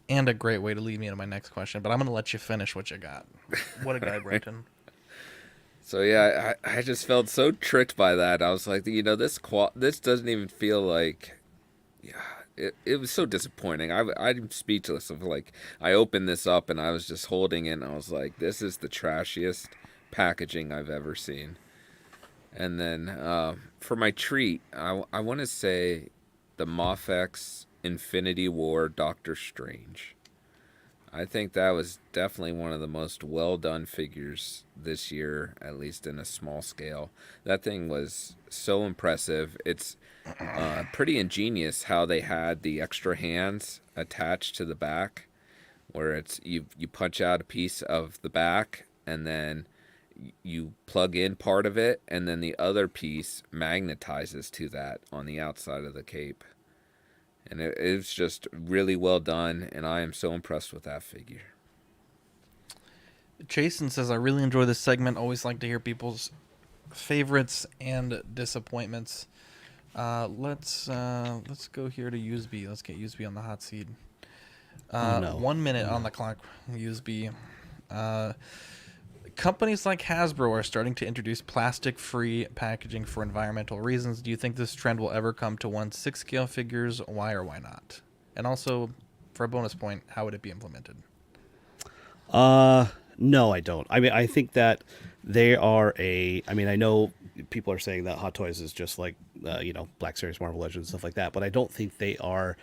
A: and a great way to lead me into my next question. But I'm going to let you finish what you got. What a guy, Brenton.
D: So yeah, I just felt so tricked by that. I was like, this doesn't even feel like, it was so disappointing. I'm speechless. Of like, I opened this up and I was just holding it and I was like, this is the trashiest packaging I've ever seen. And then for my treat, I want to say the Mafex Infinity War Doctor Strange. I think that was definitely one of the most well-done figures this year, at least in a small scale. That thing was so impressive. It's pretty ingenious how they had the extra hands attached to the back, where it's you punch out a piece of the back and then you plug in part of it, and then the other piece magnetizes to that on the outside of the cape. And it's just really well done, and I am so impressed with that figure.
A: Jason says, I really enjoy this segment. Always like to hear people's favorites and disappointments. Let's go here to Useby. Let's get Useby on the hot seat. 1 minute on the clock, Useby. Companies like Hasbro are starting to introduce plastic-free packaging for environmental reasons. Do you think this trend will ever come to 1/6 scale figures? Why or why not? And also, for a bonus point, how would it be implemented?
C: No, I don't. I mean, I think that they are I mean, I know people are saying that Hot Toys is just like, Black Series, Marvel Legends, stuff like that, but I don't think they are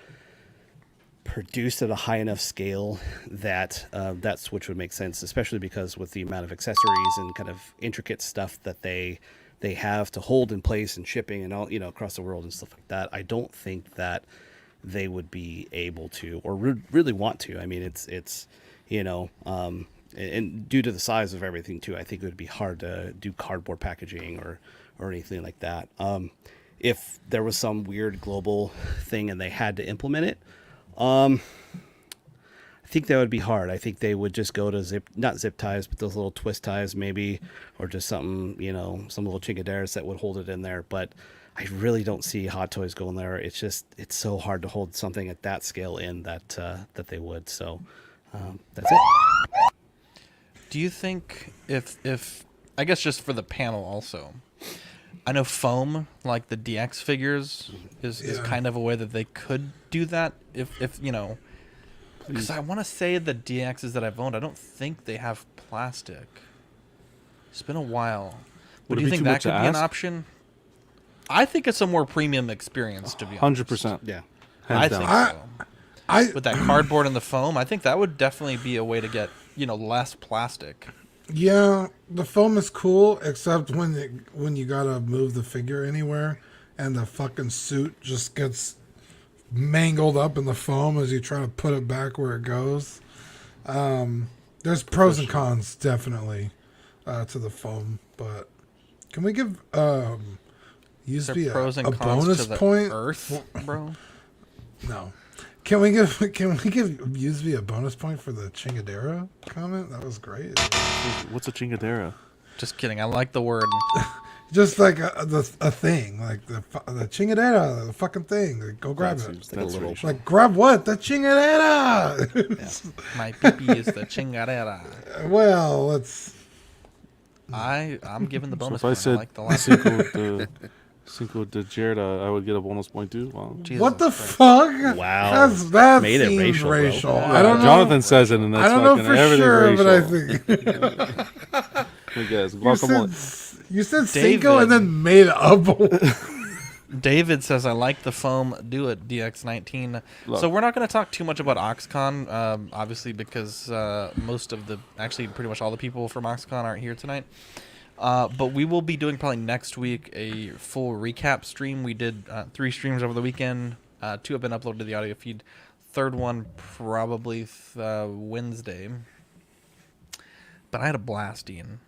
C: produced at a high enough scale that that switch would make sense, especially because with the amount of accessories and kind of intricate stuff that they have to hold in place and shipping and all, across the world and stuff like that. I don't think that they would be able to or really want to. I mean, it's and due to the size of everything too, I think it would be hard to do cardboard packaging or anything like that. If there was some weird global thing and they had to implement it, I think that would be hard. I think they would just go to not zip ties, but those little twist ties maybe, or just something, some little chingaderas that would hold it in there. But I really don't see Hot Toys going there. It's so hard to hold something at that scale in that they would. So that's it.
A: Do you think if I guess just for the panel also, I know foam, like the DX figures, is kind of a way that they could do that. If because I want to say the DXs that I've owned, I don't think they have plastic. It's been a while. But do you think that could be an option? I think it's a more premium experience, to be honest.
B: 100%.
C: Yeah.
A: I think so. With that cardboard and the foam, I think that would definitely be a way to get, less plastic.
M: Yeah, the foam is cool, except when you gotta move the figure anywhere, and the fucking suit just gets mangled up in the foam as you try to put it back where it goes. There's pros and cons definitely to the foam, but can we give Useby a bonus point?
A: Earth, bro?
M: No. Can we give Useby a bonus point for the chingadera comment? That was great.
B: What's a chingadera?
A: Just kidding. I like the word.
M: Just like a thing, like the chingadera, the fucking thing. Like, go grab it. Like grab what? The chingadera.
A: Yeah. My pee is the chingadera.
M: Well, let's.
A: I'm giving the bonus.
B: So if
A: point.
B: I
A: I like the last
B: Cinco de Gerda, I would get a bonus point too. Wow.
M: What the fuck?
C: Wow.
M: That
C: made it
M: seems
C: racial.
M: I don't know.
B: Jonathan says it, and that's
M: I don't know for sure,
B: racial.
M: but I think.
B: I guess guacamole.
M: You said Cinco and then made it up.
A: David says, I like the foam. Do it, DX19. So we're not going to talk too much about OxCon, obviously, because pretty much all the people from OxCon aren't here tonight. But we will be doing probably next week a full recap stream. We did 3 streams over the weekend. 2 have been uploaded to the audio feed. Third one probably Wednesday. But I had a blast, Ian.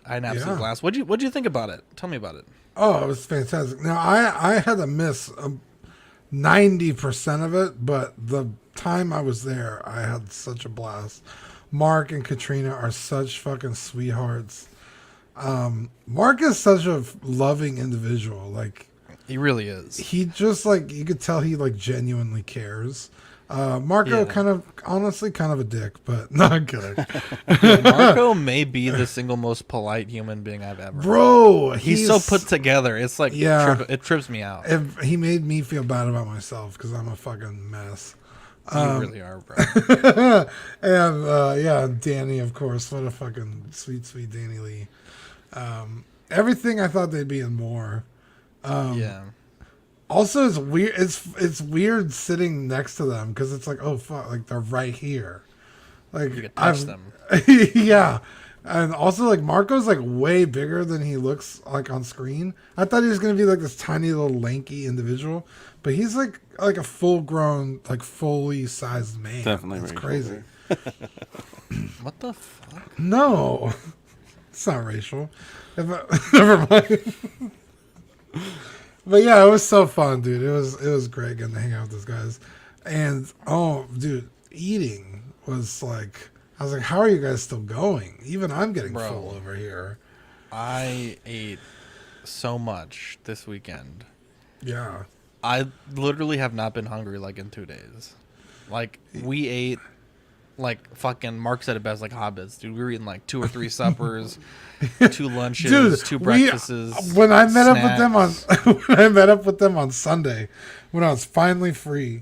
A: I had an absolute blast. What'd you think about it? Tell me about it.
M: Oh, it was fantastic. Now I had to miss 90% of it, but the time I was there, I had such a blast. Mark and Katrina are such fucking sweethearts. Mark is such a loving individual. Like,
A: he really is.
M: He just, like, you could tell he, like, genuinely cares. Marco honestly kind of a dick, but no, I'm kidding.
A: Marco may be the single most polite human being I've ever.
M: Bro,
A: he's so put together. It's like, it trips me out.
M: He made me feel bad about myself because I'm a fucking mess.
A: You really are, bro.
M: And Danny, of course, what a fucking sweet Danny Lee. Everything I thought they'd be in more. Also, it's weird. It's weird sitting next to them because it's like, oh fuck, like they're right here. Like
A: you can touch them.
M: Yeah, and also like Marco's like way bigger than he looks like on screen. I thought he was gonna be like this tiny little lanky individual, but he's like a full grown, like fully sized man.
B: Definitely,
M: it's crazy.
A: What the fuck?
M: No, it's not racial. Never mind. But yeah, it was so fun, dude. It was great getting to hang out with those guys. And oh, dude, eating was like, I was like, how are you guys still going? Even I'm getting full over here.
A: I ate so much this weekend.
M: Yeah.
A: I literally have not been hungry like in 2 days. Like we ate like fucking Mark said it best, like hobbits, dude. We were eating like 2 or 3 suppers, 2 lunches,
M: dude,
A: 2 breakfasts.
M: When I met up with them on Sunday, when I was finally free,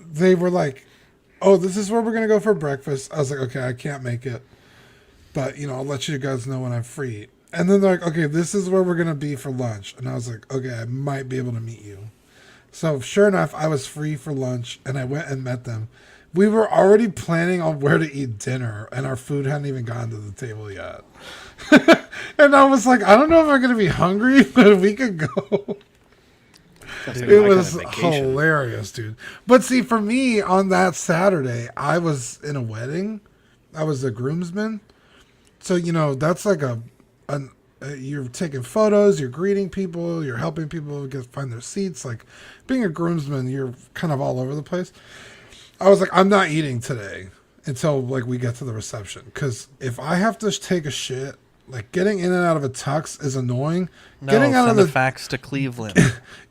M: they were like, "Oh, this is where we're gonna go for breakfast." I was like, "Okay, I can't make it, but I'll let you guys know when I'm free." And then they're like, "Okay, this is where we're gonna be for lunch," and I was like, "Okay, I might be able to meet you." So sure enough, I was free for lunch, and I went and met them. We were already planning on where to eat dinner, and our food hadn't even gotten to the table yet. And I was like, I don't know if I'm going to be hungry, but we could go. It was hilarious, dude. But see, for me, on that Saturday, I was in a wedding. I was a groomsman. So, that's like you're taking photos, you're greeting people, you're helping people find their seats. Like, being a groomsman, you're kind of all over the place. I was like, I'm not eating today until like we get to the reception, because if I have to take a shit, like getting in and out of a tux is annoying.
A: No, send the fax to Cleveland.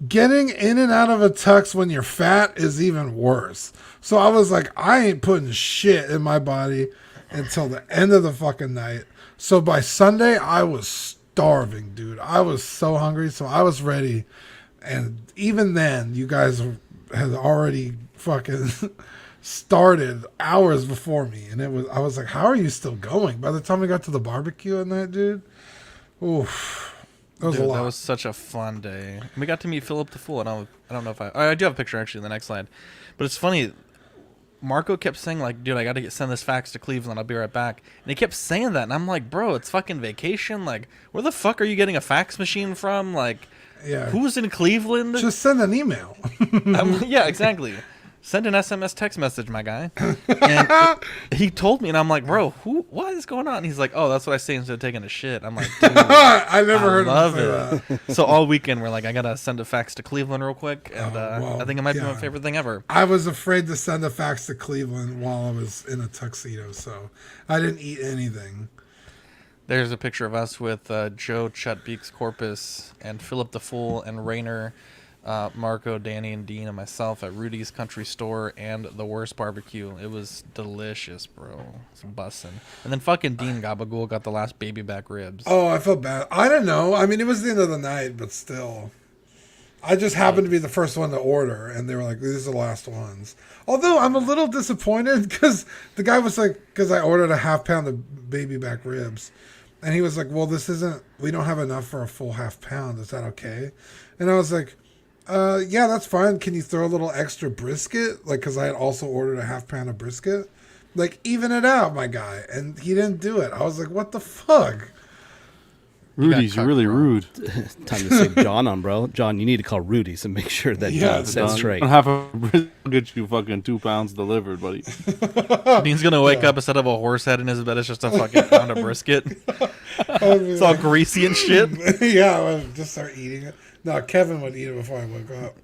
M: Getting in and out of a tux when you're fat is even worse. So I was like, I ain't putting shit in my body until the end of the fucking night. So by Sunday, I was starving, dude. I was so hungry, so I was ready. And even then, you guys had already fucking started hours before me, and I was like, how are you still going? By the time we got to the barbecue at night, dude, oof, that was a lot.
A: That was such a fun day. We got to meet Philip the Fool, and I don't know if I do have a picture actually in the next slide, but it's funny. Marco kept saying like, dude, I got to send this fax to Cleveland. I'll be right back. And he kept saying that, and I'm like, bro, it's fucking vacation. Like, where the fuck are you getting a fax machine from? Like, who's in Cleveland?
M: Just send an email.
A: Yeah, exactly. Send an SMS text message, my guy. And he told me, and I'm like, bro, what is going on? And he's like, oh, that's what I say instead of taking a shit. I'm like, dude,
M: I never heard him say that.
A: So all weekend, we're like, I got to send a fax to Cleveland real quick. And I think it might be my favorite thing ever.
M: I was afraid to send a fax to Cleveland while I was in a tuxedo, so I didn't eat anything.
A: There's a picture of us with Joe Chutbeek's Corpus and Philip the Fool and Rainer, Marco, Danny, and Dean, and myself at Rudy's Country Store and the Worst Barbecue. It was delicious, bro. It's bussin'. And then fucking Dean Gabagool got the last baby back ribs.
M: Oh, I felt bad. I don't know. I mean, it was the end of the night, but still. I just happened to be the first one to order, and they were like, these are the last ones. Although I'm a little disappointed because the guy was like, because I ordered a half pound of baby back ribs. And he was like, well, we don't have enough for a full half pound. Is that okay? And I was like, yeah, that's fine. Can you throw a little extra brisket? Like, because I had also ordered a half pound of brisket. Like, even it out, my guy. And he didn't do it. I was like, what the fuck?
B: Rudy's, you're really rude.
C: Time to say John on, bro. John, you need to call Rudy's and make sure that John's set straight.
B: I have a get you fucking 2 pounds delivered, buddy.
A: Dean's gonna wake up instead of a horse head in his bed. It's just a fucking pound of brisket. It's all greasy and shit.
M: Yeah, I would just start eating it. No, Kevin would eat it before I woke up.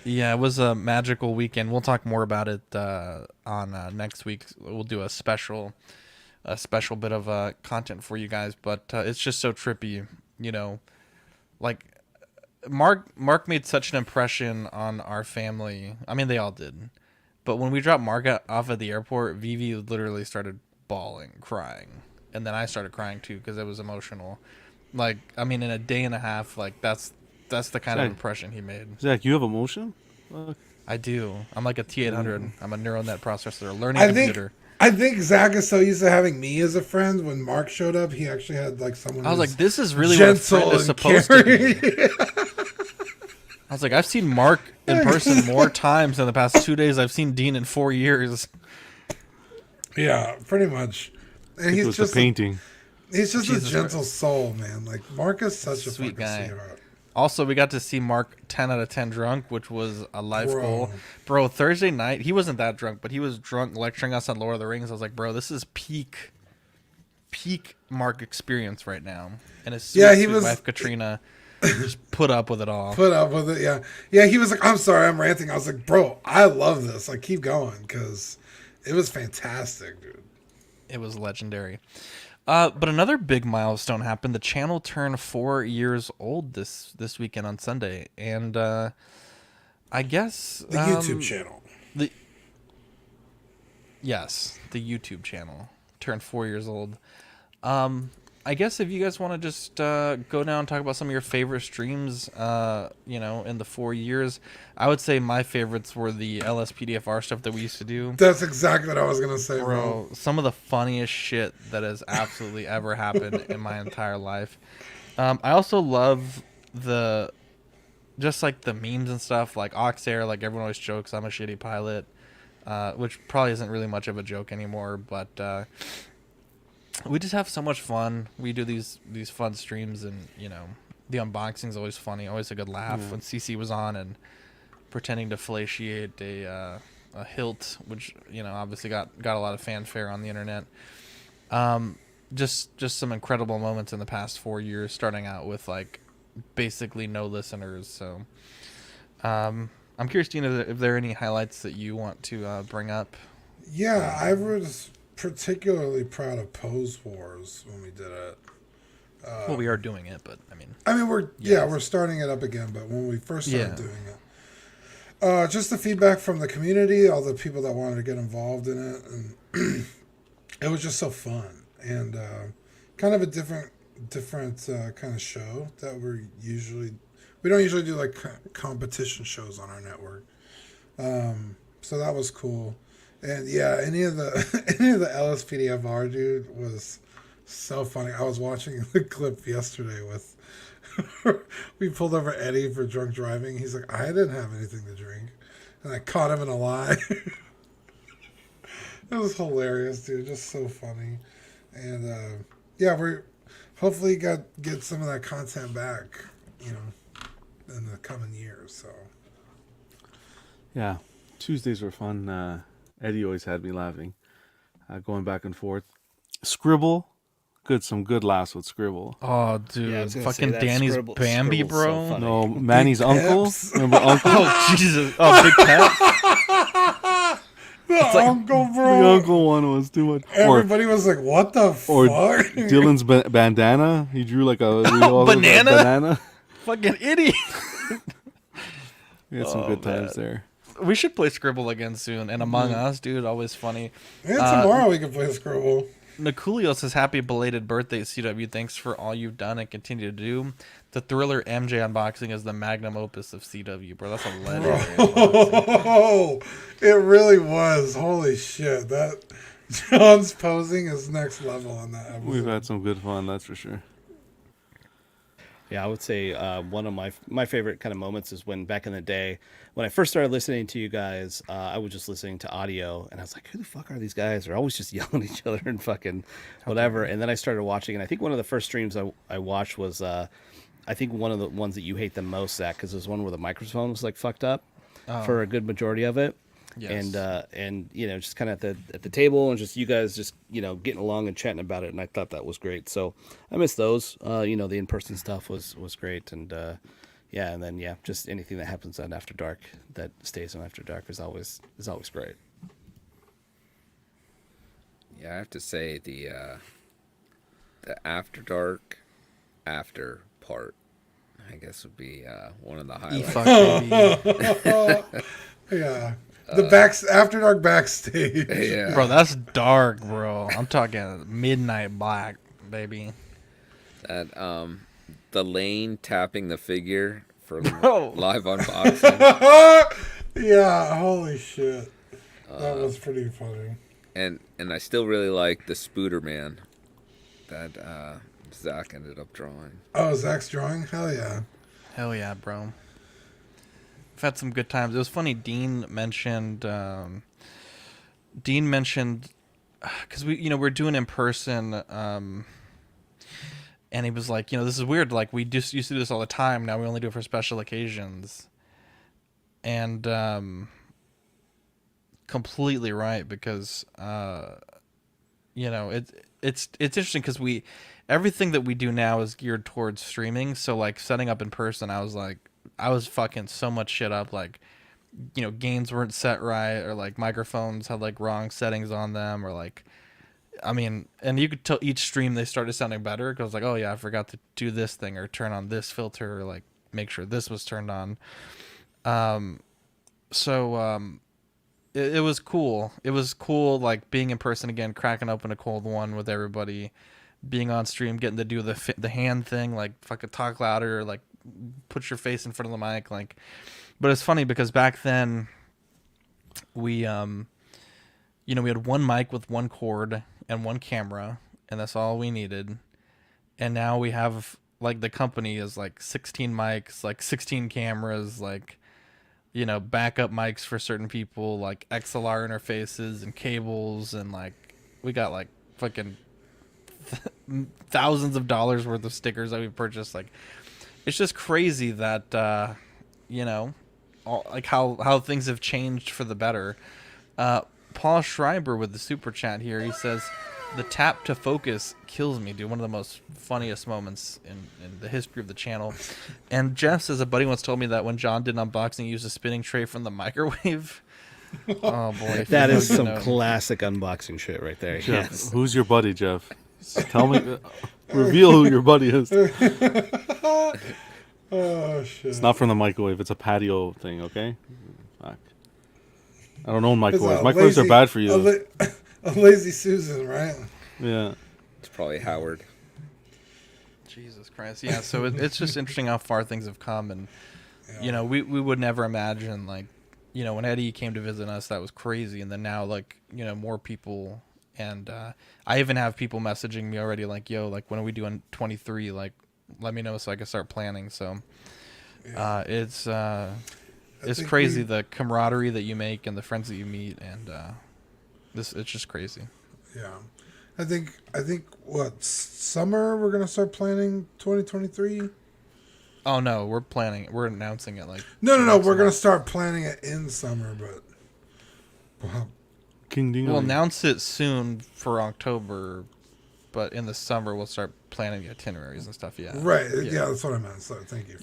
A: Yeah, it was a magical weekend. We'll talk more about it on next week. We'll do a special bit of content for you guys. But it's just so trippy, you know. Like Mark made such an impression on our family. I mean, they all did. But when we dropped Mark off at the airport, Vivi literally started bawling, crying, and then I started crying too because it was emotional. Like, I mean, in a day and a half, like that's the kind of impression he made.
B: Zach, you have emotion?
A: I do. I'm like a T800. I'm a neural net processor, learning computer.
M: I think Zach is so used to having me as a friend. When Mark showed up, he actually had like someone.
A: I was like, this is really what a friend is supposed to be. I was like, I've seen Mark in person more times in the past 2 days. I've seen Dean in 4 years.
M: Yeah, pretty much. And he's just
B: the painting.
M: He's just a gentle soul, man. Like Mark is such a
A: sweet guy.
M: Sweetheart.
A: Also, we got to see Mark 10 out of 10 drunk, which was a life goal. Bro, Thursday night, he wasn't that drunk, but he was drunk lecturing us on Lord of the Rings. I was like, bro, this is peak Mark experience right now. And his sweet wife, Katrina, just put up with it all.
M: Put up with it, yeah. Yeah, he was like, I'm sorry, I'm ranting. I was like, bro, I love this. Like, keep going, because it was fantastic, dude.
A: It was legendary. But another big milestone happened. The channel turned 4 years old this weekend on Sunday, and I guess
M: the YouTube channel.
A: The YouTube channel turned 4 years old. I guess if you guys want to just go down and talk about some of your favorite streams, in the 4 years, I would say my favorites were the LSPDFR stuff that we used to do.
M: That's exactly what I was gonna say, bro.
A: Some of the funniest shit that has absolutely ever happened in my entire life. I also love the memes and stuff, like Oxair. Like, everyone always jokes I'm a shitty pilot, which probably isn't really much of a joke anymore, but. We just have so much fun. We do these fun streams, and the unboxing's always funny, always a good laugh. When CC was on and pretending to fellatiate a hilt, which obviously got a lot of fanfare on the internet. Just some incredible moments in the past 4 years, starting out with like basically no listeners. So I'm curious, Tina, if there are any highlights that you want to bring up.
M: Yeah, I was particularly proud of Pose Wars when we did it.
A: Well, we are doing it, but
M: we're starting it up again. But when we first started doing it, just the feedback from the community, all the people that wanted to get involved in it, and it was just so fun and kind of a different kind of show that we don't usually do like competition shows on our network. So that was cool. And yeah, any of the LSPDFR dude was so funny. I was watching the clip yesterday with we pulled over Eddie for drunk driving. He's like, I didn't have anything to drink, and I caught him in a lie. It was hilarious, dude. Just so funny. And we're hopefully get some of that content back, in the coming years. So
B: yeah, Tuesdays were fun. Eddie always had me laughing, going back and forth. Scribble, some good laughs with Scribble.
A: Oh, dude, fucking Danny's Bambi, bro.
B: So no, Manny's uncle. Remember Uncle?
A: Oh, Jesus. Oh, Big Pep.
M: The uncle, bro.
B: The uncle one was too much.
M: Everybody was like, "What the fuck?"
B: Or Dylan's bandana. He drew like a
A: banana. Fucking idiot.
B: We had some good times there.
A: We should play Scribble again soon. And Among Us, dude, always funny.
M: Yeah, tomorrow we can play Scribble.
A: Niculio says, happy belated birthday, CW. Thanks for all you've done and continue to do. The Thriller MJ unboxing is the magnum opus of CW, bro. That's a legendary
M: unboxing. It really was. Holy shit. That John's posing is next level on that episode.
B: We've had some good fun, that's for sure.
C: Yeah, I would say one of my favorite kind of moments is when back in the day when I first started listening to you guys, I was just listening to audio and I was like, who the fuck are these guys? They're always just yelling at each other and fucking whatever. And then I started watching, and I think one of the first streams I watched was I think one of the ones that you hate the most, Zach, because it was one where the microphone was like fucked up for a good majority of it.
A: Yes.
C: And you know, just kind of at the table and just you guys just, you know, getting along and chatting about it, and I thought that was great. So I miss those. You know, the in-person stuff was great, and yeah, and then yeah, just anything that happens on After Dark that stays on After Dark is always great.
D: Yeah, I have to say the After Dark after part, I guess, would be one of the highlights.
M: Yeah. The After Dark backstage.
D: Yeah.
A: Bro, that's dark, bro. I'm talking midnight black, baby.
D: That the Lane tapping the figure for
A: Bro.
D: live unboxing.
M: Yeah, holy shit. That was pretty funny.
D: And I still really like the Spooder Man that Zach ended up drawing.
M: Oh, Zach's drawing? Hell yeah.
A: Hell yeah, bro. We've had some good times. It was funny. Dean mentioned, because we're doing in person, and he was like, this is weird. Like, we just used to do this all the time. Now we only do it for special occasions. And completely right, because it's interesting because everything that we do now is geared towards streaming. So like setting up in person, I was fucking so much shit up, like, gains weren't set right, or like microphones had like wrong settings on them, or like, I mean, and you could tell each stream they started sounding better because like, oh yeah, I forgot to do this thing or turn on this filter, or like make sure this was turned on. It was cool. It was cool, like being in person again, cracking open a cold one with everybody, being on stream, getting to do the hand thing, like fucking talk louder, like put your face in front of the mic, like. But it's funny because back then we had one mic with one cord and one camera, and that's all we needed. And now we have, like, the company is like 16 mics, like 16 cameras, like, backup mics for certain people, like XLR interfaces and cables, and like we got like fucking thousands of dollars worth of stickers that we purchased. Like, it's just crazy that like how things have changed for the better. Paul Schreiber with the super chat here, he says, the tap to focus kills me, dude. One of the most funniest moments in the history of the channel. And Jeff says a buddy once told me that when John did an unboxing, he used a spinning tray from the microwave. Oh boy,
C: that is some classic unboxing shit right there.
B: Jeff,
C: yes.
B: Who's your buddy, Jeff? Tell me, reveal who your buddy is.
M: Oh shit!
B: It's not from the microwave. It's a patio thing. Okay. Fuck. I don't own microwaves. Microwaves are bad for you.
M: A lazy Susan, right?
B: Yeah.
D: It's probably Howard.
A: Jesus Christ. Yeah, so it's just interesting how far things have come. And, we would never imagine, like, when Eddie came to visit us, that was crazy. And then now, like, more people. And I even have people messaging me already, like, yo, like, when are we doing 23? Like, let me know so I can start planning. So it's crazy, the camaraderie that you make and the friends that you meet. And it's just crazy.
M: Yeah. I think what, summer we're gonna start planning 2023.
A: Oh no, we're announcing it like
M: no, we're gonna start planning it in summer, but
A: we'll announce it soon for October, but in the summer we'll start planning the itineraries and stuff. Yeah,
M: right. Yeah, that's what I meant. So thank you.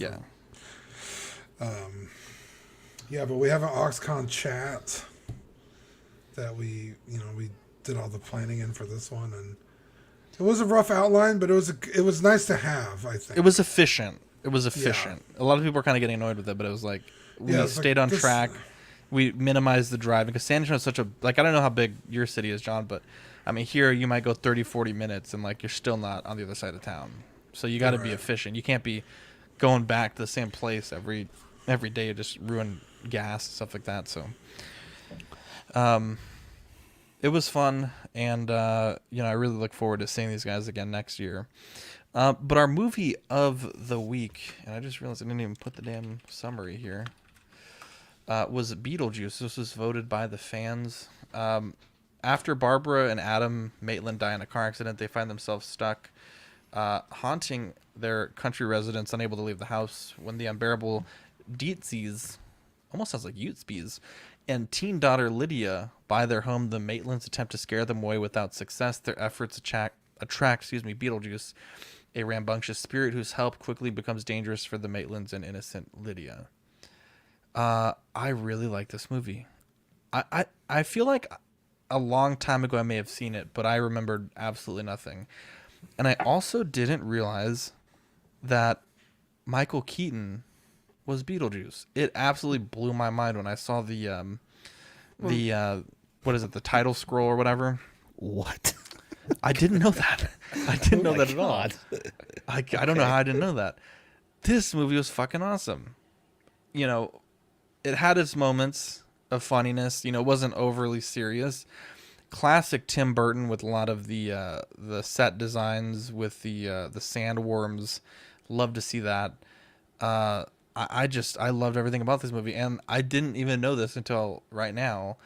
M: Yeah, but we have an OxCon chat that we did all the planning in for this one, and it was a rough outline, but it was nice to have. I think
A: it was efficient. Yeah. A lot of people were kind of getting annoyed with it, but it was like we stayed on track. We minimized the driving because San Antonio is such a, like, I don't know how big your city is, John, but I mean here you might go 30-40 minutes and like you're still not on the other side of town, so you got to be efficient. You can't be going back to the same place every day. You just ruin gas and stuff like that. So it was fun, and I really look forward to seeing these guys again next year. But our movie of the week, and I just realized I didn't even put the damn summary here, was Beetlejuice. This was voted by the fans. After Barbara and Adam Maitland die in a car accident, they find themselves stuck, haunting their country residents, unable to leave the house when the unbearable Deetsies, almost sounds like Utespies, and teen daughter Lydia buy their home. The Maitlands attempt to scare them away without success. Their efforts attract Beetlejuice, a rambunctious spirit whose help quickly becomes dangerous for the Maitlands and innocent Lydia. I really like this movie. I feel like a long time ago I may have seen it, but I remembered absolutely nothing. And I also didn't realize that Michael Keaton was Beetlejuice. It absolutely blew my mind when I saw the what is it, the title scroll or whatever.
C: What?
A: I didn't know that. I didn't know
C: my
A: that at all.
C: God.
A: I don't know how I didn't know that. This movie was fucking awesome. You know, it had its moments of funniness. You know, it wasn't overly serious. Classic Tim Burton with a lot of the set designs with the sandworms. Love to see that. I loved everything about this movie, and I didn't even know this until right now.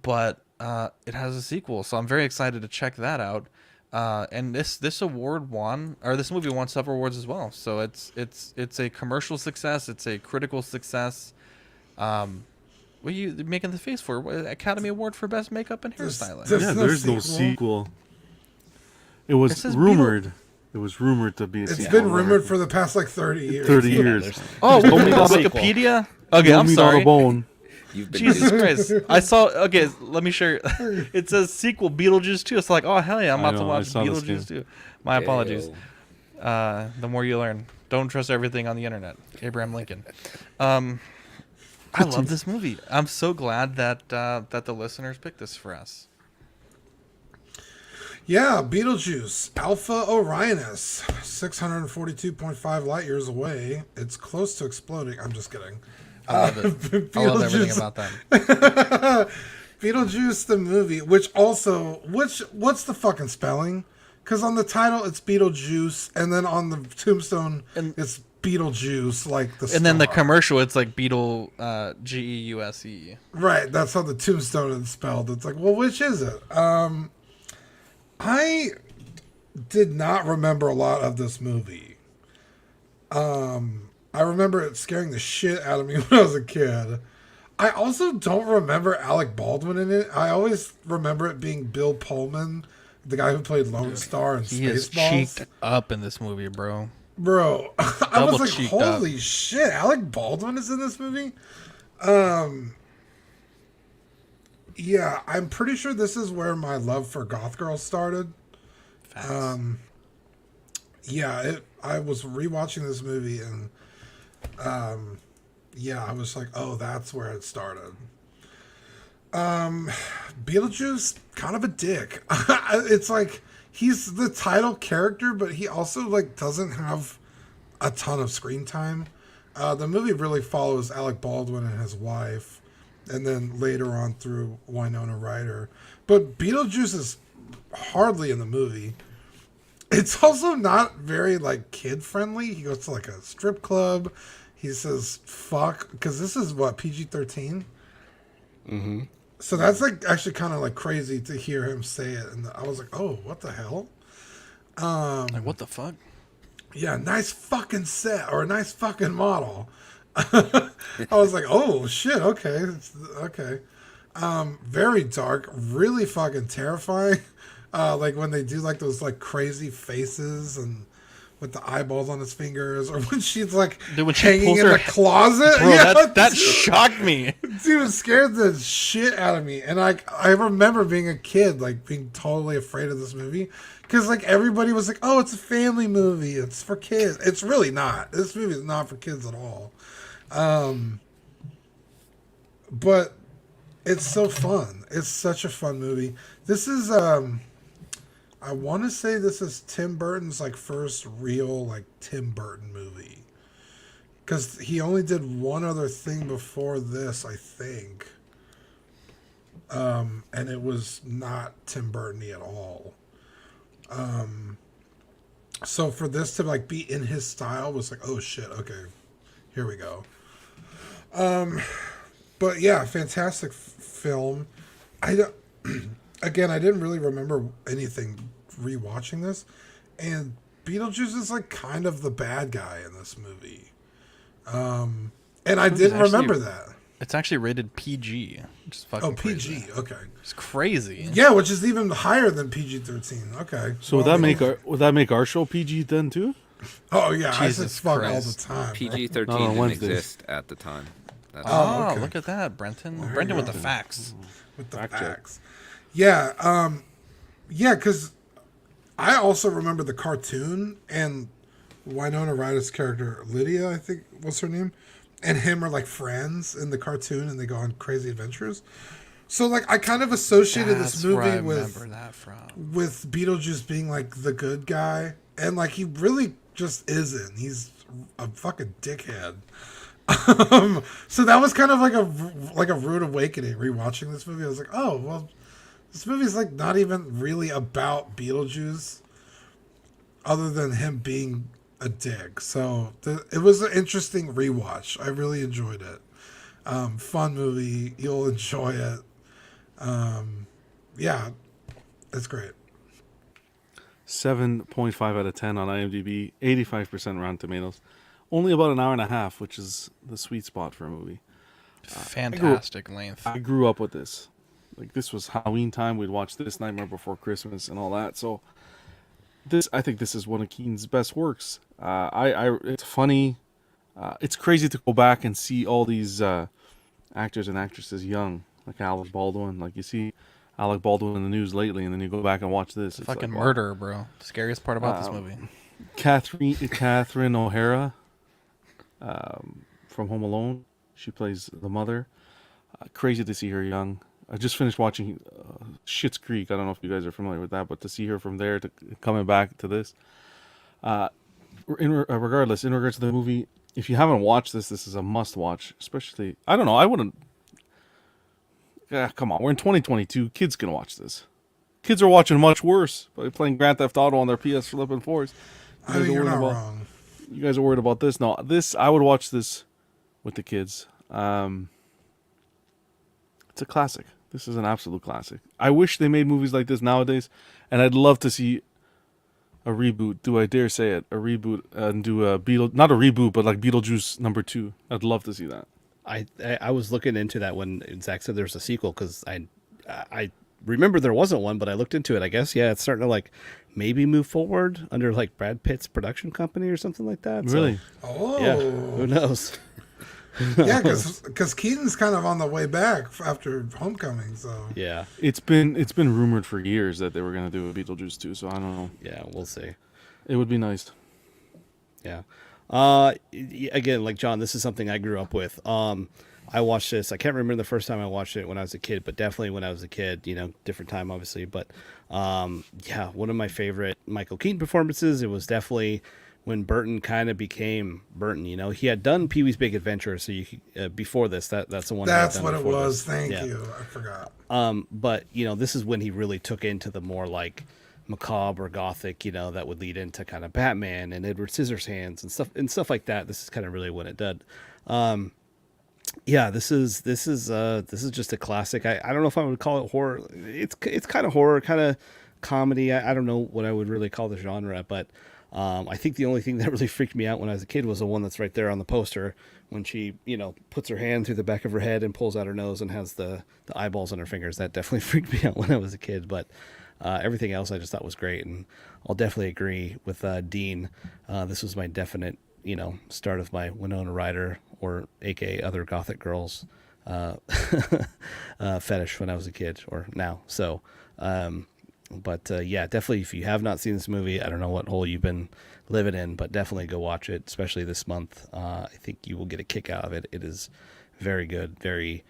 A: But it has a sequel, so I'm very excited to check that out. And this movie won several awards as well. So it's a commercial success. It's a critical success. What are you making the face for? Academy Award for Best Makeup and Hairstyling.
B: There's no sequel. It was rumored. It was rumored to be a sequel.
M: It's been rumored for the past like 30 years.
B: 30 years.
A: Oh, Wikipedia? Okay, I'm sorry.
B: Bone.
A: Jesus Christ. I saw, okay, let me share. It says sequel Beetlejuice 2. It's like, oh, hell yeah, I'm about to watch Beetlejuice 2. My apologies. The more you learn. Don't trust everything on the internet. Abraham Lincoln. I love this movie. I'm so glad that the listeners picked this for us.
M: Yeah, Beetlejuice, Alpha Orionis, 642.5 light years away. It's close to exploding. I'm just kidding.
A: I love it. I love everything about that.
M: Beetlejuice, the movie, what's the fucking spelling? Because on the title, it's Beetlejuice, and then on the tombstone, it's Beetlejuice, like the star.
A: And then the commercial, it's like Beetle, Geuse.
M: Right, that's how the tombstone is spelled. It's like, well, which is it? I did not remember a lot of this movie. I remember it scaring the shit out of me when I was a kid. I also don't remember Alec Baldwin in it. I always remember it being Bill Pullman, the guy who played Lone Star in Spaceballs.
A: He is cheeked up in this movie, bro.
M: Bro, I was like, holy shit, Alec Baldwin is in this movie? Yeah, I'm pretty sure this is where my love for Goth Girl started.
A: Facts.
M: I was rewatching this movie and I was like, oh, that's where it started. Beetlejuice, kind of a dick. It's like he's the title character, but he also like doesn't have a ton of screen time. The movie really follows Alec Baldwin and his wife, and then later on through Winona Ryder. But Beetlejuice is hardly in the movie. It's also not very like kid friendly. He goes to like a strip club. He says fuck, because this is what, PG-13?
C: Mm-hmm.
M: So that's like actually kind of like crazy to hear him say it. And I was like, oh, what the hell?
A: Like, what the fuck?
M: Yeah, nice fucking set, or a nice fucking model. I was like, oh shit, okay. Okay. Very dark, really fucking terrifying. Like when they do like those like crazy faces and with the eyeballs on his fingers, or when she's like hanging in the closet.
A: Bro,
M: yeah,
A: that shocked me.
M: Dude, it scared the shit out of me. And I remember being a kid, like being totally afraid of this movie. Because like everybody was like, oh, it's a family movie. It's for kids. It's really not. This movie is not for kids at all. But it's so fun. It's such a fun movie. This is, I want to say this is Tim Burton's like first real like Tim Burton movie. Because he only did one other thing before this, I think. And it was not Tim Burton-y at all. So for this to like be in his style was like, oh shit, okay, here we go. But yeah, fantastic film. I don't, again, I didn't really remember anything rewatching this, and Beetlejuice is like kind of the bad guy in this movie. And I didn't remember that.
A: It's actually rated PG. Which is fucking
M: PG.
A: crazy.
M: Okay.
A: It's crazy.
M: Yeah, which is even higher than PG-13. Okay.
B: So would that make our show PG then too?
M: Oh yeah,
A: Jesus
M: I said fuck all
A: Christ.
M: the time.
D: PG-13
B: Not on
D: didn't
B: Wednesdays.
D: exist at the time. That's
A: Oh,
M: okay.
A: look at that, Brenton.
M: There
A: Brenton
M: you
A: with
M: go.
A: the facts.
M: With the
B: Fact check.
M: facts. Yeah, yeah, because I also remember the cartoon and Winona Ryder's character Lydia, I think was her name, and him are like friends in the cartoon, and they go on crazy adventures. So like I kind of associated
A: That's
M: this movie
A: where I
M: with
A: remember that from.
M: with Beetlejuice being like the good guy, and like he really just isn't. He's a fucking dickhead. So that was kind of like a rude awakening rewatching this movie. I was like, oh well, this movie's like not even really about Beetlejuice, other than him being a dick. So it was an interesting rewatch. I really enjoyed it. Fun movie. You'll enjoy it. Yeah, it's great.
B: 7.5 out of 10 on IMDb, 85% Rotten Tomatoes. Only about an hour and a half, which is the sweet spot for a movie.
A: Fantastic length.
B: I grew up with this. Like, this was Halloween time. We'd watch this Nightmare Before Christmas and all that. So I think this is one of Keaton's best works. It's funny. It's crazy to go back and see all these actors and actresses young, like Alec Baldwin. Like, you see Alec Baldwin in the news lately, and then you go back and watch this. It's
A: Fucking
B: like, wow.
A: murder, bro. The scariest part about this movie.
B: Catherine O'Hara from Home Alone. She plays the mother. Crazy to see her young. I just finished watching Schitt's Creek. I don't know if you guys are familiar with that, but to see her from there to coming back to this. Regardless, in regards to the movie, if you haven't watched this is a must-watch. Especially, I don't know, I wouldn't. Come on, we're in 2022. Kids can watch this. Kids are watching much worse by playing Grand Theft Auto on their PS flipping 4s.
M: I mean, you're not wrong.
B: You guys are worried about this? No, I would watch this with the kids. It's a classic. This is an absolute classic. I wish they made movies like this nowadays, and I'd love to see a reboot. Do I dare say it? A reboot and do a not a reboot, but like Beetlejuice #2. I'd love to see that.
C: I was looking into that when Zach said there's a sequel, because I remember there wasn't one, but I looked into it. I guess it's starting to like maybe move forward under like Brad Pitt's production company or something like that.
B: Really?
M: So,
C: yeah, who knows?
M: Yeah, because Keaton's kind of on the way back after Homecoming. So
C: yeah,
B: it's been rumored for years that they were going to do a Beetlejuice 2. So I don't know.
C: Yeah, we'll see.
B: It would be nice.
C: Yeah. Again, like John, this is something I grew up with. I watched this. I can't remember the first time I watched it when I was a kid, but definitely when I was a kid, different time, obviously. But, yeah, one of my favorite Michael Keaton performances. It was definitely when Burton kind of became Burton, he had done Pee-wee's Big Adventure. So before this, that's the one.
M: That's what it was. Thank you. I forgot.
C: But this is when he really took into the more like macabre or gothic, that would lead into kind of Batman and Edward Scissorhands and stuff like that. This is kind of really when it did. Yeah, this is just a classic. I don't know if I would call it horror. It's kind of horror, kind of comedy. I don't know what I would really call the genre, but I think the only thing that really freaked me out when I was a kid was the one that's right there on the poster when she, puts her hand through the back of her head and pulls out her nose and has the eyeballs on her fingers. That definitely freaked me out when I was a kid, but everything else I just thought was great, and I'll definitely agree with Dean. This was my definite, start of my Winona Ryder or aka other gothic girls fetish when I was a kid or now. So, but yeah, definitely if you have not seen this movie, I don't know what hole you've been living in, but definitely go watch it, especially this month. I think you will get a kick out of it. It is very good, very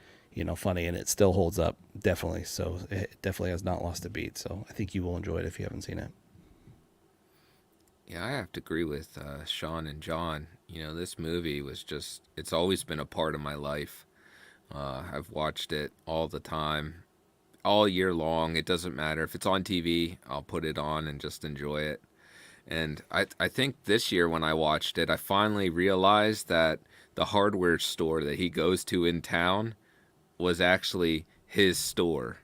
C: funny, and it still holds up, definitely. So it definitely has not lost a beat. So I think you will enjoy it if you haven't seen it.
D: Yeah, I have to agree with Sean and John. This movie was it's always been a part of my life. I've watched it all the time, all year long. It doesn't matter. If it's on TV, I'll put it on and just enjoy it. And I think this year when I watched it, I finally realized that the hardware store that he goes to in town was actually his store.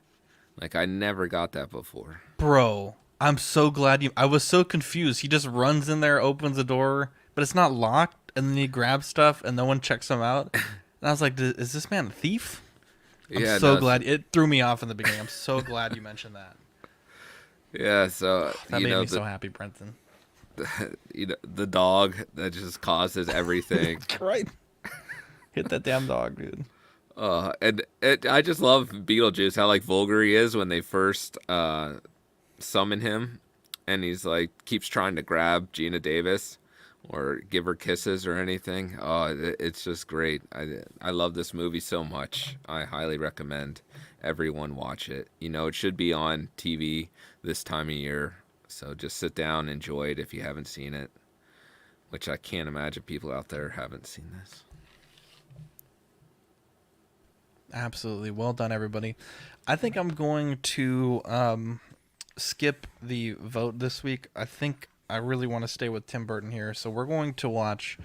D: Like, I never got that before.
A: Bro, I'm so glad you... I was so confused. He just runs in there, opens the door, but it's not locked, and then he grabs stuff, and no one checks him out. And I was like, is this man a thief? I'm so glad. It threw me off in the beginning. I'm so glad you mentioned that.
D: Yeah, so...
A: That made me so happy, Brenton.
D: The dog that just causes everything.
A: Right. Hit that damn dog, dude.
D: And I just love Beetlejuice, how like vulgar he is when they first summon him, and he's like keeps trying to grab Gina Davis or give her kisses or anything. Oh, it's just great. I love this movie so much. I highly recommend everyone watch it. It should be on TV this time of year, so just sit down, enjoy it if you haven't seen it, which I can't imagine people out there haven't seen this.
A: Absolutely. Well done, everybody. I think I'm going to skip the vote this week. I think I really want to stay with Tim Burton here. So we're going to watch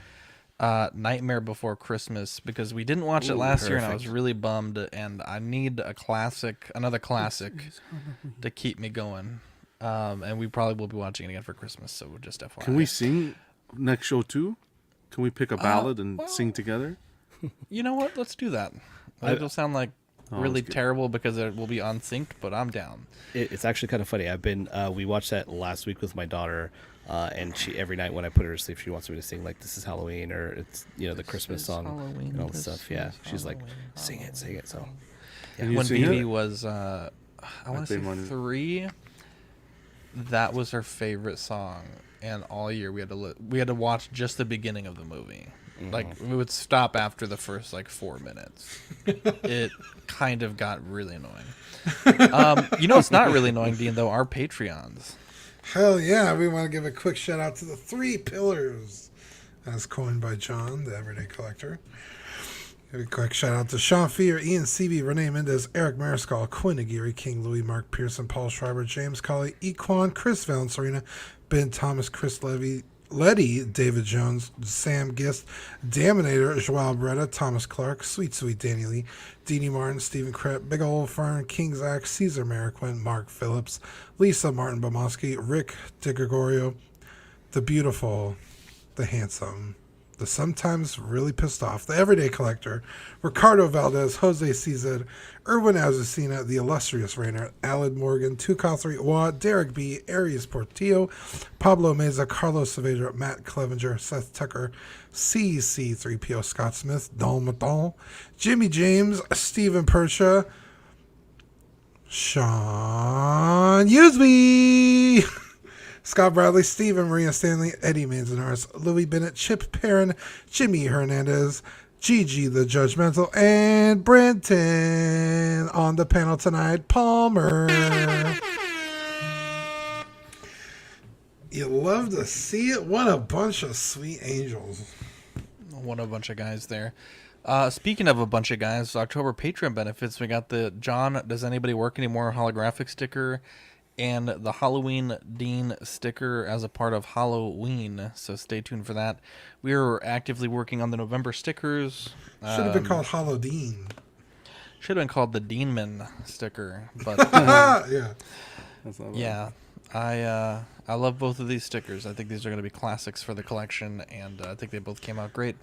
A: Nightmare Before Christmas because we didn't watch it last year and I was really bummed. And I need another classic to keep me going. And we probably will be watching it again for Christmas. So we'll just FYI.
B: Can we sing next show too? Can we pick a ballad and sing together?
A: You know what? Let's do that. It'll sound like really terrible because it will be unsynced, but I'm down.
C: It's actually kind of funny. We watched that last week with my daughter, and she every night when I put her to sleep, she wants me to sing like "This Is Halloween" or it's the Christmas song
A: Halloween,
C: and all the stuff. Yeah, she's like, sing it. So
A: yeah. When Bibi was, I want to say 3, that was her favorite song, and all year we had to watch just the beginning of the movie. Like, we would stop after the first, 4 minutes. It kind of got really annoying. It's not really annoying, Dean, though, our Patreons.
M: Hell yeah. We want to give a quick shout out to the 3 pillars, as coined by John, the Everyday Collector. Give a quick shout out to Sean Fear, Ian CB, Renee Mendez, Eric Mariscal, Quinn Aguirre, King Louis, Mark Pearson, Paul Schreiber, James Colley, Equan, Chris Valencerina, Ben Thomas, Chris Letty, David Jones, Sam Gist, Daminator, Joao Beretta, Thomas Clark, Sweet Danny Lee, Deanie Martin, Stephen Krett, Big Ol' Fern, King Zach, Caesar Mariquin, Mark Phillips, Lisa Martin Bomoski, Rick DiGregorio, the beautiful, the handsome, the sometimes really pissed off, the Everyday Collector, Ricardo Valdez, Jose Cized, Erwin Azucena, the illustrious Rainer, Alad Morgan, Tukathri Wa, Derek B., Arias Portillo, Pablo Meza, Carlos Saavedra, Matt Clevenger, Seth Tucker, CC3PO, Scott Smith, Don Maton, Jimmy James, Stephen Persha, Sean Usby, Scott Bradley, Stephen Maria Stanley, Eddie Manzanares, Louis Bennett, Chip Perrin, Jimmy Hernandez, Gigi the Judgmental, and Brenton on the panel tonight, Palmer. You love to see it. What a bunch of sweet angels.
A: What a bunch of guys there. Speaking of a bunch of guys, October Patreon benefits, we got the John Does Anybody Work Anymore holographic sticker and the Halloween Dean sticker as a part of Halloween, so stay tuned for that. We are actively working on the November stickers.
M: Should have been called Hollow Dean.
A: Should have been called the Deanman sticker, but
M: yeah,
A: yeah. I love both of these stickers. I think these are going to be classics for the collection, and I think they both came out great.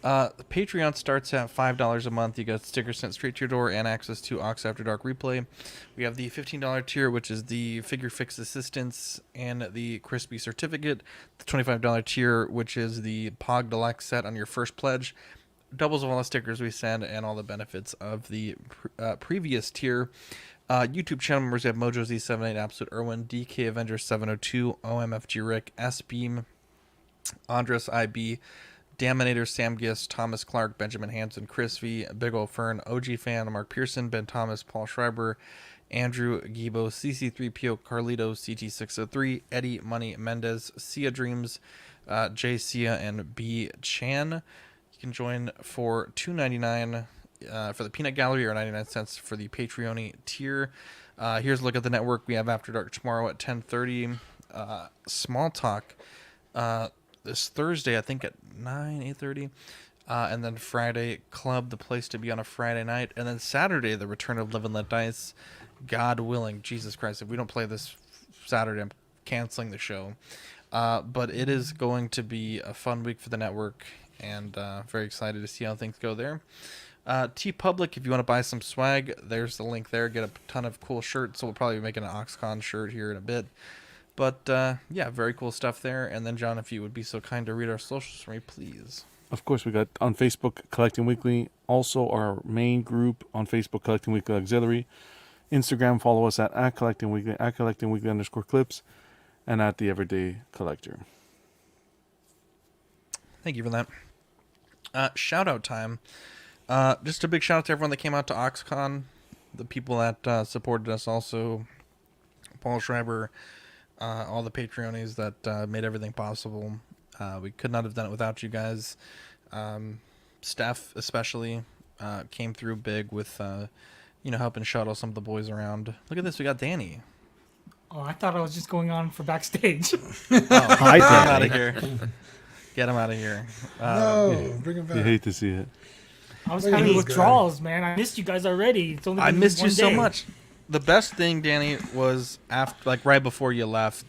A: The Patreon starts at $5 a month. You get stickers sent straight to your door and access to Ox After Dark replay. We have the $15 tier, which is the Figure Fix Assistance and the Crispy Certificate. The $25 tier, which is the Pog Deluxe set on your first pledge. Doubles of all the stickers we send and all the benefits of the previous tier. YouTube channel members have Mojo Z78, Absolute Irwin, DK Avenger 702, OMFG Rick, S Beam, Andres IB, Daminator, Sam Gist, Thomas Clark, Benjamin Hansen, Chris V, Big Ol' Fern, OG Fan, Mark Pearson, Ben Thomas, Paul Schreiber, Andrew Gibo, CC3PO, Carlito, CT603, Eddie Money Mendez, Sia Dreams, J Sia, and B Chan. You can join for $2.99 for the Peanut Gallery or 99 cents for the Patreon tier. Here's a look at the network. We have After Dark tomorrow at 10:30. Small Talk this Thursday, I think at 8:30. And then Friday, Club, the place to be on a Friday night. And then Saturday, the return of Live and Let Dice. God willing, Jesus Christ, if we don't play this Saturday, I'm canceling the show. But it is going to be a fun week for the network, and very excited to see how things go there. TeePublic, if you want to buy some swag, there's the link there. Get a ton of cool shirts. So we'll probably be making an OxCon shirt here in a bit. But yeah, very cool stuff there. And then, John, if you would be so kind to read our socials for me, please.
B: Of course, we got on Facebook, Collecting Weekly. Also, our main group on Facebook, Collecting Weekly Auxiliary. Instagram, follow us at Collecting Weekly, at Collecting Weekly _clips, and at The Everyday Collector.
A: Thank you for that. Shout out time. Just a big shout out to everyone that came out to OxCon. The people that supported us also. Paul Schreiber, all the Patreonies that made everything possible. We could not have done it without you guys. Steph especially came through big with helping shuttle some of the boys around. Look at this, we got Danny.
N: Oh, I thought I was just going on for backstage.
A: Hi, get him out of here. Get him out of here.
M: No, bring him back.
B: You hate to see it.
N: I was having withdrawals, man. I missed you guys already. It's only been
A: I missed you
N: one
A: so
N: day.
A: much. The best thing, Danny, was after, like right before you left.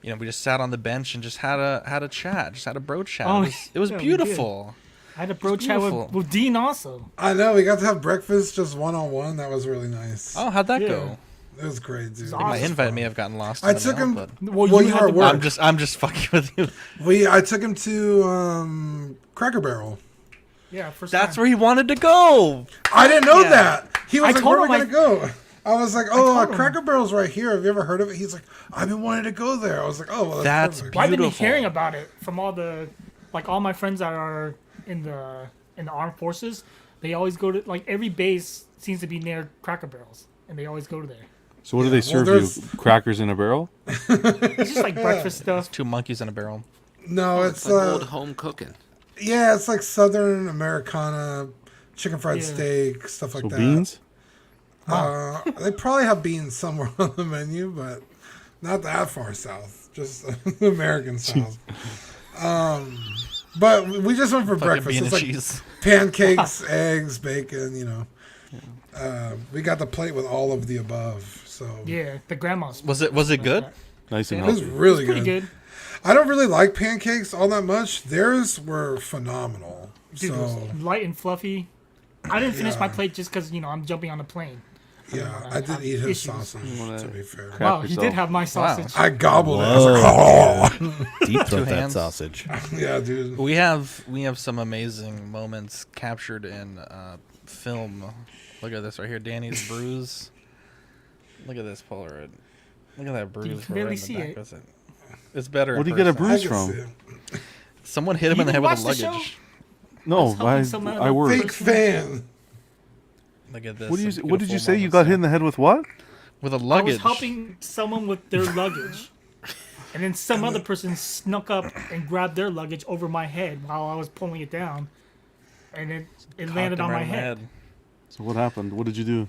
A: We just sat on the bench and just had a chat, just had a bro chat.
N: Oh,
A: it was
N: yeah, we
A: beautiful.
N: I had a bro chat with Dean also.
M: I know, we got to have breakfast just one-on-one. That was really nice.
A: Oh, how'd that go?
M: It was great, dude.
A: My invite may have gotten lost.
M: I took him.
A: But
M: Well, you were at work.
A: I'm just fucking with you.
M: I took him to Cracker Barrel.
N: Yeah, first
A: That's
N: time.
A: where he wanted to go.
M: I didn't know that. He was
N: I
M: like,
N: told
M: "Where are we
N: him
M: gonna go?" I was like, "Oh,
N: told him.
M: Cracker Barrel's right here. Have you ever heard of it?" He's like, "I've been wanting to go there." I was like, "Oh, well, that's perfect."
N: Well, I've been hearing about it from all my friends that are in the armed forces. They always go to every base seems to be near Cracker Barrels, and they always go to there.
B: So what do they serve you? Crackers in a barrel?
N: It's just like breakfast stuff.
A: 2 monkeys in a barrel.
M: No, it's
D: like old home cooking.
M: Yeah, it's like Southern Americana, chicken fried steak, stuff like
B: So
M: that.
B: beans?
M: They probably have beans somewhere on the menu, but not that far south. Just the American South. But we just went for
A: Fucking
M: breakfast.
A: bean
M: It's
A: and
M: like
A: cheese.
M: pancakes, eggs, bacon. We got the plate with all of the above. So
N: Yeah, the grandma's.
A: Was it good?
B: Nice and
M: it was
B: healthy.
M: really
N: Pretty
M: good.
N: good.
M: I don't really like pancakes all that much. Theirs were phenomenal.
N: Dude, it was light and fluffy. I didn't finish my plate just because I'm jumping on a plane.
M: Yeah, I did eat his sausage, to be fair.
N: Wow, he did have my sausage.
M: I gobbled it. I was like, oh.
C: Deep throat that
A: hands.
C: sausage.
M: Yeah, dude.
A: We have some amazing moments captured in film. Look at this right here, Danny's bruise. Look at this Polaroid. Look at that bruise.
N: can
A: right
N: barely
A: in the
N: see
A: back
N: it.
A: of It's better.
B: Where'd
A: in
B: he get a
A: person.
B: bruise
M: I can see
B: from?
M: it.
A: Someone hit him in the head with a
N: watch the
A: luggage.
N: show?
B: No,
N: helping someone
B: I work.
M: Fake fan.
A: Look at this.
B: What
A: some
B: did you
A: beautiful
B: say? You
A: moments
B: got
A: there.
B: hit in the head with what?
A: With a
N: I was
A: luggage.
N: helping someone with their luggage, and then some other person snuck up and grabbed their luggage over my head while I was pulling it down, and it
A: Cocked
N: landed
A: him
N: on
A: right
N: my
A: in the
N: head.
B: So what happened? What did you do?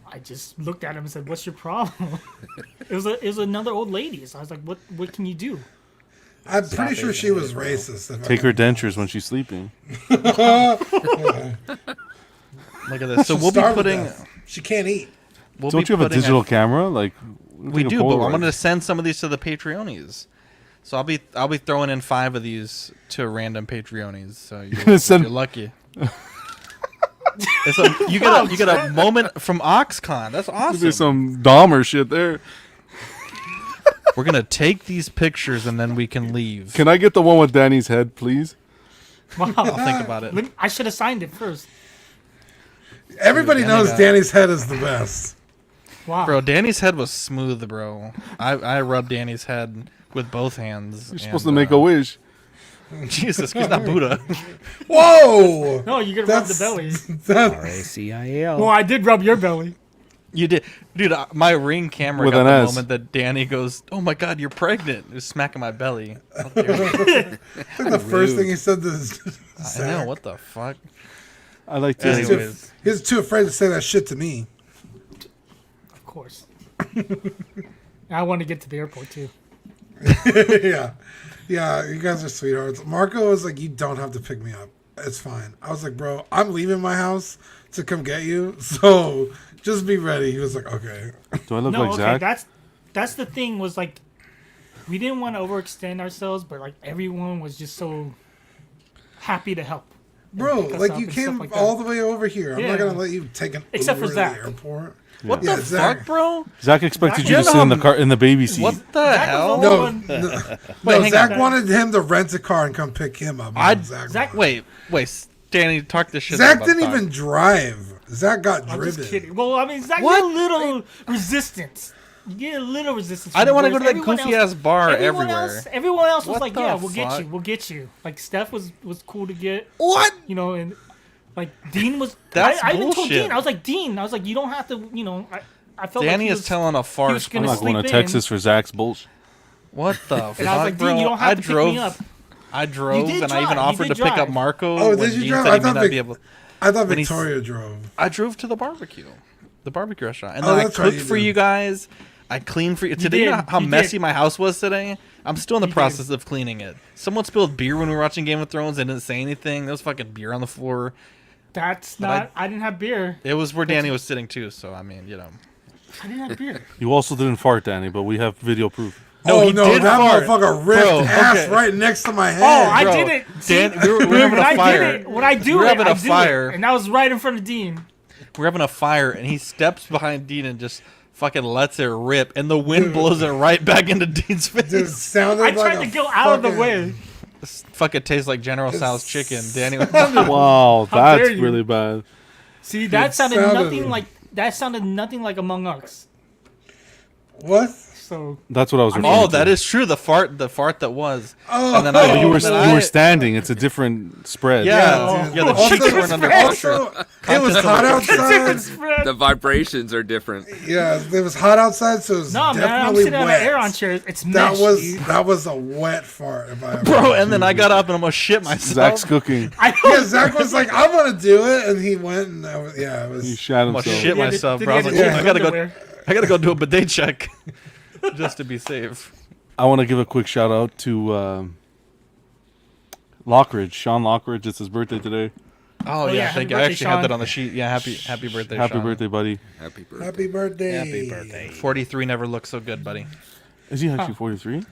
N: I just looked at him and said, "What's your problem?" it was another old lady. So I was like, "What can you do?"
M: I'm pretty sure she was racist. if I
B: Take her
M: can-
B: dentures when she's sleeping.
M: Yeah.
A: Look at this. So
M: She'll
A: we'll be
M: starve to
A: putting.
M: death. She can't eat.
A: We'll
B: Don't
A: be
B: you have a
A: putting
B: digital camera? Like
A: We
B: take a
A: do, but I'm
B: Polaroid.
A: going to send some of these to the Patreonies. So I'll be throwing in 5 of these to random Patreonies. So you're lucky. You get a moment from OxCon. That's awesome.
B: There's some Dahmer shit there.
A: We're gonna take these pictures and then we can leave.
B: Can I get the one with Danny's head, please?
N: Wow.
A: I'll think about it.
N: I should have signed it first.
M: Everybody
A: Dude,
M: knows
A: Danny got-
M: Danny's head is the best.
N: Wow.
A: Bro, Danny's head was smooth, bro. I rubbed Danny's head with both hands.
B: You're supposed to make a wish.
A: Jesus, he's not Buddha.
M: Whoa!
N: No, you can rub the belly.
C: RACIAL.
N: Well, I did rub your belly.
A: You did, dude. My Ring camera
B: With
A: got
B: an
A: the
B: S.
A: moment that Danny goes, "Oh my God, you're pregnant!" It was smacking my belly.
M: I think the first thing he said to his
A: I know, what the fuck.
B: I like to.
A: Anyways,
M: he was too afraid to say that shit to me.
N: Of course. I want to get to the airport too.
M: Yeah. Yeah, you guys are sweethearts. Marco was like, you don't have to pick me up. It's fine. I was like, bro, I'm leaving my house to come get you, so just be ready. He was like, okay.
B: Do I look like Zach?
N: That's the thing was like, we didn't want to overextend ourselves, but like everyone was just so happy to help.
M: Bro, like you came like all the way over here. I'm not gonna let you take an
N: Except
M: Uber
N: for Zach.
M: to the airport.
A: What the fuck, bro?
B: Zach expected you to sit in the car in the baby seat.
A: What the hell?
M: No, Zach wanted him to rent a car and come pick him up.
A: Wait, Danny, talk this shit.
M: Zach didn't even drive. Zach got driven.
N: I'm just kidding. Well, I mean, Zach got a little resistance. You get a little resistance.
A: I didn't want to go to that goofy ass bar everywhere.
N: Everyone else was
A: What
N: like,
A: the
N: "Yeah,
A: fuck?
N: we'll get you." Like Steph was cool to get.
A: What?
N: You know, and like Dean was.
A: That's
N: I even told
A: bullshit.
N: Dean, I was like, Dean, you don't have to. You know, I felt
A: Danny
N: like
A: is telling a farce.
B: I'm not going to Texas for Zach's bullshit.
A: What the fuck,
N: And I was like, Dean,
A: bro?
N: you don't have to pick me up.
A: I drove,
N: You did
A: and I even
N: drive. You
A: offered
N: did
A: to pick up
N: drive.
A: Marco.
M: Oh,
A: when
M: did you
A: Dean
M: drive?
A: said
M: I
A: he may
M: thought,
A: not be able.
M: I thought
A: when
M: Victoria drove.
A: I drove to the barbecue restaurant, and
M: Oh,
A: then I
M: that's right,
A: cooked
M: you
A: for
M: did.
A: you guys. I cleaned for you. Today, you
N: did,
A: know how
N: you
A: messy
N: did.
A: my house was today? I'm still in the
N: You
A: process of cleaning it. Someone spilled beer when we were watching Game of Thrones and didn't say anything. There was fucking beer on the floor.
N: That's
A: But
N: not. I didn't have beer.
A: It was where Danny was sitting too, so I mean, you know.
N: I didn't have beer.
B: You also didn't fart, Danny, but we have video proof.
A: No,
M: Oh
A: he
M: no,
A: did
M: that
A: fart.
M: motherfucker ripped
A: Bro,
M: ass
A: okay.
M: right next to my head.
N: Oh, I
A: Bro,
N: did it.
A: Dan, we were having a fire.
N: When I do
A: We were
N: it,
A: having
N: I
A: a
N: do
A: fire.
N: it. And that was right in front of Dean.
A: We're having a fire, and he steps behind Dean and just fucking lets it rip, and the wind blows it right back into Dean's face.
M: Dude, sounded
N: I
M: like
N: tried
M: a
N: to go out of the
M: fucking-
N: way.
A: This fucking tastes like General Tso's chicken. Danny went,
B: Wow,
N: How
B: that's
N: dare you.
B: really bad.
N: See, that sounded
M: sounded-
N: nothing like nothing like Among Us.
M: What?
N: So
B: That's what I was.
A: oh,
B: referring to.
A: that is true. The fart that was.
M: Oh,
A: And then
B: Yeah, but you were
A: then
B: you were standing. It's a different spread.
A: Yeah,
M: dude.
A: yeah. The
M: Also-
A: cheeks weren't under pressure.
M: Also, it was hot outside.
D: The vibrations are different.
M: Yeah, it was hot outside, so it was
N: no, man, I'm
M: definitely
N: sitting on
M: wet.
N: an air-on chair. It's
M: That
N: mesh,
M: was
N: dude.
M: that was a wet fart, if I ever.
A: Bro, and then I got up and almost shit myself.
B: Zach's cooking.
M: Yeah, Zach was like, "I want to do it," and he went, and yeah, it was.
B: He shat
A: I almost
B: himself.
A: shit
N: Yeah,
A: myself,
N: did
A: bro. I was
N: he
A: like,
N: have to
A: I
N: change
A: gotta go.
N: underwear?
A: I gotta go do a bidet check, just to be safe.
B: I want to give a quick shout out to Lockridge. Sean Lockridge. It's his birthday today.
A: Oh,
N: yeah,
A: yeah,
N: happy
A: thank you. I
N: birthday,
A: actually had that
N: Sean.
A: on the sheet. Yeah, happy birthday,
B: Happy
A: Sean.
B: birthday, buddy.
D: Happy birthday.
M: Happy birthday!
C: Happy birthday.
A: 43 never looked so good, buddy.
B: Is he actually 43?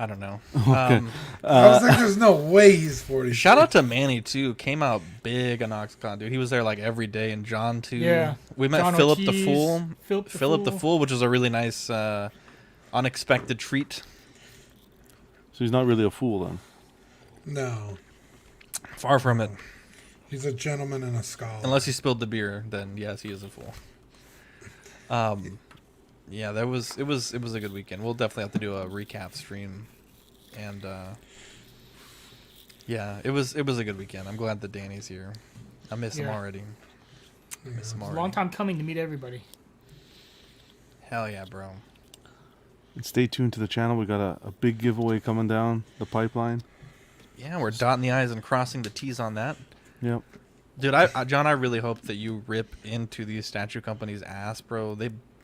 A: I don't know.
M: I was like, "There's no way he's 40."
A: Shout out to Manny too. Came out big on OxCon, dude. He was there like every day, and John too.
N: Yeah.
A: We met
N: John
A: Philip the
N: Ortiz,
A: Fool.
N: Philip the Fool.
A: which was a really nice, unexpected treat.
B: So he's not really a fool then.
M: No,
A: Far from it.
M: he's a gentleman and a scholar.
A: Unless he spilled the beer, then yes, he is a fool. Yeah, it was a good weekend. We'll definitely have to do a recap stream, and yeah, it was a good weekend. I'm glad that Danny's here. I miss him
N: Yeah.
A: already. I miss him
N: It's a
A: already.
N: long time coming to meet everybody.
A: Hell yeah, bro.
B: And stay tuned to the channel. We got a big giveaway coming down the pipeline.
A: Yeah, we're dotting the I's and crossing the T's on that.
B: Yep.
A: Dude, John, I really hope that you rip into these statue companies' ass, bro.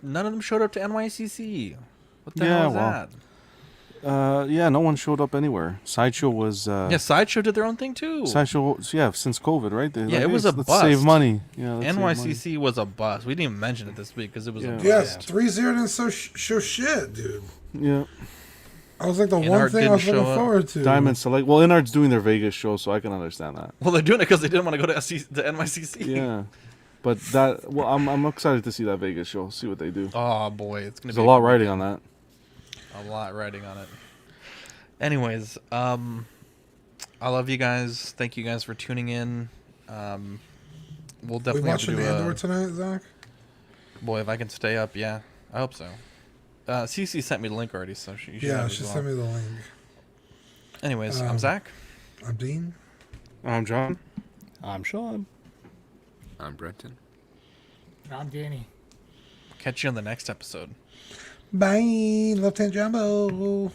A: None of them showed up to NYCC. What the hell is that?
B: Yeah, no one showed up anywhere. Sideshow was.
A: Yeah, Sideshow did their own thing too.
B: Sideshow, yeah, since COVID, right? They're
A: Yeah,
B: like,
A: it was
B: "Hey,
A: a
B: let's
A: bust.
B: save money. Yeah, let's save money."
A: NYCC was a bust. We didn't even mention it this week because it was a bust.
M: Yes, 3-0 didn't show shit, dude.
B: Yeah.
M: I was like the one
A: Inart
M: thing I was
A: didn't
M: looking
A: show up.
M: forward to.
B: Diamond Select. Well, Inard's doing their Vegas show, so I can understand that.
A: Well, they're doing it because they didn't want to go to NYCC.
B: Yeah. But that, well, I'm excited to see that Vegas show. See what they do.
A: Oh boy, it's gonna
B: There's
A: be
B: a lot riding on that.
A: A lot riding on it. Anyways, I love you guys. Thank you guys for tuning in. We'll
M: We
A: definitely have to
M: watching
A: do
M: Andor tonight, Zach?
A: Boy, if I can stay up, yeah, I hope so. Cece sent me the link already, so you should.
M: Yeah,
A: have it
M: she
A: as
M: sent
A: well.
M: me the link.
A: Anyways, I'm Zach.
M: I'm Dean.
B: I'm John.
C: I'm Sean.
D: I'm Brenton.
N: I'm Danny.
A: Catch you on the next episode.
M: Bye, Left Hand Jumbo.